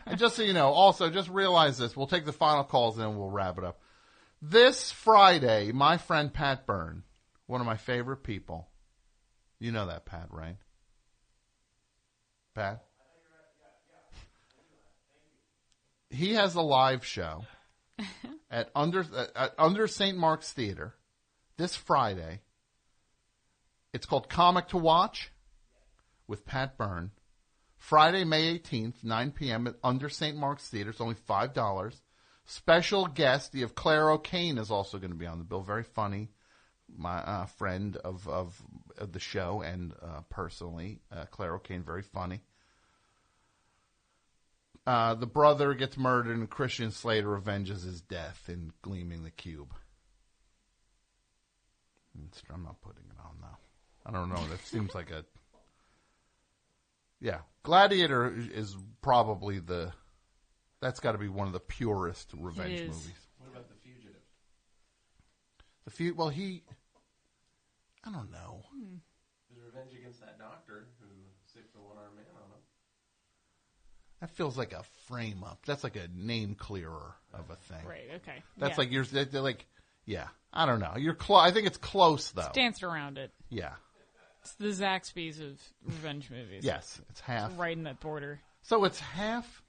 And just so you know, also, just realize this. We'll take the final calls and then we'll wrap it up. This Friday, my friend Pat Byrne, one of my favorite people. You know that, Pat, right? Pat? He has a live show at Under St. Mark's Theater this Friday. It's called Comic to Watch with Pat Byrne. Friday, May 18th, 9 p.m. at Under St. Mark's Theater. It's only $5. Special guest, you have Claire O'Kane is also going to be on the bill. Very funny. My friend of the show and personally, Claire O'Kane, very funny. The brother gets murdered and Christian Slater avenges his death in Gleaming the Cube. I'm not putting it on now. I don't know. That seems like a... Yeah. Gladiator is probably that's got to be one of the purest revenge movies. What about The Fugitive? Well, I don't know. There's revenge against that doctor who sicked the one-armed man on him. That feels like a frame up. That's like a name clearer of a thing. Right, okay. That's like they're like, yeah. I don't know. I think it's close, though. It's danced around it. Yeah. It's the Zaxby's of revenge movies. Yes, it's half. It's right in that border. So it's half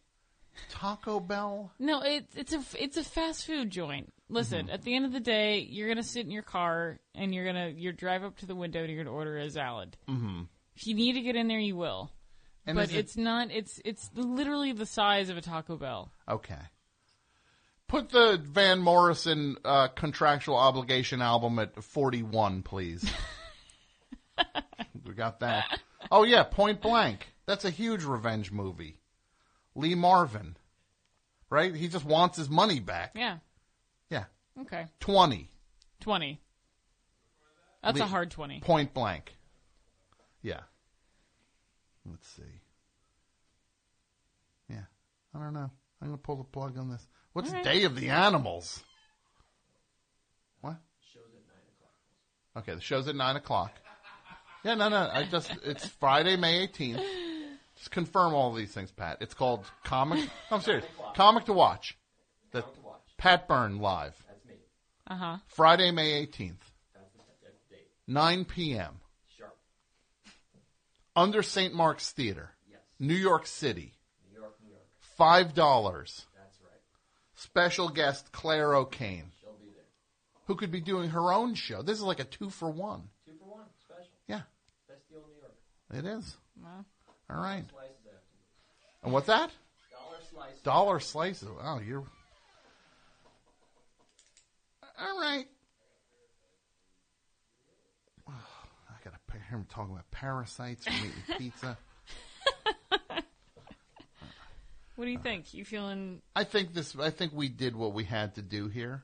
Taco Bell? No, it's a fast food joint. Listen, at the end of the day, you're gonna sit in your car and you drive up to the window and you're gonna order a salad. Mm-hmm. If you need to get in there, you will. And but it's not. It's literally the size of a Taco Bell. Okay. Put the Van Morrison Contractual Obligation album at 41, please. We got that. Oh yeah, Point Blank. That's a huge revenge movie. Lee Marvin, right? He just wants his money back. Yeah. Yeah. Okay. 20. That's a hard 20. Point Blank. Yeah. Let's see. Yeah. I don't know. I'm going to pull the plug on this. What's Day of the Animals? What? Show's at 9:00. Okay, the show's at 9:00. Yeah, no. It's Friday, May 18th. Just confirm all these things, Pat. It's called Comic. I'm serious. Comic to Watch. That Pat Byrne live. That's me. Uh-huh. Friday, May 18th. That's the date. 9 p.m. Sharp. Under St. Mark's Theater. Yes. New York City. New York. $5. That's right. Special guest Claire O'Kane. She'll be there. Who could be doing her own show. This is like a 2-for-1. 2-for-1 special. Yeah. Best deal in New York. It is. Wow. All right. Slices afterwards. And what's that? $1 slices. $1 slices. Oh, you're... All right. Oh, I got to hear him talking about parasites from eating pizza. What do you think? You feeling... I think we did what we had to do here.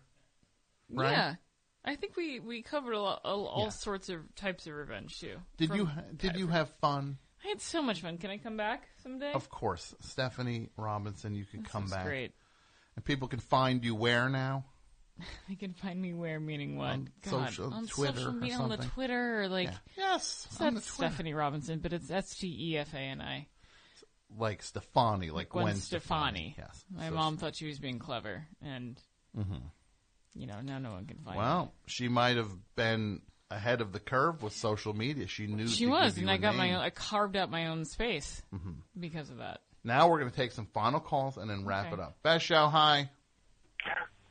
Right? Yeah. I think we covered all sorts of types of revenge, too. Did you have fun? I had so much fun. Can I come back someday? Of course. Stefani Robinson, you can come back. Great. And people can find you where now? They can find me where, meaning what? On God, social, on Twitter social media, or on the something. Twitter, or like... Yeah. Yes, on the Stefani Robinson, but it's Stefani. Like Stefani, like Gwen Stefani. Yes. My mom thought she was being clever, and, now no one can find her. Well, she might have been ahead of the curve with social media. She knew she to was, give and you I a got name. I carved out my own space because of that. Now we're going to take some final calls and then wrap it up. Best show, hi.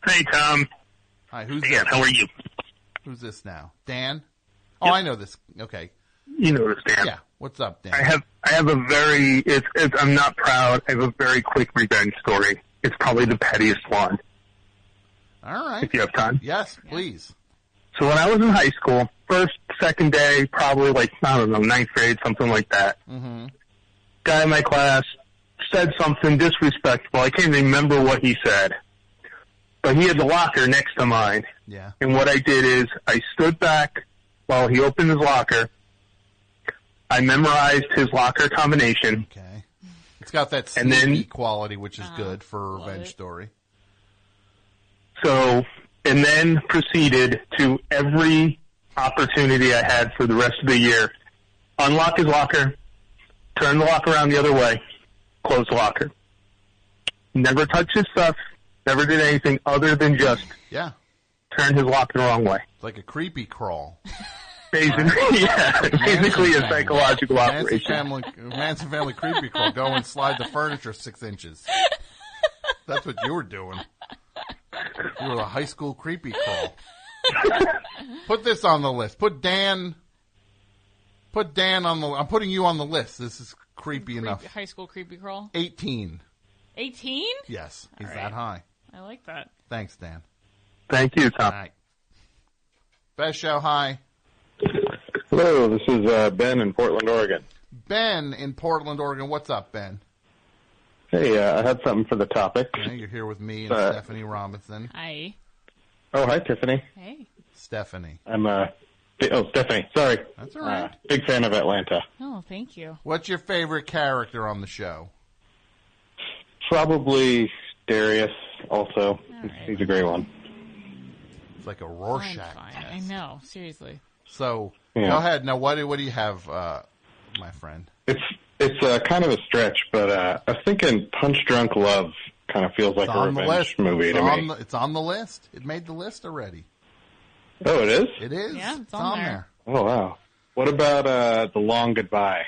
Hey, Tom. Hi, who's Dan, this? how are you? Who's this now? Dan? Oh, I know this. Okay. You know this, Dan. Yeah. What's up, Dan? I have a very, I'm not proud. I have a very quick revenge story. It's probably the pettiest one. All right. If you have time. Yes, please. So when I was in high school, second day, probably like, I don't know, 9th grade, something like that. Mm-hmm. Guy in my class said something disrespectful. I can't remember what he said. But he had the locker next to mine. Yeah. And what I did is I stood back while he opened his locker. I memorized his locker combination. Okay. It's got that sneaky quality, which is good for a revenge story. So, and then proceeded to every opportunity I had for the rest of the year, unlock his locker, turn the locker around the other way, close the locker. Never touched his stuff, never did anything other than just turn his locker the wrong way. It's like a creepy crawl. Basically, basically a psychological operation. Manson family creepy crawl. Go and slide the furniture 6 inches. That's what you were doing. You were a high school creepy crawl. Put this on the list. Put Dan on the... I'm putting you on the list. This is creepy enough. High school creepy crawl? 18. 18? Yes. He's that high. I like that. Thanks, Dan. Thank you, Tom. All right. Best show, hi. Hello, this is Ben in Portland, Oregon. Ben in Portland, Oregon. What's up, Ben? Hey, I had something for the topic. Yeah, you're here with me and Stefani Robinson. Hi. Oh, hi, Tiffany. Hey. Stephanie. I'm Stephanie. Sorry. That's all right. Big fan of Atlanta. Oh, thank you. What's your favorite character on the show? Probably Darius. Also, he's a great one. It's like a Rorschach. Fine. I know. Seriously. So go ahead. Now, what do you have, my friend? It's kind of a stretch, but I was thinking Punch Drunk Love kind of feels like a revenge movie to me. It's on the list. It made the list already. Oh, it is? It is. Yeah, it's on there. Oh, wow. What about The Long Goodbye?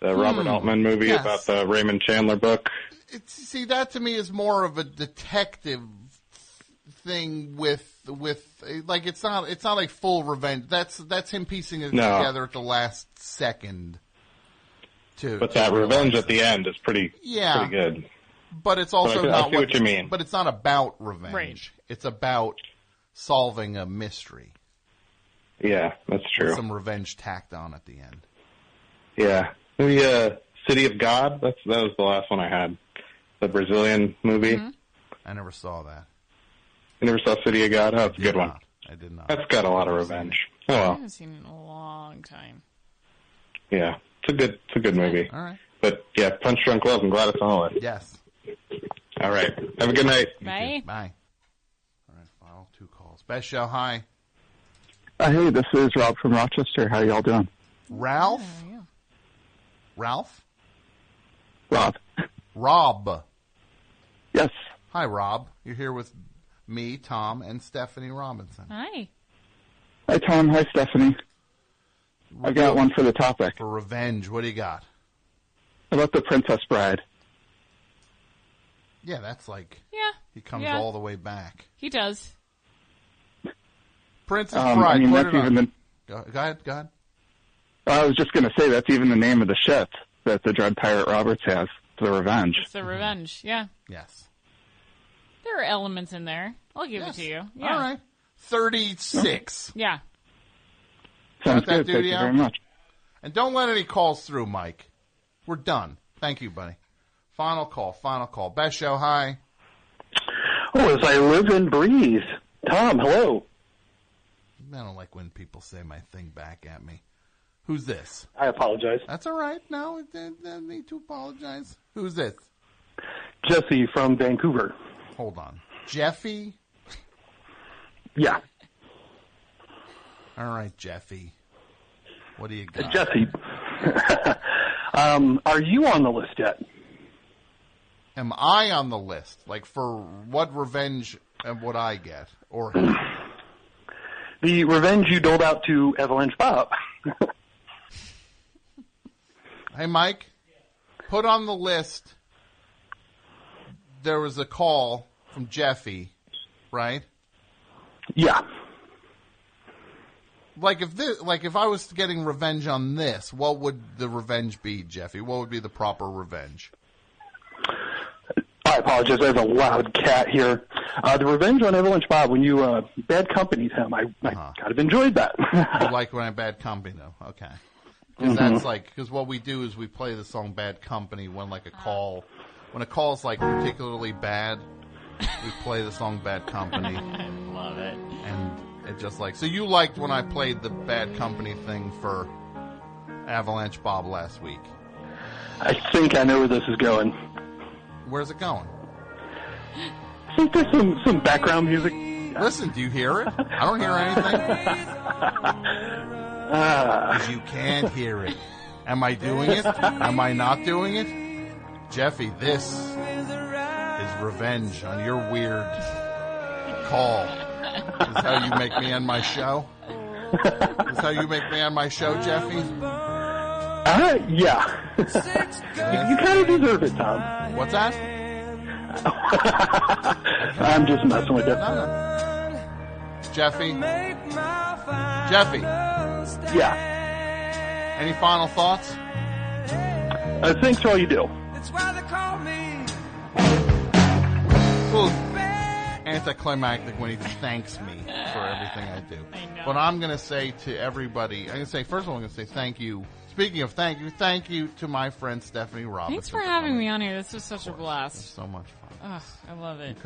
The Robert Altman movie about the Raymond Chandler book. See, that to me is more of a detective thing with like it's not like full revenge. That's him piecing it together at the last second. But that revenge at the end is pretty good. But it's also I not see what you mean. But it's not about revenge. Right. It's about solving a mystery. Yeah, that's true. With some revenge tacked on at the end. Yeah. Maybe City of God. That was the last one I had. The Brazilian movie. Mm-hmm. I never saw that. You never saw City of God? Oh, it's a good one. I did not. That's got a lot of revenge. Oh well. I haven't seen it in a long time. Yeah, it's a good movie. All right. But yeah, Punch Drunk Love. I'm glad it's on. Yes. All right. Have a good night. Bye. Bye. All right. Final 2 calls. Best show. Hi. Hey, this is Rob from Rochester. How y'all doing? Ralph. Yeah. Ralph. Rob. Yes. Hi, Rob. You're here with me, Tom, and Stefani Robinson. Hi. Hi, Tom. Hi, Stephanie. I've got one for the topic. For revenge, what do you got? About the Princess Bride. Yeah, that's like... Yeah. He comes all the way back. He does. Princess Bride. That's even Go ahead. I was just going to say that's even the name of the ship that the Dread Pirate Roberts has, the Revenge. It's the Revenge, yeah. Yes. There are elements in there. I'll give it to you. Yeah. All right. 36. Yeah. Sounds good. Thank you very much. And don't let any calls through, Mike. We're done. Thank you, buddy. Final call. Best show, hi. Oh, as I live and breathe. Tom, hello. I don't like when people say my thing back at me. Who's this? I apologize. That's all right. No, I need to apologize. Who's this? Jesse from Vancouver. Hold on. Jeffy? Yeah. All right, Jeffy. What do you got? Jesse, are you on the list yet? Am I on the list? Like, for what revenge would I get? Or the revenge you doled out to Avalanche Bob. Hey, Mike, put on the list. There was a call from Jeffy, right? Yeah. Like if I was getting revenge on this, what would the revenge be, Jeffy? What would be the proper revenge? I apologize. There's a loud cat here. The revenge on Avalanche Bob, when you bad companied him, I kind of enjoyed that. You like when I bad company, though? Okay. Because because what we do is we play the song Bad Company when when a call's like particularly bad, we play the song Bad Company. I love it. And it just so you liked when I played the Bad Company thing for Avalanche Bob last week. I think I know where this is going. Where's it going? I think there's some background music. Listen, do you hear it? I don't hear anything. Because you can't hear it. Am I doing it? Am I not doing it? Jeffy, this is revenge on your weird call. Is how you make me end my show? Is how you make me end my show, Jeffy? Yeah. You kind of deserve it, Tom. What's that? I'm just messing with you. No. Jeffy? Yeah. Any final thoughts? Thanks for all you do. Well, anticlimactic when he thanks me for everything I do. I know. But I'm going to say to everybody, first of all, I'm going to say thank you. Speaking of thank you to my friend Stefani Robinson. Thanks for having me on here. This was such a blast. So much fun. I love it.